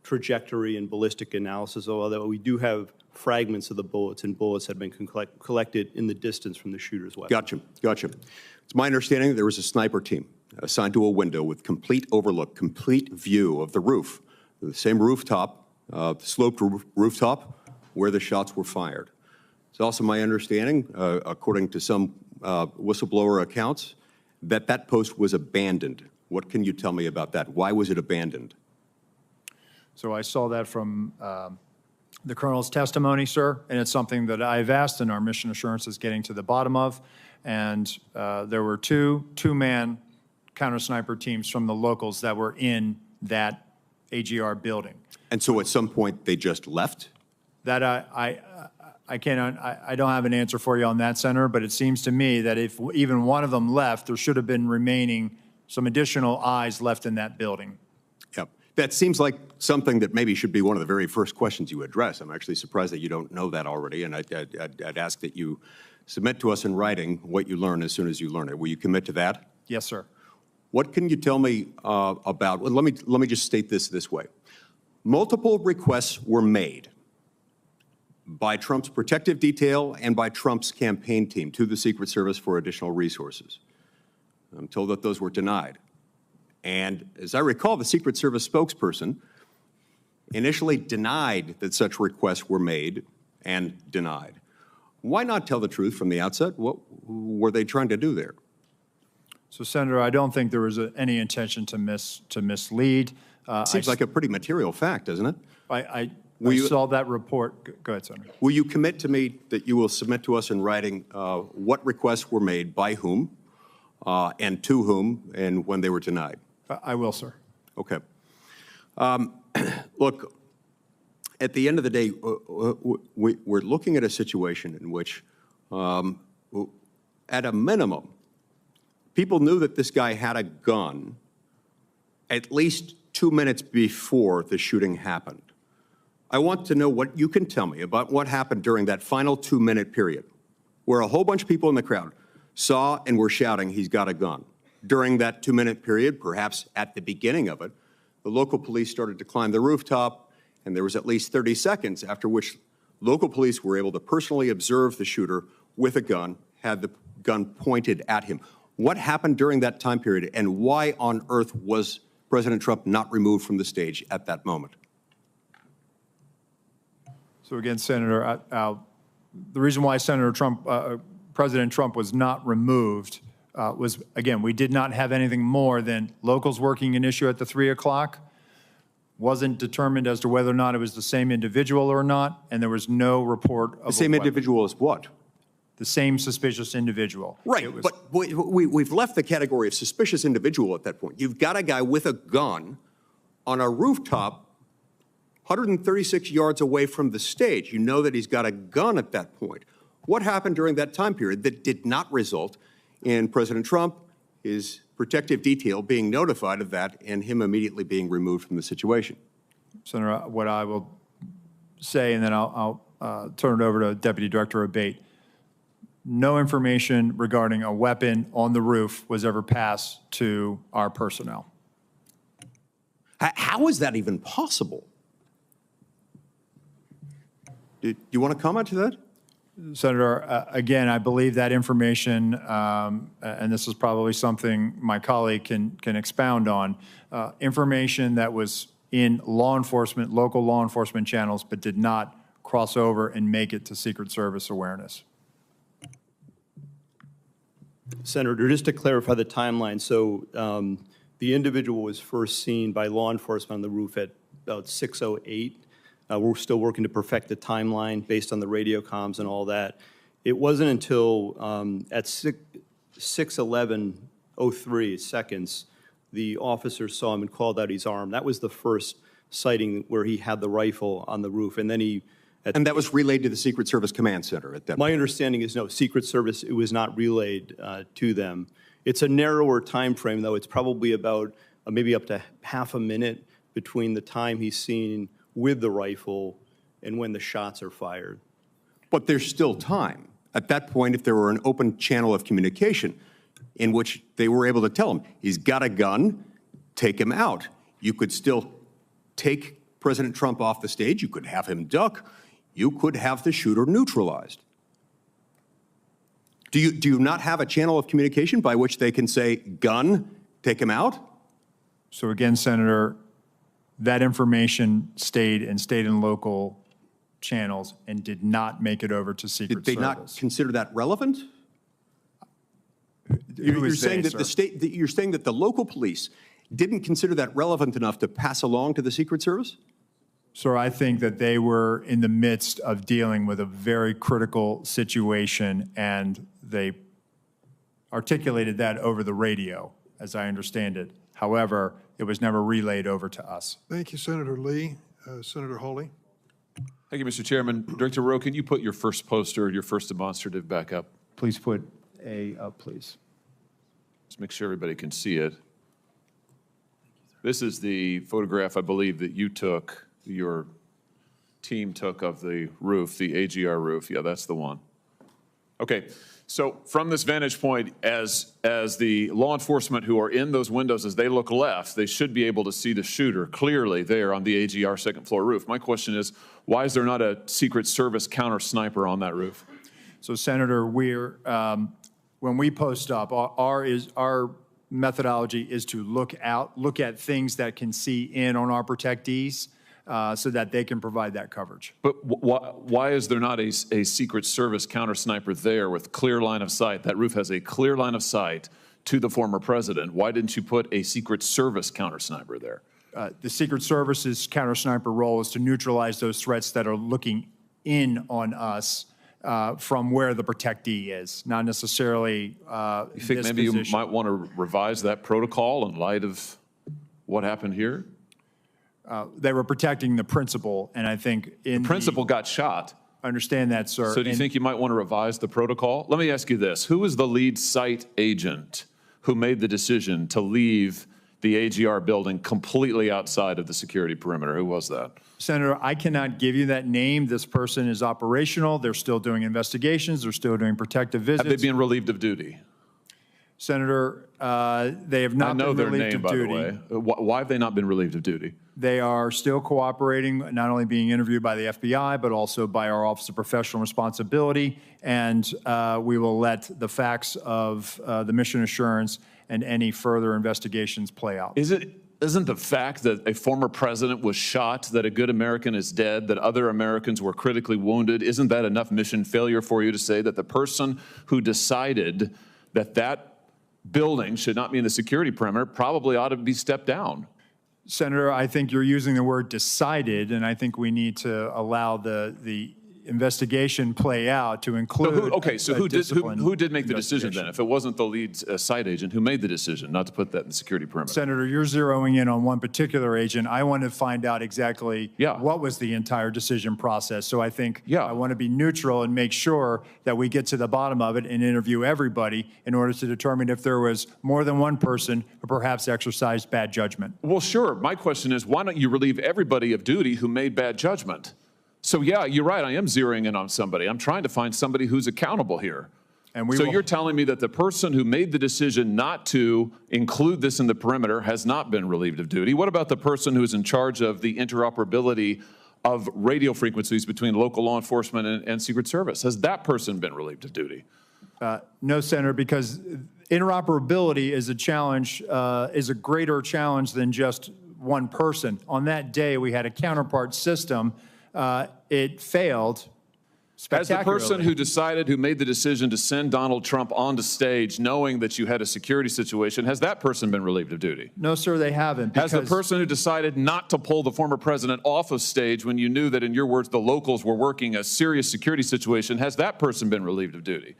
trajectory and ballistic analysis, although we do have fragments of the bullets, and bullets have been collected in the distance from the shooter's weapon. Gotcha. It's my understanding that there was a sniper team assigned to a window with complete overlook, complete view of the roof, the same rooftop, the sloped rooftop where the shots were fired. It's also my understanding, according to some whistleblower accounts, that post was abandoned. What can you tell me about that? Why was it abandoned? So I saw that from the colonel's testimony, sir, and it's something that I've asked and our mission assurance is getting to the bottom of. And there were two-man counter-sniper teams from the locals that were in that AGR building. And so at some point, they just left? That I don't have an answer for you on that, Senator, but it seems to me that if even one of them left, there should have been remaining some additional eyes left in that building. Yep. That seems like something that maybe should be one of the very first questions you address. I'm actually surprised that you don't know that already, and I'd ask that you submit to us in writing what you learn as soon as you learn it. Will you commit to that? Yes, sir. What can you tell me about, well, let me just state this way. Multiple requests were made by Trump's protective detail and by Trump's campaign team to the Secret Service for additional resources. I'm told that those were denied. And as I recall, the Secret Service spokesperson initially denied that such requests were made and denied. Why not tell the truth from the outset? What were they trying to do there? So, Senator, I don't think there was any intention to mislead. Seems like a pretty material fact, doesn't it? I saw that report. Go ahead, Senator. Will you commit to me that you will submit to us in writing what requests were made, by whom, and to whom, and when they were denied? I will, sir. Okay. Look, at the end of the day, we're looking at a situation in which, at a minimum, people knew that this guy had a gun at least 2 minutes before the shooting happened. I want to know what you can tell me about what happened during that final 2-minute period, where a whole bunch of people in the crowd saw and were shouting, "He's got a gun." During that 2-minute period, perhaps at the beginning of it, the local police started to climb the rooftop, and there was at least 30 seconds after which local police were able to personally observe the shooter with a gun, had the gun pointed at him. What happened during that time period, and why on earth was President Trump not removed from the stage at that moment? So again, Senator, the reason why President Trump was not removed was, again, we did not have anything more than locals working an issue at the 3 o'clock. Wasn't determined as to whether or not it was the same individual or not, and there was no report of the same individual as what? The same suspicious individual. Right, but we've left the category of suspicious individual at that point. You've got a guy with a gun on a rooftop 136 yards away from the stage. You know that he's got a gun at that point. What happened during that time period that did not result in President Trump, his protective detail, being notified of that and him immediately being removed from the situation? Senator, what I will say, and then I'll turn it over to Deputy Director Abbate. No information regarding a weapon on the roof was ever passed to our personnel. How is that even possible? Do you want to comment to that? Senator, again, I believe that information, and this is probably something my colleague can expound on, information that was in law enforcement, local law enforcement channels, but did not cross over and make it to Secret Service awareness. Senator, just to clarify the timeline, so the individual was first seen by law enforcement on the roof at about 6:08. We're still working to perfect the timeline based on the radio comms and all that. It wasn't until at 6:11:03 seconds, the officer saw him and called out his arm. That was the first sighting where he had the rifle on the roof, and then he... And that was relayed to the Secret Service Command Center at that point? My understanding is no, Secret Service, it was not relayed to them. It's a narrower time frame, though. It's probably about maybe up to half a minute between the time he's seen with the rifle and when the shots are fired. But there's still time. At that point, if there were an open channel of communication in which they were able to tell him, he's got a gun, take him out. You could still take President Trump off the stage. You could have him duck. You could have the shooter neutralized. Do you not have a channel of communication by which they can say, gun, take him out? So again, Senator, that information stayed in local channels and did not make it over to Secret Service. Did they not consider that relevant? You're saying that you're saying that the local police didn't consider that relevant enough to pass along to the Secret Service? Sir, I think that they were in the midst of dealing with a very critical situation, and they articulated that over the radio, as I understand it. However, it was never relayed over to us. Thank you, Senator Lee. Senator Hawley. Thank you, Mr. Chairman. Director Rowe, can you put your first poster, your first demonstrative back up? Please put A up, please. Let's make sure everybody can see it. This is the photograph, I believe, that you took, your team took of the roof, the AGR roof. Yeah, that's the one. Okay, so from this vantage point, as the law enforcement who are in those windows, as they look left, they should be able to see the shooter clearly there on the AGR second floor roof. My question is, why is there not a Secret Service counter sniper on that roof? So, Senator, we're when we post up, our methodology is to look at things that can see in on our protectees so that they can provide that coverage. But why is there not a Secret Service counter sniper there with clear line of sight? That roof has a clear line of sight to the former president. Why didn't you put a Secret Service counter sniper there? The Secret Service's counter sniper role is to neutralize those threats that are looking in on us from where the protectee is, not necessarily You think maybe you might want to revise that protocol in light of what happened here? They were protecting the principal, and I think the principal got shot. I understand that, sir. So do you think you might want to revise the protocol? Let me ask you this. Who was the lead site agent who made the decision to leave the AGR building completely outside of the security perimeter? Who was that? Senator, I cannot give you that name. This person is operational. They're still doing investigations. They're still doing protective visits. Have they been relieved of duty? Senator, they have not been relieved of duty. I know their name, by the way. Why have they not been relieved of duty? They are still cooperating, not only being interviewed by the FBI, but also by our Office of Professional Responsibility. And we will let the facts of the mission assurance and any further investigations play out. Isn't the fact that a former president was shot, that a good American is dead, that other Americans were critically wounded, isn't that enough mission failure for you to say that the person who decided that that building should not be in the security perimeter probably ought to be stepped down? Senator, I think you're using the word decided, and I think we need to allow the investigation play out to include. Who did make the decision then? If it wasn't the lead site agent, who made the decision not to put that in the security perimeter? Senator, you're zeroing in on one particular agent. I want to find out exactly what was the entire decision process. So I think I want to be neutral and make sure that we get to the bottom of it and interview everybody in order to determine if there was more than one person who perhaps exercised bad judgment. Well, sure. My question is, why don't you relieve everybody of duty who made bad judgment? So yeah, you're right, I am zeroing in on somebody. I'm trying to find somebody who's accountable here. And you're telling me that the person who made the decision not to include this in the perimeter has not been relieved of duty. What about the person who's in charge of the interoperability of radio frequencies between local law enforcement and Secret Service? Has that person been relieved of duty? No, Senator, because interoperability is a challenge, is a greater challenge than just one person. On that day, we had a counterpart system. It failed As the spectacularly. person who made the decision to send Donald Trump onto stage knowing that you had a security situation, has that person been relieved of duty? No, sir, they haven't. Has the person who decided not to pull the former president off of stage when you knew that, in your words, the locals were working a serious security situation, has that person been relieved of duty?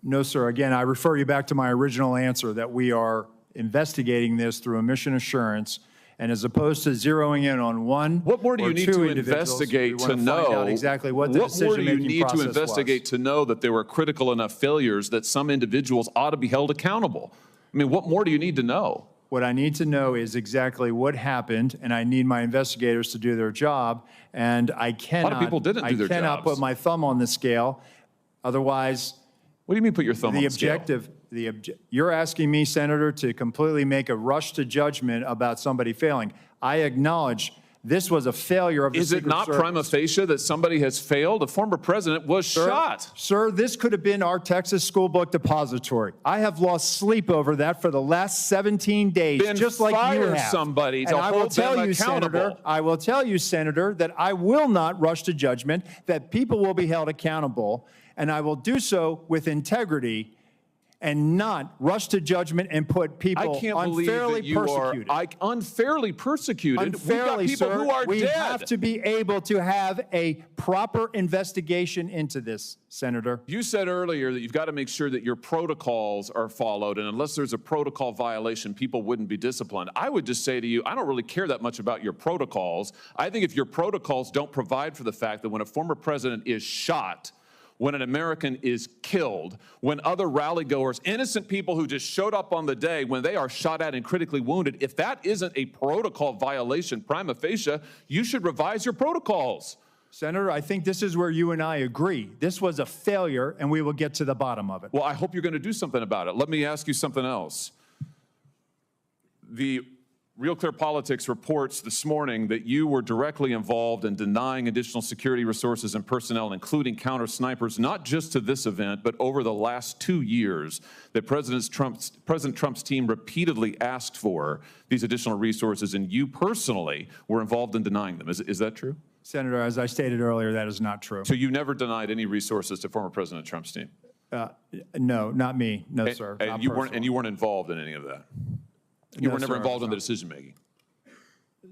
No, sir. Again, I refer you back to my original answer that we are investigating this through a mission assurance. And as opposed to zeroing in on one, what more do you need to investigate to know exactly what the what more do you need to investigate was. to know that there were critical enough failures that some individuals ought to be held accountable? I mean, what more do you need to know? What I need to know is exactly what happened, and I need my investigators to do their job. And I cannot. A lot of people didn't do their jobs. I cannot put my thumb on the scale. Otherwise, what do you mean put your thumb on the objective? You're asking me, Senator, to completely make a rush to judgment about somebody failing. I acknowledge this was a failure of the Secret Is it not Service. prima facie that somebody has failed? A former president was shot. Sir, this could have been our Texas school book depository. I have lost sleep over that for the last 17 days, Then just like you fire have. somebody to And I will hold tell them you, accountable. Senator, I will tell you, Senator, that I will not rush to judgment, that people will be held accountable, and I will do so with integrity and not rush to judgment and put people I can't believe unfairly that you persecuted. are unfairly persecuted. Unfairly, We've got people sir, who are we dead. have to be able to have a proper investigation into this, Senator. You said earlier that you've got to make sure that your protocols are followed, and unless there's a protocol violation, people wouldn't be disciplined. I would just say to you, I don't really care that much about your protocols. I think if your protocols don't provide for the fact that when a former president is shot, when an American is killed, when other rally-goers, innocent people who just showed up on the day, when they are shot at and critically wounded, if that isn't a protocol violation prima facie, you should revise your protocols. Senator, I think this is where you and I agree. This was a failure, and we will get to the bottom of it. Well, I hope you're going to do something about it. Let me ask you something else. The Real Clear Politics reports this morning that you were directly involved in denying additional security resources and personnel, including counter snipers, not just to this event, but over the last 2 years, that President Trump's team repeatedly asked for these additional resources, and you personally were involved in denying them. Is that true? Senator, as I stated earlier, that is not true. So you never denied any resources to former President Trump's team? No, not me. No, sir. And you weren't involved in any of that? You were never involved in the decision-making?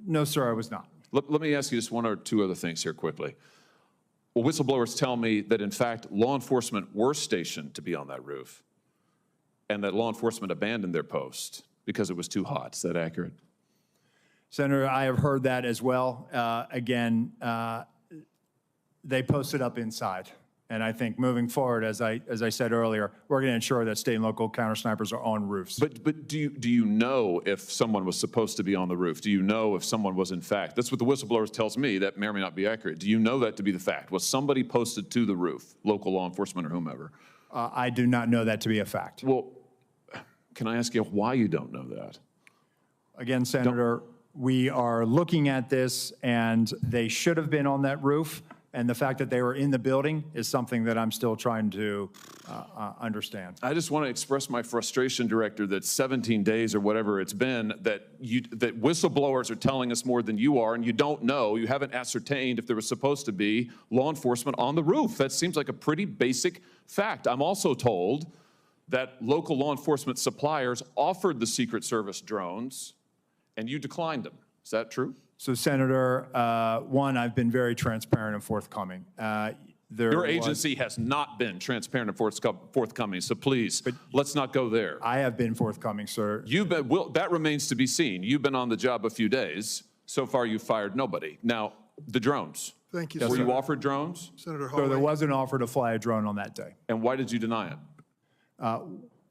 No, sir, I was not. Let me ask you just one or two other things here quickly. Well, whistleblowers tell me that, in fact, law enforcement were stationed to be on that roof and that law enforcement abandoned their post because it was too hot. Is that accurate? Senator, I have heard that as well. Again, they posted up inside. And I think moving forward, as I said earlier, we're going to ensure that state and local counter snipers are on roofs. But do you know if someone was supposed to be on the roof? Do you know if someone was in fact? That's what the whistleblowers tells me. That may or may not be accurate. Do you know that to be the fact? Was somebody posted to the roof, local law enforcement or whomever? I do not know that to be a fact. Well, can I ask you why you don't know that? Again, Senator, we are looking at this, and they should have been on that roof. And the fact that they were in the building is something that I'm still trying to understand. I just want to express my frustration, Director, that 17 days or whatever it's been, that whistleblowers are telling us more than you are, and you don't know, you haven't ascertained if there was supposed to be law enforcement on the roof. That seems like a pretty basic fact. I'm also told that local law enforcement suppliers offered the Secret Service drones, and you declined them. Is that true? So, Senator, one, I've been very transparent and forthcoming. Your agency has not been transparent and forthcoming, so please, let's not go there. I have been forthcoming, sir. That remains to be seen. You've been on the job a few days. So far, you've fired nobody. Now, the drones. Thank you, Were Senator. you offered drones? Senator So there Hawley. was an offer to fly a drone on that day. And why did you deny it?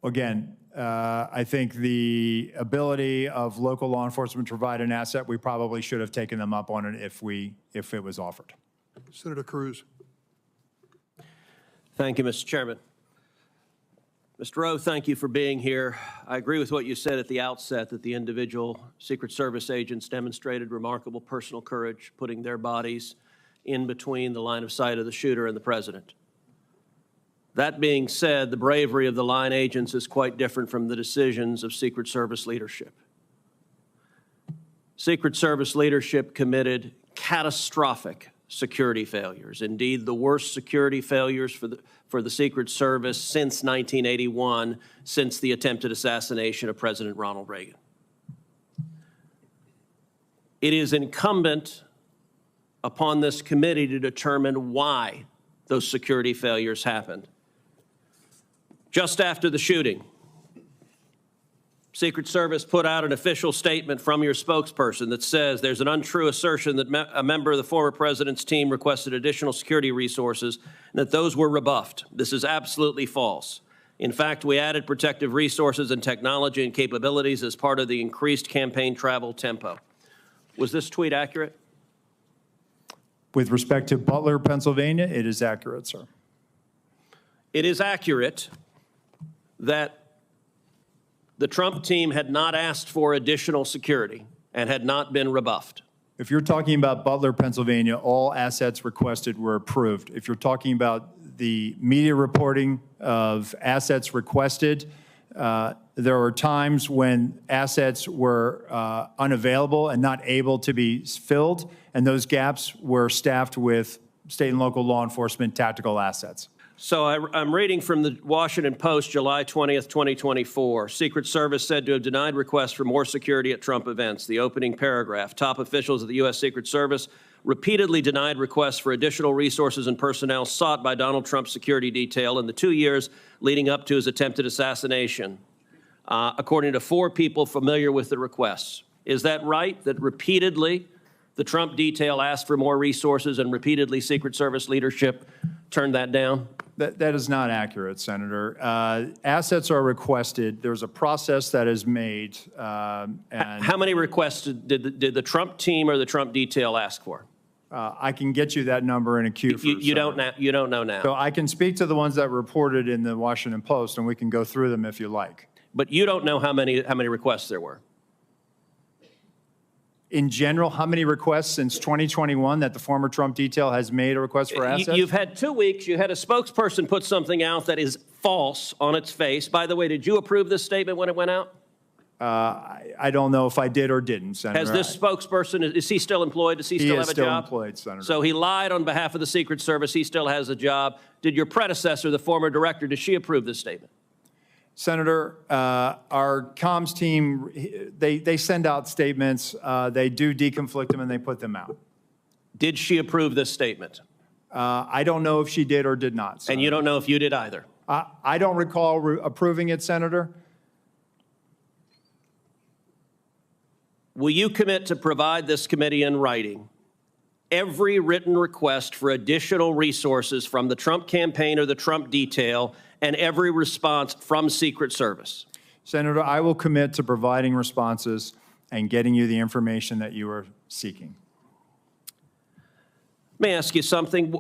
Again, I think the ability of local law enforcement to provide an asset, we probably should have taken them up on it if it was offered. Senator Cruz. Thank you, Mr. Chairman. Mr. Rowe, thank you for being here. I agree with what you said at the outset, that the individual Secret Service agents demonstrated remarkable personal courage, putting their bodies in between the line of sight of the shooter and the president. That being said, the bravery of the line agents is quite different from the decisions of Secret Service leadership. Secret Service leadership committed catastrophic security failures, indeed the worst security failures for the Secret Service since 1981, since the attempted assassination of President Ronald Reagan. It is incumbent upon this committee to determine why those security failures happened. Just after the shooting, Secret Service put out an official statement from your spokesperson that says there's an untrue assertion that a member of the former president's team requested additional security resources and that those were rebuffed. This is absolutely false. In fact, we added protective resources and technology and capabilities as part of the increased campaign travel tempo. Was this tweet accurate? With respect to Butler, Pennsylvania, it is accurate, sir. It is accurate that the Trump team had not asked for additional security and had not been rebuffed. If you're talking about Butler, Pennsylvania, all assets requested were approved. If you're talking about the media reporting of assets requested, there were times when assets were unavailable and not able to be filled, and those gaps were staffed with state and local law enforcement tactical assets. So I'm reading from the Washington Post, July 20th, 2024. Secret Service said to have denied requests for more security at Trump events. The opening paragraph, top officials of the U.S. Secret Service repeatedly denied requests for additional resources and personnel sought by Donald Trump's security detail in the 2 years leading up to his attempted assassination, according to 4 people familiar with the requests. Is that right, that repeatedly the Trump detail asked for more resources and repeatedly Secret Service leadership turned that down? That is not accurate, Senator. Assets are requested. There's a process that is made. And how many requests did the Trump team or the Trump detail ask for? I can get you that number in a queue. You don't know now. So I can speak to the ones that reported in the Washington Post, and we can go through them if you like. But you don't know how many requests there were. In general, how many requests since 2021 that the former Trump detail has made a request for assets? You've had 2 weeks. You had a spokesperson put something out that is false on its face. By the way, did you approve this statement when it went out? I don't know if I did or didn't, Senator. Has this spokesperson, is he still employed? Does he still have a job? He is still employed, Senator. So he lied on behalf of the Secret Service. He still has a job. Did your predecessor, the former director, did she approve this statement? Senator, our comms team, they send out statements. They do deconflict them and they put them out. Did she approve this statement? I don't know if she did or did not, Senator. And you don't know if you did either? I don't recall approving it, Senator. Will you commit to provide this committee in writing every written request for additional resources from the Trump campaign or the Trump detail and every response from Secret Service? Senator, I will commit to providing responses and getting you the information that you are seeking. Let me ask you something.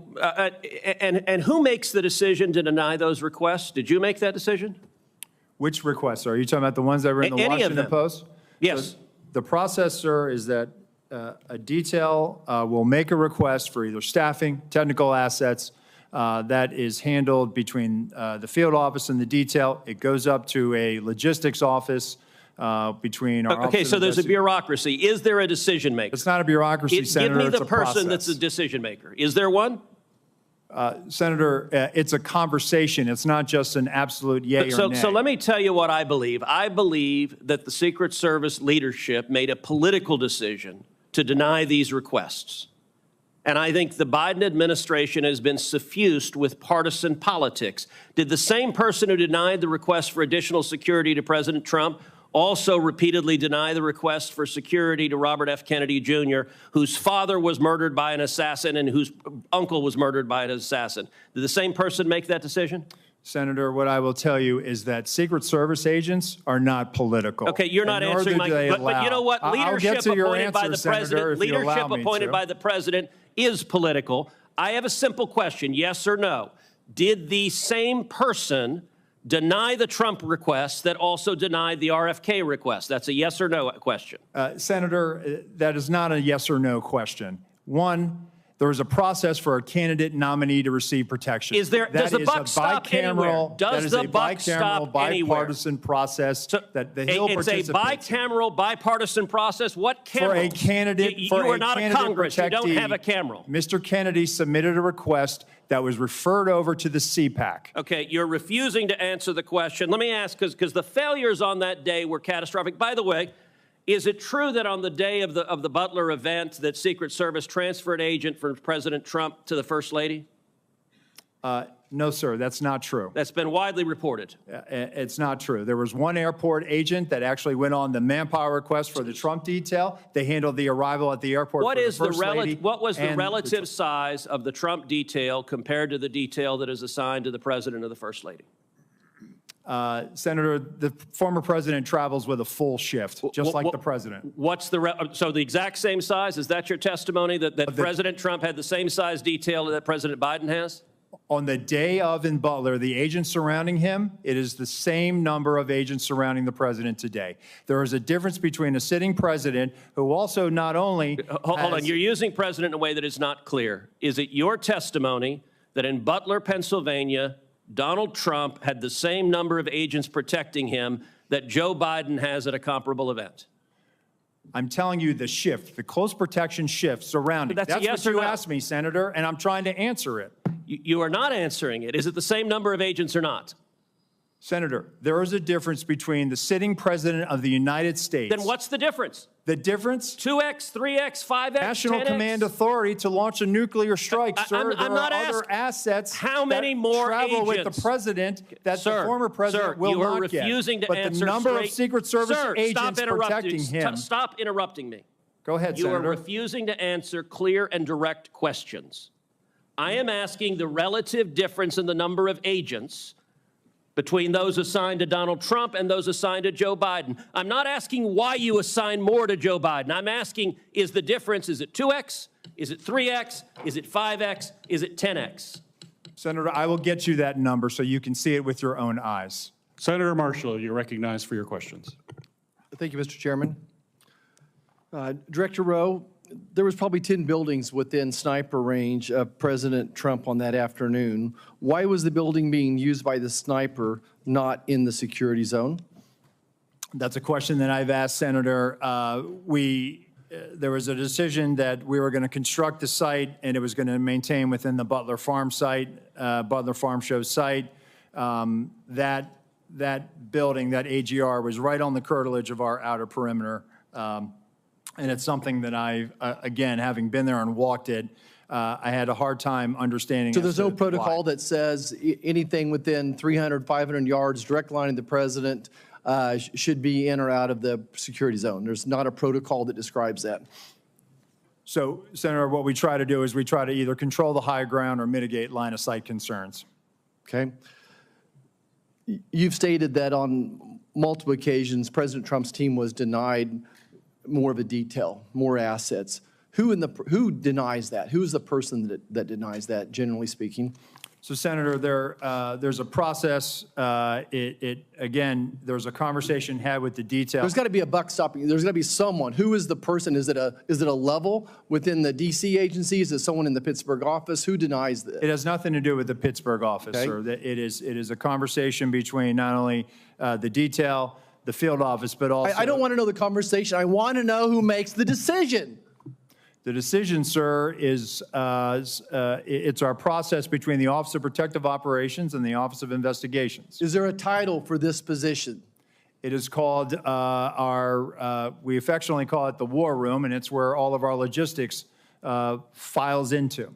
And who makes the decision to deny those requests? Did you make that decision? Which requests? Are you talking about the ones that were in the Any Washington of them. Post? Yes. So the process, sir, is that a detail will make a request for either staffing, technical assets, that is handled between the field office and the detail. It goes up to a logistics office between our Okay, office so of there's a investi- bureaucracy. Is there a decision maker? It's not a bureaucracy, Senator. Give me It's the a person process. that's a decision maker. Is there one? Senator, it's a conversation. It's not just an absolute yay or nay. So let me tell you what I believe. I believe that the Secret Service leadership made a political decision to deny these requests. And I think the Biden administration has been suffused with partisan politics. Did the same person who denied the request for additional security to President Trump also repeatedly deny the request for security to Robert F. Kennedy Jr., whose father was murdered by an assassin and whose uncle was murdered by an assassin? Did the same person make that decision? Senator, what I will tell you is that Secret Service agents are not political. Okay, you're not answering my question. But you know what? Leadership appointed by the president, leadership appointed by the president is political. I have a simple question, yes or no. Did the same person deny the Trump request that also denied the RFK request? That's a yes or no question. Senator, that is not a yes or no question. One, there is a process for a candidate nominee to receive protection. Does the buck stop anywhere? Does the buck stop anywhere? Bipartisan process that the Hill participates in. It's a bicameral, bipartisan process. What cameral? For a candidate, you are not a Congress. You don't have a cameral. Mr. Kennedy submitted a request that was referred over to the CPAC. Okay, you're refusing to answer the question. Let me ask, because the failures on that day were catastrophic. By the way, is it true that on the day of the Butler event that Secret Service transferred agent from President Trump to the First Lady? No, sir, that's not true. That's been widely reported. It's not true. There was one airport agent that actually went on the manpower request for the Trump detail. They handled the arrival at the airport for the First Lady. What was the relative size of the Trump detail compared to the detail that is assigned to the President or the First Lady? Senator, the former president travels with a full shift, just like the president. What's so the exact same size? Is that your testimony that President Trump had the same size detail that President Biden has? On the day of in Butler, the agents surrounding him, it is the same number of agents surrounding the president today. There is a difference between a sitting president who also not only Hold on, you're using president in a way that is not clear. Is it your testimony that in Butler, Pennsylvania, Donald Trump had the same number of agents protecting him that Joe Biden has at a comparable event? I'm telling you the shift, the close protection shift surrounding. That's a yes what or you no. asked me, Senator, and I'm trying to answer it. You are not answering it. Is it the same number of agents or not? Senator, there is a difference between the sitting president of the United States. Then what's the difference? The difference? 2x, 3x, 5x, National 10x? Command Authority to launch a nuclear strike, sir. I'm not there are other asking assets how many that more travel with agents? the president that Sir, the former president sir, will you are not get. refusing to but answer the number straight. of Secret Service Sir, agents protecting him. Stop interrupting me. Go ahead, You Senator. are refusing to answer clear and direct questions. I am asking the relative difference in the number of agents between those assigned to Donald Trump and those assigned to Joe Biden. I'm not asking why you assign more to Joe Biden. I'm asking, is the difference, is it 2x? Is it 3x? Is it 5x? Is it 10x? Senator, I will get you that number so you can see it with your own eyes. Senator Marshall, you're recognized for your questions. Thank you, Mr. Chairman. Director Rowe, there was probably 10 buildings within sniper range of President Trump on that afternoon. Why was the building being used by the sniper not in the security zone? That's a question that I've asked, Senator. There was a decision that we were going to construct the site and it was going to maintain within the Butler Farm site, Butler Farm Show site. That building, that AGR, was right on the curtilage of our outer perimeter. And it's something that again, having been there and walked it, I had a hard time understanding. So there's no protocol that says anything within 300, 500 yards, direct line of the president, should be in or out of the security zone. There's not a protocol that describes that. So, Senator, what we try to do is we try to either control the high ground or mitigate line of sight concerns. Okay. You've stated that on multiple occasions, President Trump's team was denied more of a detail, more assets. Who denies that? Who is the person that denies that, generally speaking? So, Senator, there's a process. Again, there's a conversation had with the detail. There's got to be a buck stopping. There's got to be someone. Who is the person? Is it a level within the D.C. agency? Is it someone in the Pittsburgh office? Who denies this? It has nothing to do with the Pittsburgh office, Okay. sir. It is a conversation between not only the detail, the field office, but also. I don't want to know the conversation. I want to know who makes the decision. The decision, sir, is it's our process between the Office of Protective Operations and the Office of Investigations. Is there a title for this position? It is called we affectionately call it the War Room, and it's where all of our logistics files into.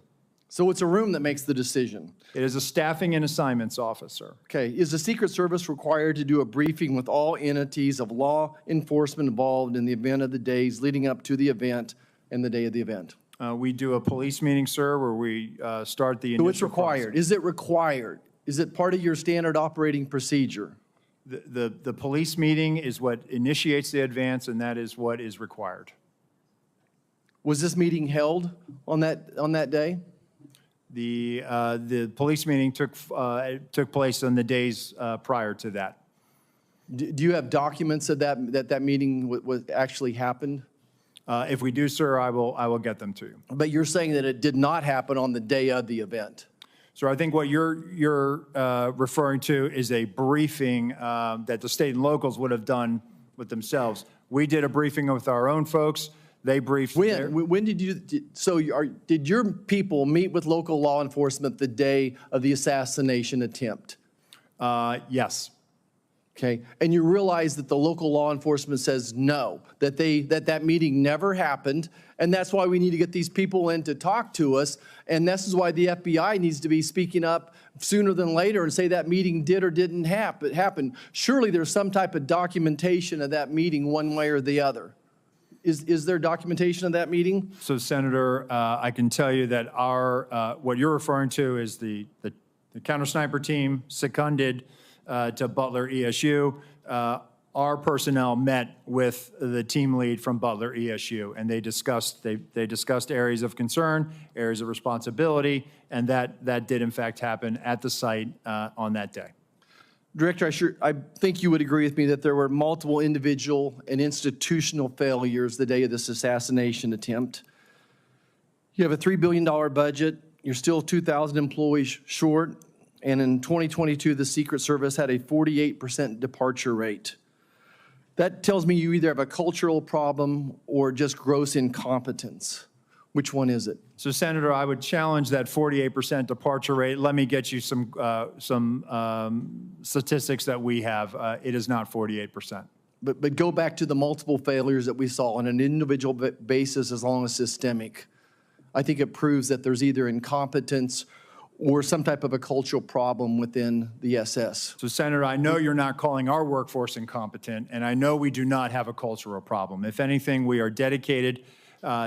So it's a room that makes the decision. It is a staffing and assignments officer. Okay. Is the Secret Service required to do a briefing with all entities of law enforcement involved in the event of the days leading up to the event and the day of the event? We do a police meeting, sir, where we start the initial So it's required. process. Is it required? Is it part of your standard operating procedure? The police meeting is what initiates the advance, and that is what is required. Was this meeting held on that day? The police meeting took place on the days prior to that. Do you have documents of that meeting was actually happened? If we do, sir, I will get them to you. But you're saying that it did not happen on the day of the event. So I think what you're referring to is a briefing that the state and locals would have done with themselves. We did a briefing with our own folks. They briefed. When did you? So did your people meet with local law enforcement the day of the assassination attempt? Yes. Okay, and you realize that the local law enforcement says no, that meeting never happened, and that's why we need to get these people in to talk to us, and this is why the FBI needs to be speaking up sooner than later and say that meeting did or didn't happen. Surely there's some type of documentation of that meeting one way or the other. Is there documentation of that meeting? So, Senator, I can tell you that what you're referring to is the counter sniper team seconded to Butler ESU. Our personnel met with the team lead from Butler ESU, and they discussed areas of concern, areas of responsibility, and that did in fact happen at the site on that day. Director, I think you would agree with me that there were multiple individual and institutional failures the day of this assassination attempt. You have a $3 billion budget. You're still 2,000 employees short. And in 2022, the Secret Service had a 48% departure rate. That tells me you either have a cultural problem or just gross incompetence. Which one is it? So, Senator, I would challenge that 48% departure rate. Let me get you some statistics that we have. It is not 48%. But go back to the multiple failures that we saw on an individual basis as long as systemic. I think it proves that there's either incompetence or some type of a cultural problem within the SS. So, Senator, I know you're not calling our workforce incompetent, and I know we do not have a cultural problem. If anything, we are dedicated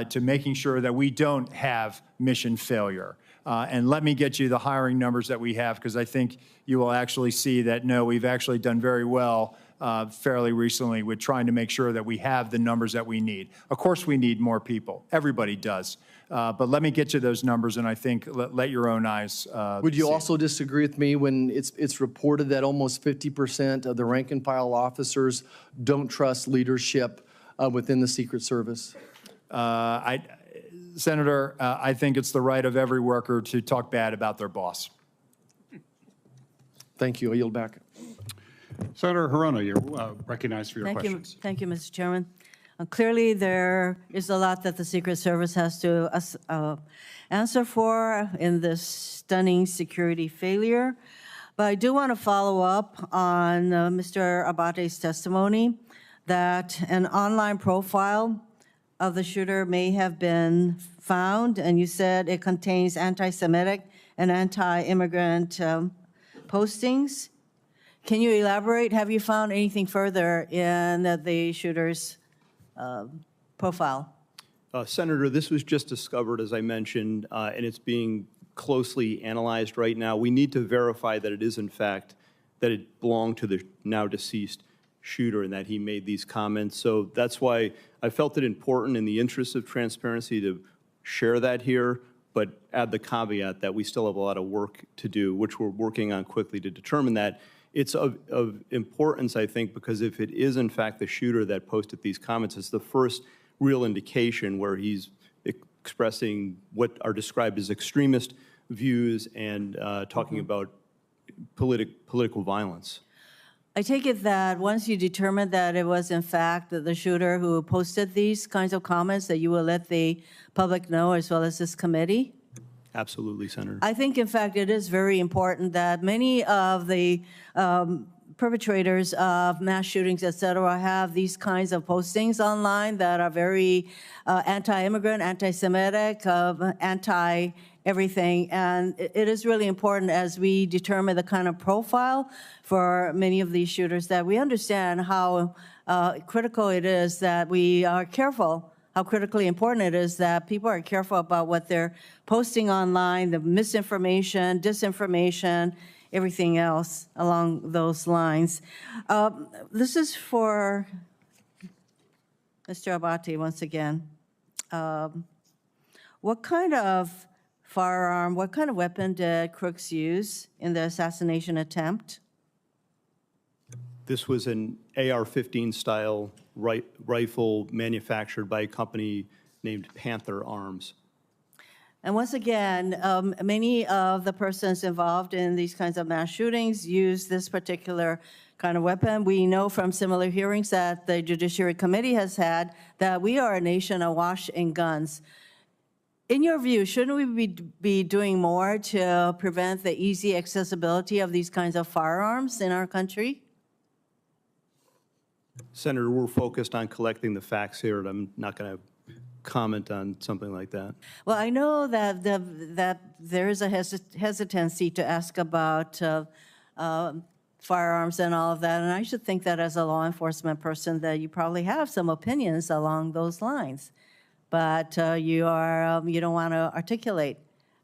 to making sure that we don't have mission failure. And let me get you the hiring numbers that we have, because I think you will actually see that, no, we've actually done very well fairly recently with trying to make sure that we have the numbers that we need. Of course, we need more people. Everybody does. But let me get you those numbers, and I think let your own eyes Would you see. also disagree with me when it's reported that almost 50% of the rank and file officers don't trust leadership within the Secret Service? Senator, I think it's the right of every worker to talk bad about their boss. Thank you. I yield back. Senator Hirono, you're recognized for your questions. Thank you, Mr. Chairman. Clearly, there is a lot that the Secret Service has to answer for in this stunning security failure. But I do want to follow up on Mr. Abbate's testimony that an online profile of the shooter may have been found, and you said it contains anti-Semitic and anti-immigrant postings. Can you elaborate? Have you found anything further in the shooter's profile? Senator, this was just discovered, as I mentioned, and it's being closely analyzed right now. We need to verify that it is, in fact, that it belonged to the now deceased shooter and that he made these comments. So that's why I felt it important in the interest of transparency to share that here, but add the caveat that we still have a lot of work to do, which we're working on quickly to determine that. It's of importance, I think, because if it is, in fact, the shooter that posted these comments, it's the first real indication where he's expressing what are described as extremist views and talking about political violence. I take it that once you determine that it was, in fact, the shooter who posted these kinds of comments, that you will let the public know as well as this committee? Absolutely, Senator. I think, in fact, it is very important that many of the perpetrators of mass shootings, et cetera, have these kinds of postings online that are very anti-immigrant, anti-Semitic, anti-everything. And it is really important as we determine the kind of profile for many of these shooters that we understand how critical it is that we are careful, how critically important it is that people are careful about what they're posting online, the misinformation, disinformation, everything else along those lines. This is for Mr. Abbate once again. What kind of firearm, what kind of weapon did Crooks use in the assassination attempt? This was an AR-15 style rifle manufactured by a company named Panther Arms. And once again, many of the persons involved in these kinds of mass shootings use this particular kind of weapon. We know from similar hearings that the Judiciary Committee has had that we are a nation awash in guns. In your view, shouldn't we be doing more to prevent the easy accessibility of these kinds of firearms in our country? Senator, we're focused on collecting the facts here, and I'm not going to comment on something like that. Well, I know that that there is a hesitancy to ask about firearms and all of that, and I should think that as a law enforcement person that you probably have some opinions along those lines, but you don't want to articulate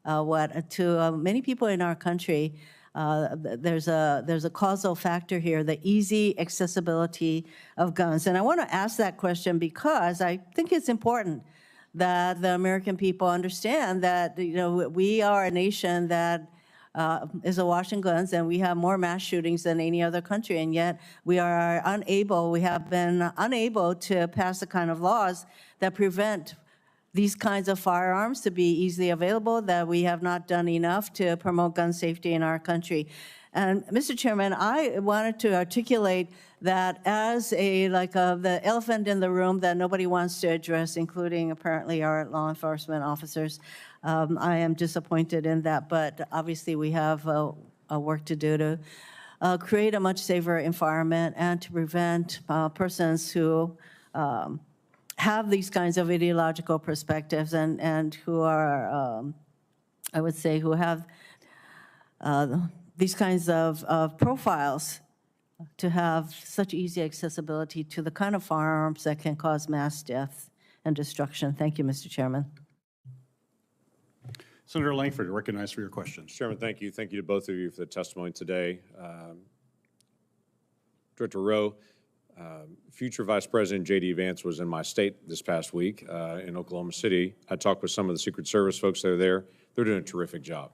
what to many people in our country. There's a causal factor here, the easy accessibility of guns. And I want to ask that question because I think it's important that the American people understand that, we are a nation that is awash in guns, and we have more mass shootings than any other country, and yet we have been unable to pass the kind of laws that prevent these kinds of firearms to be easily available, that we have not done enough to promote gun safety in our country. And Mr. Chairman, I wanted to articulate that as the elephant in the room that nobody wants to address, including apparently our law enforcement officers. I am disappointed in that, but obviously we have work to do to create a much safer environment and to prevent persons who have these kinds of ideological perspectives and who are, I would say, who have these kinds of profiles to have such easy accessibility to the kind of firearms that can cause mass death and destruction. Thank you, Mr. Chairman. Senator Langford, recognized for your questions. Chairman, thank you. Thank you to both of you for the testimony today. Director Rowe, future Vice President J.D. Vance was in my state this past week in Oklahoma City. I talked with some of the Secret Service folks that are there. They're doing a terrific job.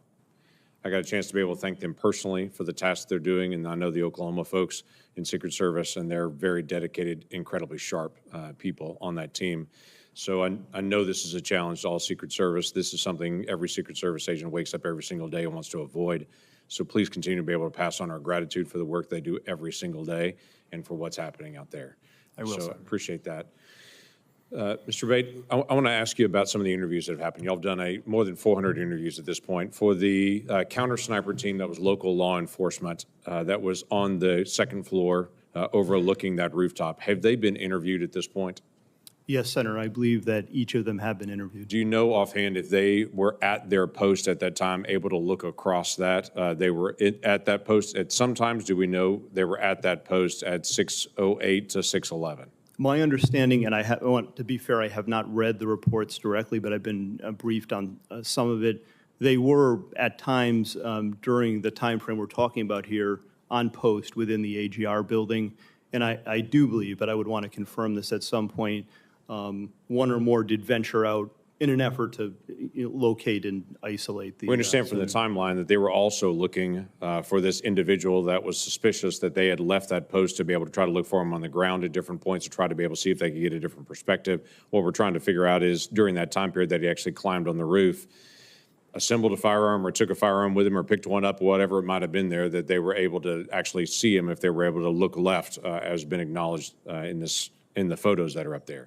I got a chance to be able to thank them personally for the tasks they're doing, and I know the Oklahoma folks in Secret Service, and they're very dedicated, incredibly sharp people on that team. So I know this is a challenge to all Secret Service. This is something every Secret Service agent wakes up every single day and wants to avoid. So please continue to be able to pass on our gratitude for the work they do every single day and for what's happening out there. I will, so sir. Appreciate that. Mr. Abbate, I want to ask you about some of the interviews that have happened. Y'all have done more than 400 interviews at this point. For the counter sniper team that was local law enforcement that was on the second floor overlooking that rooftop, have they been interviewed at this point? Yes, Senator, I believe that each of them have been interviewed. Do you know offhand if they were at their post at that time, able to look across that? They were at that post at sometimes, do we know they were at that post at 6:08 to 6:11? My understanding, and I want to be fair, I have not read the reports directly, but I've been briefed on some of it. They were at times during the time frame we're talking about here on post within the AGR building. And I do believe, but I would want to confirm this at some point, one or more did venture out in an effort to locate and isolate the. We understand from the timeline that they were also looking for this individual that was suspicious, that they had left that post to be able to try to look for him on the ground at different points to try to be able to see if they could get a different perspective. What we're trying to figure out is during that time period that he actually climbed on the roof, assembled a firearm or took a firearm with him or picked one up, whatever it might have been there, that they were able to actually see him if they were able to look left, as been acknowledged in the photos that are up there.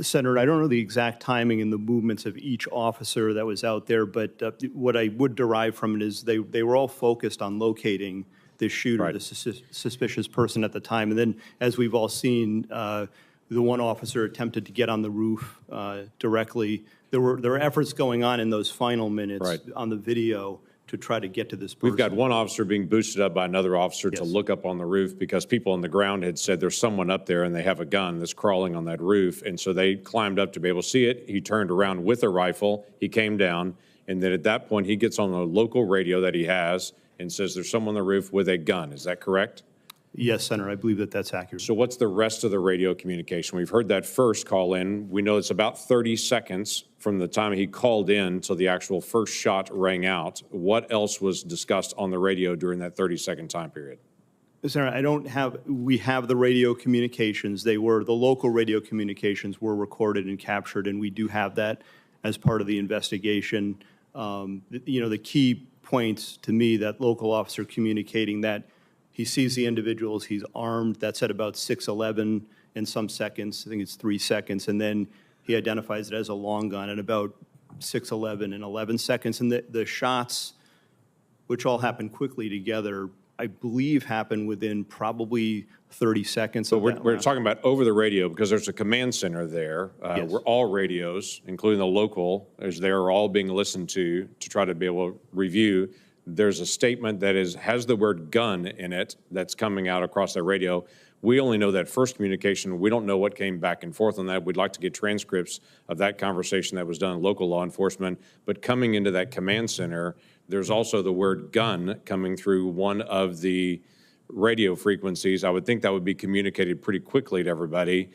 Senator, I don't know the exact timing and the movements of each officer that was out there, but what I would derive from it is they were all focused on locating the shooter, right, the suspicious person at the time. And then, as we've all seen, the one officer attempted to get on the roof directly. There were efforts going on in those final minutes, right, on the video to try to get to this person. We've got one officer being boosted up by another officer, yes, to look up on the roof because people on the ground had said there's someone up there and they have a gun that's crawling on that roof. And so they climbed up to be able to see it. He turned around with a rifle. He came down. And then at that point, he gets on the local radio that he has and says there's someone on the roof with a gun. Is that correct? Yes, Senator, I believe that that's accurate. So what's the rest of the radio communication? We've heard that first call in. We know it's about 30 seconds from the time he called in till the actual first shot rang out. What else was discussed on the radio during that 30-second time period? Senator, we have the radio communications. The local radio communications were recorded and captured, and we do have that as part of the investigation. The key points to me, that local officer communicating that he sees the individuals, he's armed, that's at about 6:11 in some seconds, I think it's 3 seconds, and then he identifies it as a long gun at about 6:11 and 11 seconds. And the shots, which all happen quickly together, I believe happen within probably 30 seconds. So we're talking about over the radio because there's a command center there Yes. where all radios, including the local, are all being listened to try to be able to review. There's a statement that has the word gun in it that's coming out across that radio. We only know that first communication. We don't know what came back and forth on that. We'd like to get transcripts of that conversation that was done in local law enforcement. But coming into that command center, there's also the word gun coming through one of the radio frequencies. I would think that would be communicated pretty quickly to everybody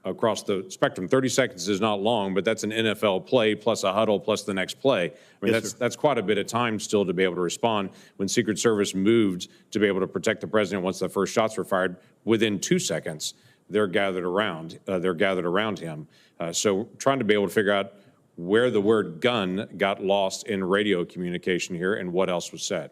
across the spectrum. 30 seconds is not long, but that's an NFL play plus a huddle plus the next play. I mean, Yes, that's quite a bit of time still to be able to respond. When Secret Service moved to be able to protect the president once the first shots were fired, within 2 seconds, they're gathered around him. So trying to be able to figure out where the word gun got lost in radio communication here and what else was said.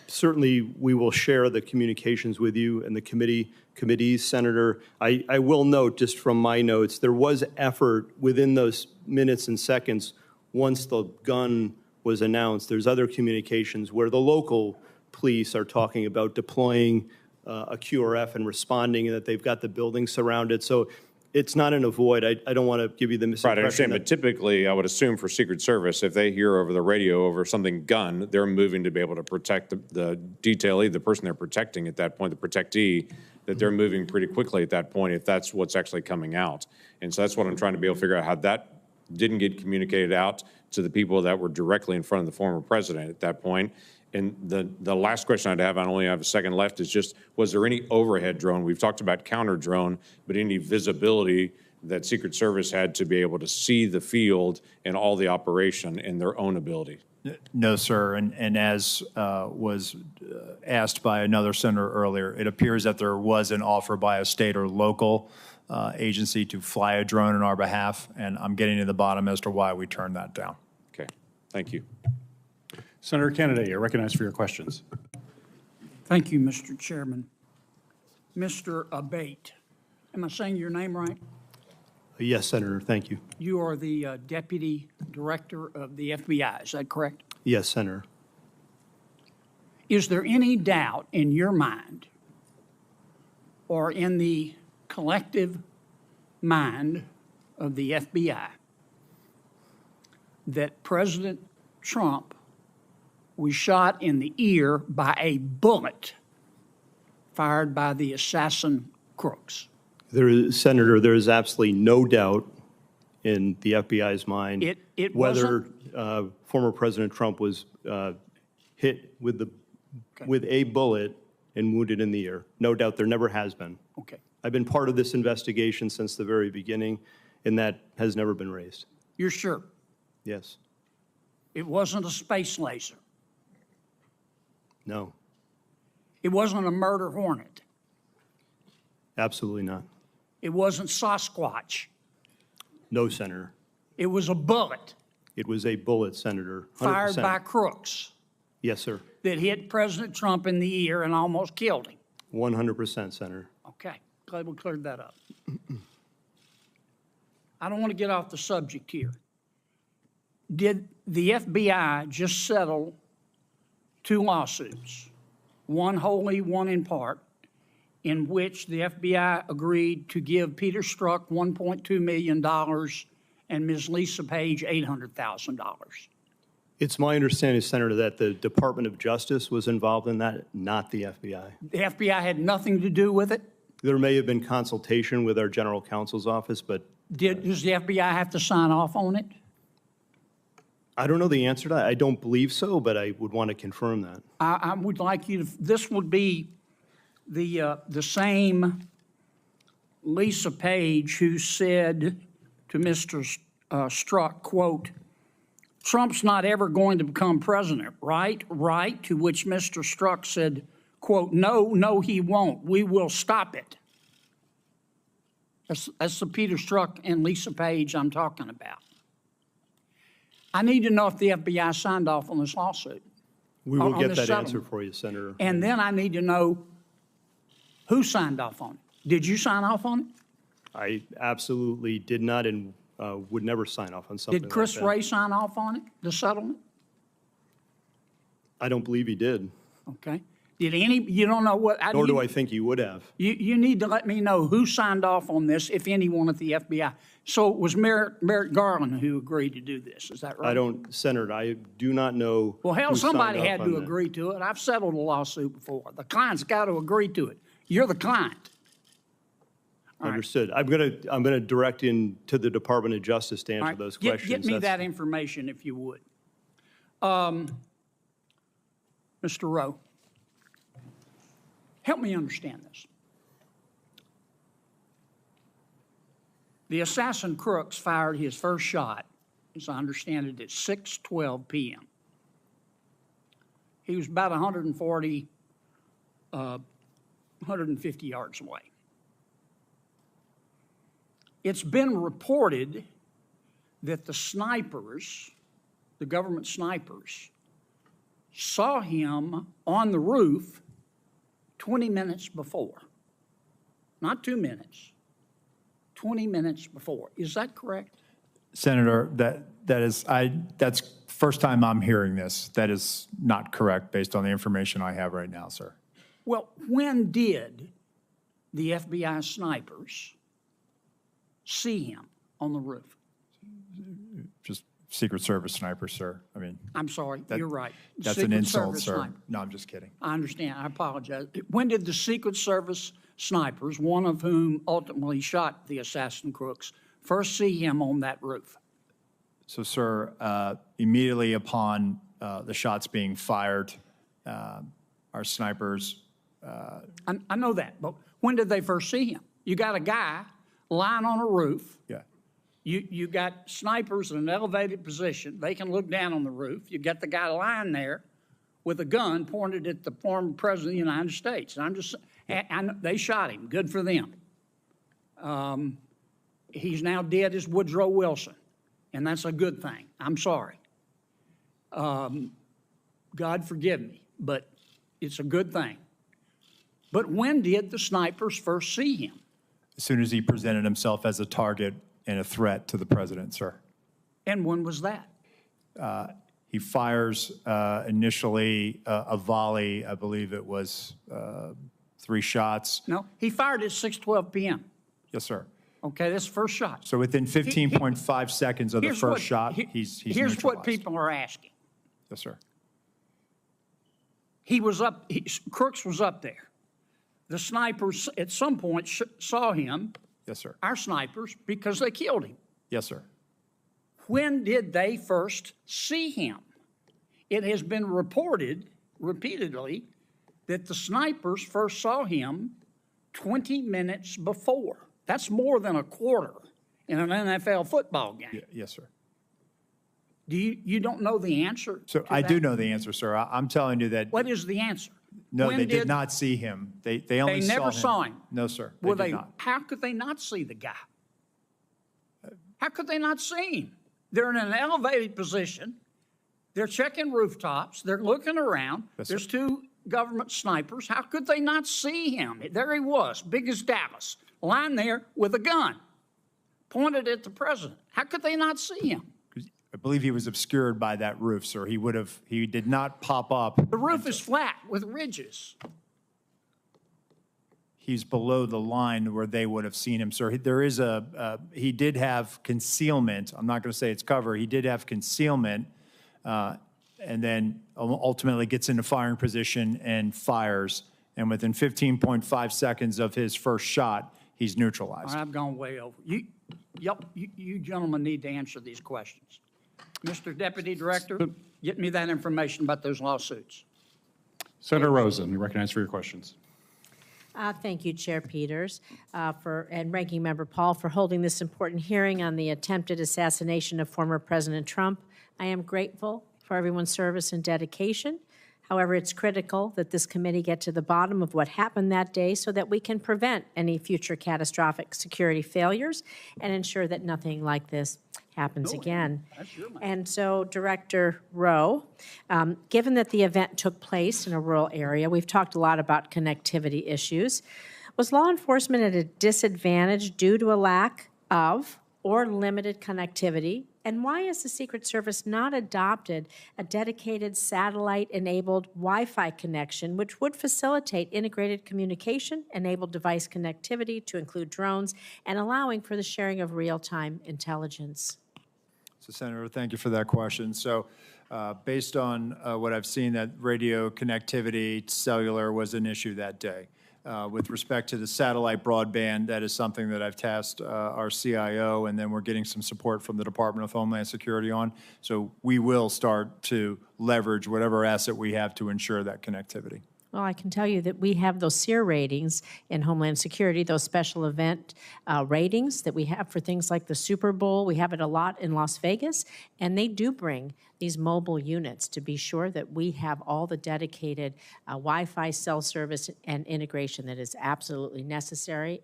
Certainly, we will share the communications with you and the committees, Senator. I will note, just from my notes, there was effort within those minutes and seconds once the gun was announced. There's other communications where the local police are talking about deploying a QRF and responding, and that they've got the building surrounded. So it's not in a void. I don't want to give you the misimpression. Right, I understand, but typically, I would assume for Secret Service, if they hear over the radio over something gun, they're moving to be able to protect the detailee, the person they're protecting at that point, the protectee, that they're moving pretty quickly at that point if that's what's actually coming out. And so that's what I'm trying to be able to figure out, how that didn't get communicated out to the people that were directly in front of the former president at that point. And the last question I'd have, I only have a second left, is just, was there any overhead drone? We've talked about counter drone, but any visibility that Secret Service had to be able to see the field and all the operation in their own ability? No, sir. And as was asked by another senator earlier, it appears that there was an offer by a state or local agency to fly a drone on our behalf, and I'm getting to the bottom as to why we turned that down. Okay, thank you. Senator Kennedy, you're recognized for your questions. Thank you, Mr. Chairman. Mr. Abbate, am I saying your name right? Yes, Senator, thank you. You are the Deputy Director of the FBI, is that correct? Yes, Senator. Is there any doubt in your mind or in the collective mind of the FBI that President Trump was shot in the ear by a bullet fired by the assassin crooks? Senator, there is absolutely no doubt in the FBI's mind whether former President Trump was hit with a bullet and wounded in the ear. No doubt, there never has been. Okay. I've been part of this investigation since the very beginning, and that has never been raised. You're sure? Yes. It wasn't a space laser. No. It wasn't a murder hornet. Absolutely not. It wasn't Sasquatch. No, Senator. It was a bullet. It was a bullet, Senator. 100%. Fired by crooks Yes, sir. that hit President Trump in the ear and almost killed him. 100%, Senator. Okay, glad we cleared that up. I don't want to get off the subject here. Did the FBI just settle 2 lawsuits, one wholly, one in part, in which the FBI agreed to give Peter Strzok $1.2 million and Ms. Lisa Page $800,000? It's my understanding, Senator, that the Department of Justice was involved in that, not the FBI. The FBI had nothing to do with it? There may have been consultation with our general counsel's office, but Does the FBI have to sign off on it? I don't know the answer to that. I don't believe so, but I would want to confirm that. I would like you to, this would be the same Lisa Page who said to Mr. Strzok, quote, "Trump's not ever going to become president, right? Right?" To which Mr. Strzok said, quote, "No, he won't. We will stop it." That's the Peter Strzok and Lisa Page I'm talking about. I need to know if the FBI signed off on this lawsuit. We will on get this that settlement. answer for you, Senator. And then I need to know who signed off on it. Did you sign off on it? I absolutely did not and would never sign off on something Did Chris like that. Wray sign off on it, the settlement? I don't believe he did. Okay. Did any, you don't know what? Nor do I think he would have. You need to let me know who signed off on this, if anyone at the FBI. So it was Merrick Garland who agreed to do this, is that right? I don't, Senator, I do not know. Well, hell, who signed somebody off had on to that. agree to it. I've settled a lawsuit before. The client's got to agree to it. You're the client. Understood. I'm gonna direct in to the Department of Justice to answer All right. those Get questions. me That's- that information if you would. Mr. Rowe, help me understand this. The assassin crooks fired his first shot, as I understand it, at 6:12 p.m. He was about 150 yards away. It's been reported that the snipers, the government snipers, saw him on the roof 20 minutes before. Not 2 minutes, 20 minutes before. Is that correct? Senator, that's first time I'm hearing this. That is not correct based on the information I have right now, sir. Well, when did the FBI snipers see him on the roof? Just Secret Service sniper, sir. I mean, I'm sorry, you're right. That's an Secret insult, Service sir. sniper. No, I'm just kidding. I understand. I apologize. When did the Secret Service snipers, one of whom ultimately shot the assassin crooks, first see him on that roof? So, sir, immediately upon the shots being fired, our snipers. I know that, but when did they first see him? You got a guy lying on a roof. Yeah. You got snipers in an elevated position. They can look down on the roof. You got the guy lying there with a gun pointed at the former president of the United States. And I'm just, and they shot him. Good for them. He's now dead as Woodrow Wilson, and that's a good thing. I'm sorry. God forgive me, but it's a good thing. But when did the snipers first see him? As soon as he presented himself as a target and a threat to the president, sir. And when was that? He fires initially a volley. I believe it was 3 shots. No, he fired at 6:12 p.m. Yes, sir. Okay, that's the first shot. So within 15.5 seconds of the first shot, he's Here's what neutralized. people are asking. Yes, sir. He was up, Crooks was up there. The snipers at some point saw him, Yes, sir. our snipers, because they killed him. Yes, sir. When did they first see him? It has been reported repeatedly that the snipers first saw him 20 minutes before. That's more than a quarter in an NFL football game. Yes, sir. Do you don't know the answer? So to I that? do know the answer, sir. I'm telling you that. What is the answer? No, When they did not see him. They only They never saw him. No, sir. Well, They did not. how could they not see the guy? How could they not see him? They're in an elevated position. They're checking rooftops. They're looking around. Yes, There's sir. 2 government snipers. How could they not see him? There he was, big as Dallas, lying there with a gun, pointed at the president. How could they not see him? I believe he was obscured by that roof, sir. He did not pop up. The roof is flat with ridges. He's below the line where they would have seen him, sir. There is he did have concealment. I'm not going to say it's cover. He did have concealment, and then ultimately gets into firing position and fires. And within 15.5 seconds of his first shot, he's neutralized. All right, I've gone way over. You gentlemen need to answer these questions. Mr. Deputy Director, get me that information about those lawsuits. Senator Rosen, you recognize for your questions. Thank you, Chair Peters, and Ranking Member Paul for holding this important hearing on the attempted assassination of former President Trump. I am grateful for everyone's service and dedication. However, it's critical that this committee get to the bottom of what happened that day so that we can prevent any future catastrophic security failures and ensure that nothing like this happens again. And so, Director Rowe, given that the event took place in a rural area, we've talked a lot about connectivity issues. Was law enforcement at a disadvantage due to a lack of or limited connectivity? And why has the Secret Service not adopted a dedicated satellite-enabled Wi-Fi connection, which would facilitate integrated communication, enable device connectivity to include drones, and allowing for the sharing of real-time intelligence? So, Senator, thank you for that question. So, based on what I've seen, that radio connectivity, cellular was an issue that day. With respect to the satellite broadband, that is something that I've tasked our CIO, and then we're getting some support from the Department of Homeland Security on. So we will start to leverage whatever asset we have to ensure that connectivity. Well, I can tell you that we have those SEER ratings in Homeland Security, those special event ratings that we have for things like the Super Bowl. We have it a lot in Las Vegas, and they do bring these mobile units to be sure that we have all the dedicated Wi-Fi cell service and integration that is absolutely necessary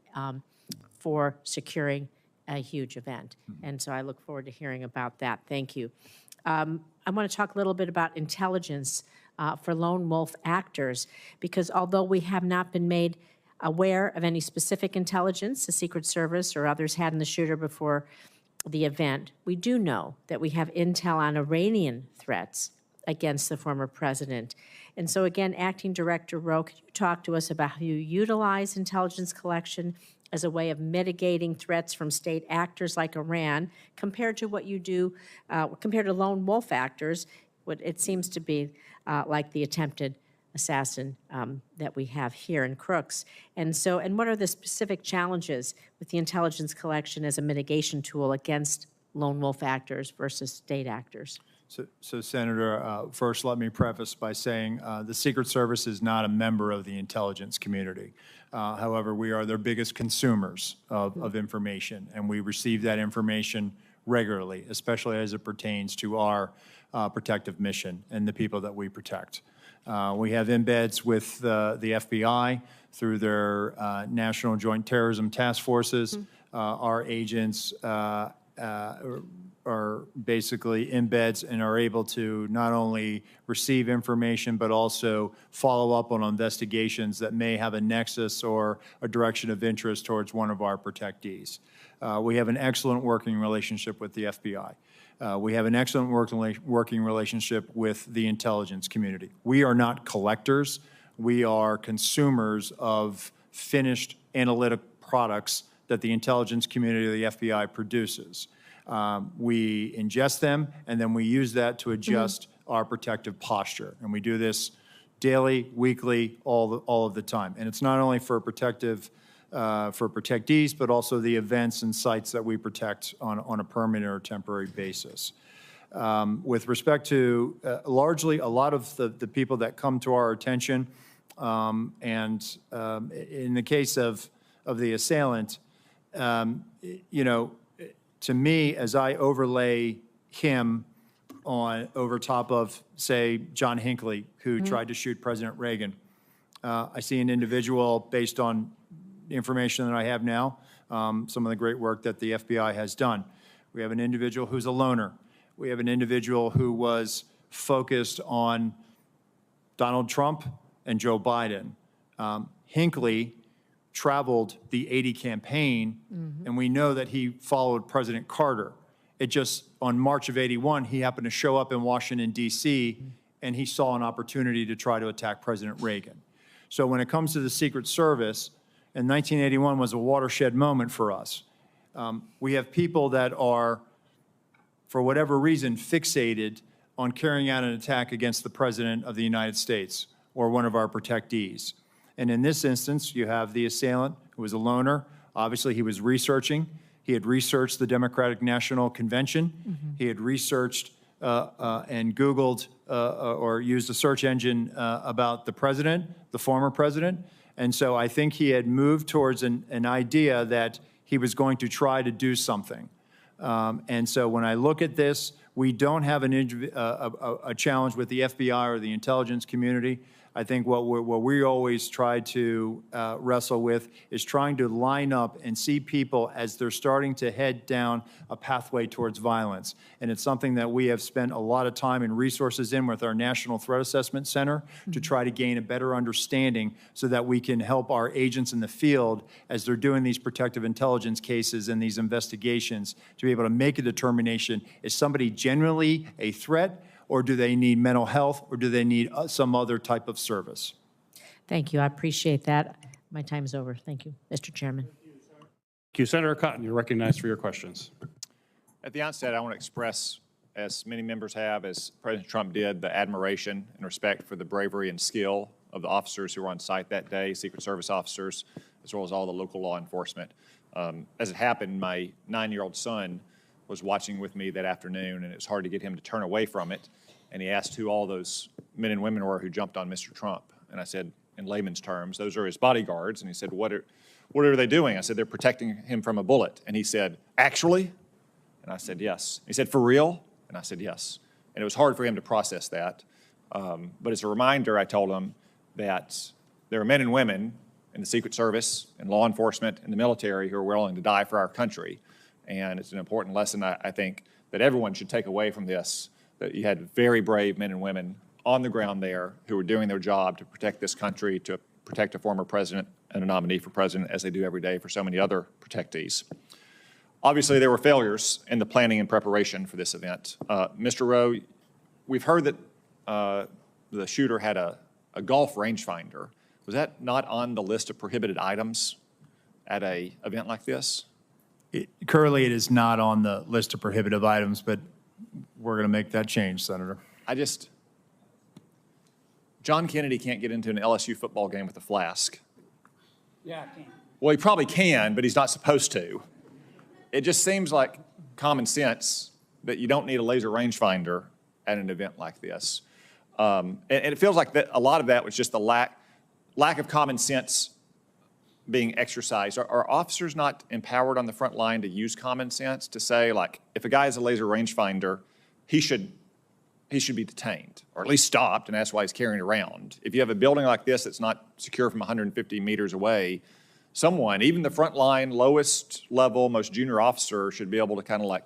for securing a huge event. And so I look forward to hearing about that. Thank you. I want to talk a little bit about intelligence for lone wolf actors, because although we have not been made aware of any specific intelligence the Secret Service or others had in the shooter before the event, we do know that we have intel on Iranian threats against the former president. And so again, Acting Director Rowe, could you talk to us about how you utilize intelligence collection as a way of mitigating threats from state actors like Iran compared to what you do, compared to lone wolf actors, what it seems to be like the attempted assassin that we have here in Crooks. And so, and what are the specific challenges with the intelligence collection as a mitigation tool against lone wolf actors versus state actors? So Senator, first let me preface by saying the Secret Service is not a member of the intelligence community. However, we are their biggest consumers of information, and we receive that information regularly, especially as it pertains to our protective mission and the people that we protect. We have embeds with the FBI through their National Joint Terrorism Task Forces. Our agents are basically embeds and are able to not only receive information, but also follow up on investigations that may have a nexus or a direction of interest towards one of our protectees. We have an excellent working relationship with the FBI. We have an excellent working relationship with the intelligence community. We are not collectors. We are consumers of finished analytic products that the intelligence community of the FBI produces. We ingest them, and then we use that to adjust our protective posture. And we do this daily, weekly, all of the time. And it's not only for protectees, but also the events and sites that we protect on a permanent or temporary basis. With respect to largely a lot of the people that come to our attention, in the case of the assailant, you know, to me, as I overlay him over top of, say, John Hinckley, who tried to shoot President Reagan, I see an individual based on the information that I have now, some of the great work that the FBI has done. We have an individual who's a loner. We have an individual who was focused on Donald Trump and Joe Biden. Hinckley traveled the 80 campaign, and we know that he followed President Carter. It just, on March of '81, he happened to show up in Washington, D.C., and he saw an opportunity to try to attack President Reagan. So when it comes to the Secret Service, and 1981 was a watershed moment for us. We have people that are, for whatever reason, fixated on carrying out an attack against the President of the United States or one of our protectees. And in this instance, you have the assailant who was a loner. Obviously, he was researching. He had researched the Democratic National Convention. He had researched and Googled or used a search engine about the president, the former president. And so I think he had moved towards an idea that he was going to try to do something. And so when I look at this, we don't have a challenge with the FBI or the intelligence community. I think what we always try to wrestle with is trying to line up and see people as they're starting to head down a pathway towards violence. And it's something that we have spent a lot of time and resources in with our National Threat Assessment Center to try to gain a better understanding so that we can help our agents in the field as they're doing these protective intelligence cases and these investigations to be able to make a determination, is somebody generally a threat, or do they need mental health, or do they need some other type of service? Thank you. I appreciate that. My time is over. Thank you, Mr. Chairman. Thank you. Senator Cotton, you're recognized for your questions. At the onset, I want to express, as many members have, as President Trump did, the admiration and respect for the bravery and skill of the officers who were on site that day, Secret Service officers, as well as all the local law enforcement. As it happened, my 9-year-old son was watching with me that afternoon, and it was hard to get him to turn away from it. And he asked who all those men and women were who jumped on Mr. Trump. And I said, in layman's terms, those are his bodyguards. And he said, what are they doing? I said, they're protecting him from a bullet. And he said, actually? And I said, yes. He said, for real? And I said, yes. And it was hard for him to process that. But as a reminder, I told him that there are men and women in the Secret Service, in law enforcement, in the military who are willing to die for our country. And it's an important lesson, I think, that everyone should take away from this, that you had very brave men and women on the ground there who were doing their job to protect this country, to protect a former president and a nominee for president, as they do every day for so many other protectees. Obviously, there were failures in the planning and preparation for this event. Mr. Rowe, we've heard that the shooter had a golf rangefinder. Was that not on the list of prohibited items at an event like this? Currently, it is not on the list of prohibitive items, but we're going to make that change, Senator. John Kennedy can't get into an LSU football game with a flask. Yeah, I can. Well, he probably can, but he's not supposed to. It just seems like common sense that you don't need a laser rangefinder at an event like this. And it feels like that a lot of that was just the lack of common sense being exercised. Are officers not empowered on the front line to use common sense to say, like, if a guy has a laser rangefinder, he should be detained, or at least stopped and asked why he's carrying it around. If you have a building like this that's not secure from 150 meters away, someone, even the front line, lowest level, most junior officer should be able to kind of like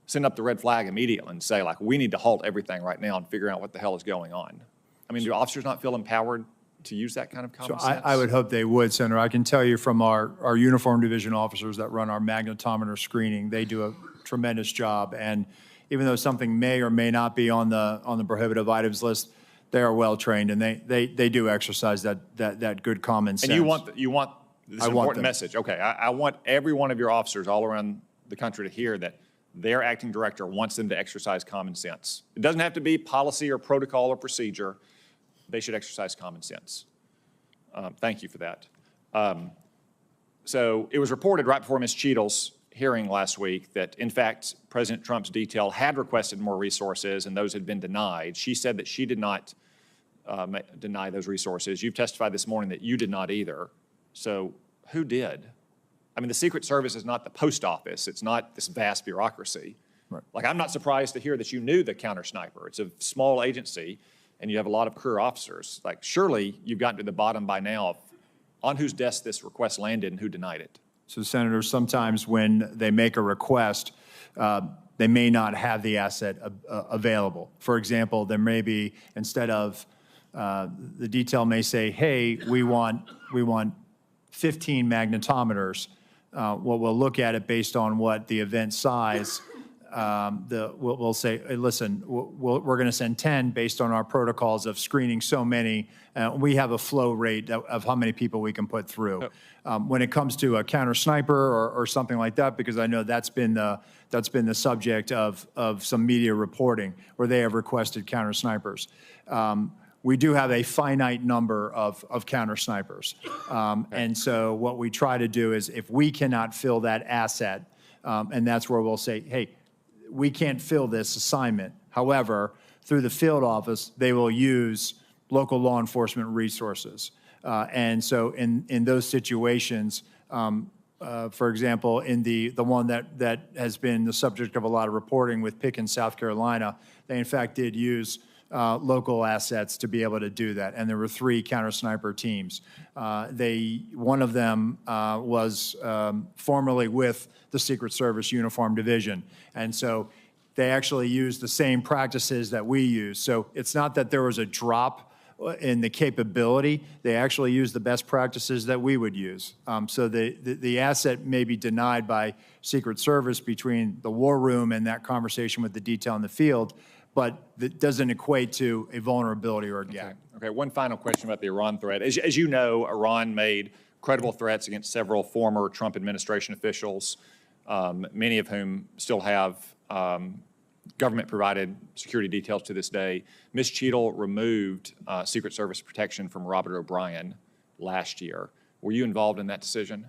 send up the red flag immediately and say, like, we need to halt everything right now and figure out what the hell is going on. I mean, do officers not feel empowered to use that kind of common sense? I would hope they would, Senator. I can tell you from our uniform division officers that run our magnetometer screening, they do a tremendous job. And even though something may or may not be on the prohibitive items list, they are well trained and they do exercise that good common sense. And you want this important message. Okay, I want every one of your officers all around the country to hear that their acting director wants them to exercise common sense. It doesn't have to be policy or protocol or procedure. They should exercise common sense. Thank you for that. So it was reported right before Ms. Cheadle's hearing last week that, in fact, President Trump's detail had requested more resources and those had been denied. She said that she did not deny those resources. You've testified this morning that you did not either. So who did? I mean, the Secret Service is not the post office. It's not this vast bureaucracy. Right. Like, I'm not surprised to hear that you knew the counter sniper. It's a small agency, and you have a lot of career officers. Like, surely you've gotten to the bottom by now of on whose desk this request landed and who denied it. So, Senator, sometimes when they make a request, they may not have the asset available. For example, there may be, instead of, the detail may say, hey, we want 15 magnetometers. What we'll look at it based on what the event size, we'll say, hey, listen, we're going to send 10 based on our protocols of screening so many. We have a flow rate of how many people we can put through. When it comes to a counter sniper or something like that, because I know that's been the subject of some media reporting where they have requested counter snipers. We do have a finite number of counter snipers. And so what we try to do is if we cannot fill that asset, and that's where we'll say, hey, we can't fill this assignment. However, through the field office, they will use local law enforcement resources. And so in those situations, for example, in the one that has been the subject of a lot of reporting with Pickens, South Carolina, they in fact did use local assets to be able to do that. And there were 3 counter sniper teams. One of them was formerly with the Secret Service Uniform Division. And so they actually used the same practices that we use. So it's not that there was a drop in the capability. They actually used the best practices that we would use. So the asset may be denied by Secret Service between the war room and that conversation with the detail in the field, but that doesn't equate to a vulnerability or a gap. Okay, one final question about the Iran threat. As you know, Iran made credible threats against several former Trump administration officials, many of whom still have government-provided security details to this day. Ms. Cheadle removed Secret Service protection from Robert O'Brien last year. Were you involved in that decision?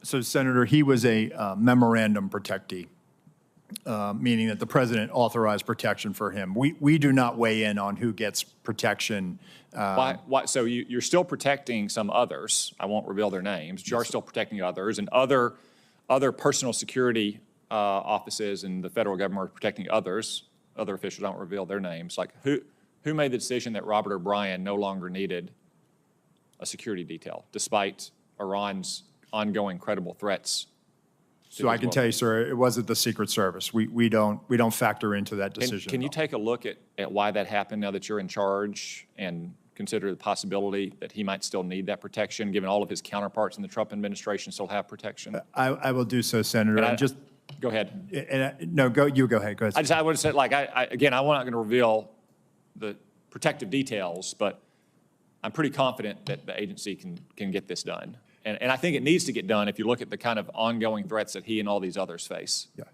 So, Senator, he was a memorandum protectee. Meaning that the president authorized protection for him. We do not weigh in on who gets protection. Why? So you're still protecting some others. I won't reveal their names. You are still protecting others, and other personal security offices in the federal government are protecting others. Other officials don't reveal their names. Like who made the decision that Robert O'Brien no longer needed a security detail, despite Iran's ongoing credible threats. So I can tell you, sir, it wasn't the Secret Service. We don't factor into that decision. Can you take a look at why that happened now that you're in charge and consider the possibility that he might still need that protection, given all of his counterparts in the Trump administration still have protection? I will do so, Senator. And And just go ahead. no, you go ahead. Go ahead. I would have said, like, again, I'm not going to reveal the protective details, but I'm pretty confident that the agency can get this done. And I think it needs to get done if you look at the kind of ongoing threats that he and all these others face. Yeah,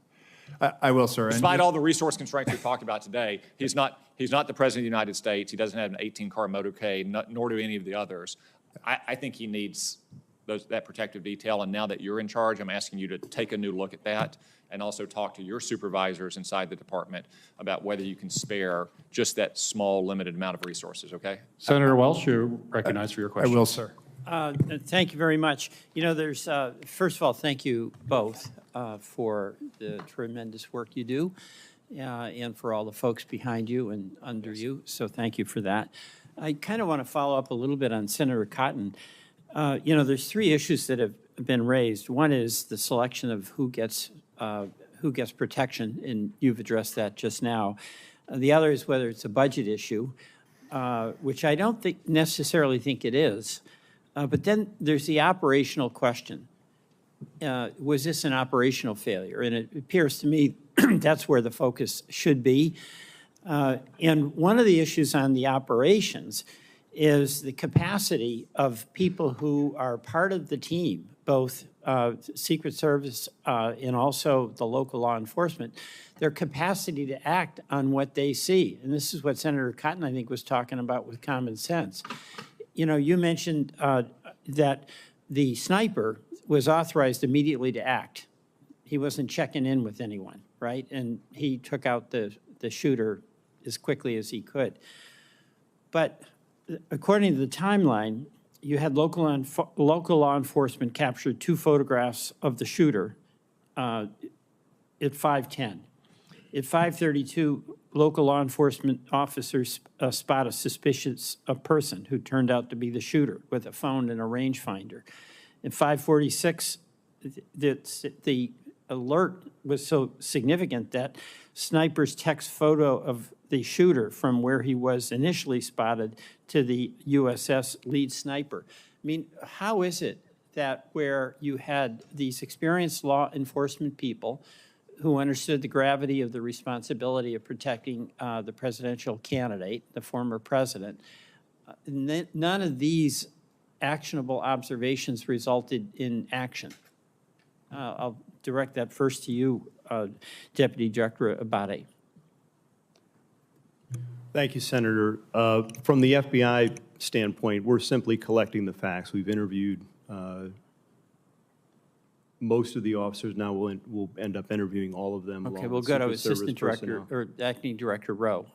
I will, sir. Despite all the resource constraints we've talked about today, he's not the President of the United States. He doesn't have an 18-car motorcade, nor do any of the others. I think he needs that protective detail. And now that you're in charge, I'm asking you to take a new look at that and also talk to your supervisors inside the department about whether you can spare just that small, limited amount of resources, okay? Senator Welch, you're recognized for your question. I will, sir. Thank you very much. You know, there's, first of all, thank you both for the tremendous work you do and for all the folks behind you and under you. So thank you for that. I kind of want to follow up a little bit on Senator Cotton. You know, there's three issues that have been raised. One is the selection of who gets protection, and you've addressed that just now. The other is whether it's a budget issue, which I don't necessarily think it is. But then there's the operational question. Was this an operational failure? And it appears to me that's where the focus should be. And one of the issues on the operations is the capacity of people who are part of the team, both Secret Service and also the local law enforcement, their capacity to act on what they see. And this is what Senator Cotton, I think, was talking about with common sense. You know, you mentioned that the sniper was authorized immediately to act. He wasn't checking in with anyone, right? And he took out the shooter as quickly as he could. But according to the timeline, you had local law enforcement captured 2 photographs of the shooter at 5:10. At 5:32, local law enforcement officers spot a suspicious person who turned out to be the shooter with a phone and a rangefinder. At 5:46, the alert was so significant that snipers text photo of the shooter from where he was initially spotted to the USS lead sniper. I mean, how is it that where you had these experienced law enforcement people who understood the gravity of the responsibility of protecting the presidential candidate, the former president, none of these actionable observations resulted in action? I'll direct that first to you, Deputy Director Abbate. Thank you, Senator. From the FBI standpoint, we're simply collecting the facts. We've interviewed most of the officers. Now we'll end up interviewing all of them. Okay, we'll go to Assistant Director or Acting Director Rowe.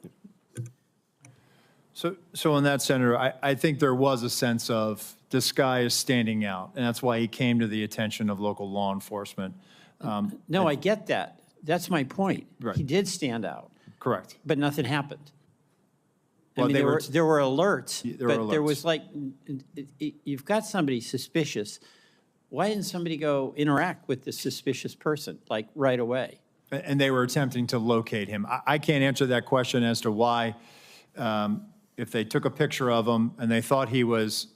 So on that, Senator, I think there was a sense of this guy is standing out, and that's why he came to the attention of local law enforcement. No, I get that. That's my point. Right. He did stand out. Correct. But nothing happened. I Well, mean, there were alerts, There were but there alerts. was like, you've got somebody suspicious. Why didn't somebody go interact with the suspicious person, like right away? And they were attempting to locate him. I can't answer that question as to why, if they took a picture of him and they thought he was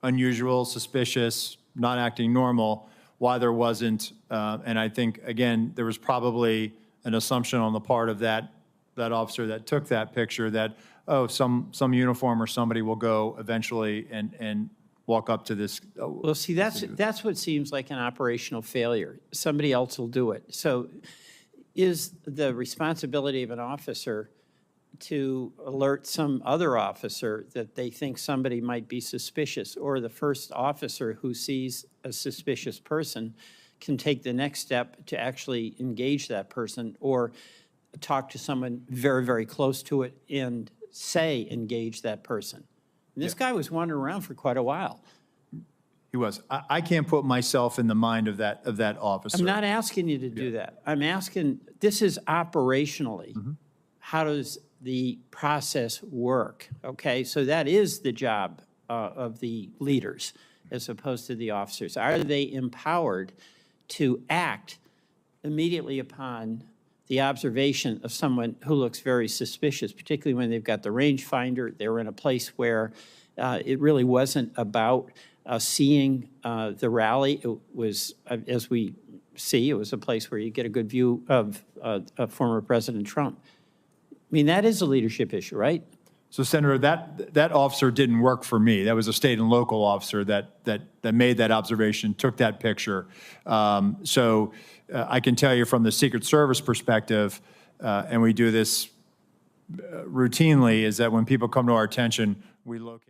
unusual, suspicious, not acting normal, why there wasn't. And I think, again, there was probably an assumption on the part of that officer that took that picture that, oh, some uniform or somebody will go eventually and walk up to this. Well, see, that's what seems like an operational failure. Somebody else will do it. So is the responsibility of an officer to alert some other officer that they think somebody might be suspicious, or the first officer who sees a suspicious person can take the next step to actually engage that person or talk to someone very, very close to it and say engage that person? And this guy was wandering around for quite a while. He was. I can't put myself in the mind of that officer. I'm not asking you to do that. I'm asking, this is operationally, how does the process work? Okay, so that is the job of the leaders. as opposed to the officers? Are they empowered to act immediately upon the observation of someone who looks very suspicious, particularly when they've got the rangefinder? They're in a place where it really wasn't about seeing the rally. It was, as we see, it was a place where you get a good view of former President Trump. I mean, that is a leadership issue, right? So, Senator, that officer didn't work for me. That was a state and local officer that made that observation, took that picture. I can tell you from the Secret Service perspective, and we do this routinely, is that when people come to our attention, we locate.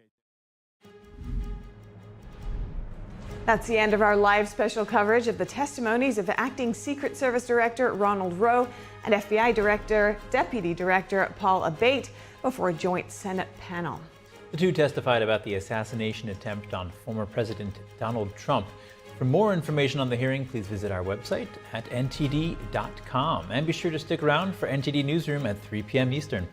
That's the end of our live special coverage of the testimonies of Acting Secret Service Director Ronald Rowe and FBI Deputy Director Paul Abbate before a joint Senate panel. The two testified about the assassination attempt on former President Donald Trump. For more information on the hearing, please visit our website at ntd.com. And be sure to stick around for NTD Newsroom at 3 p.m. Eastern.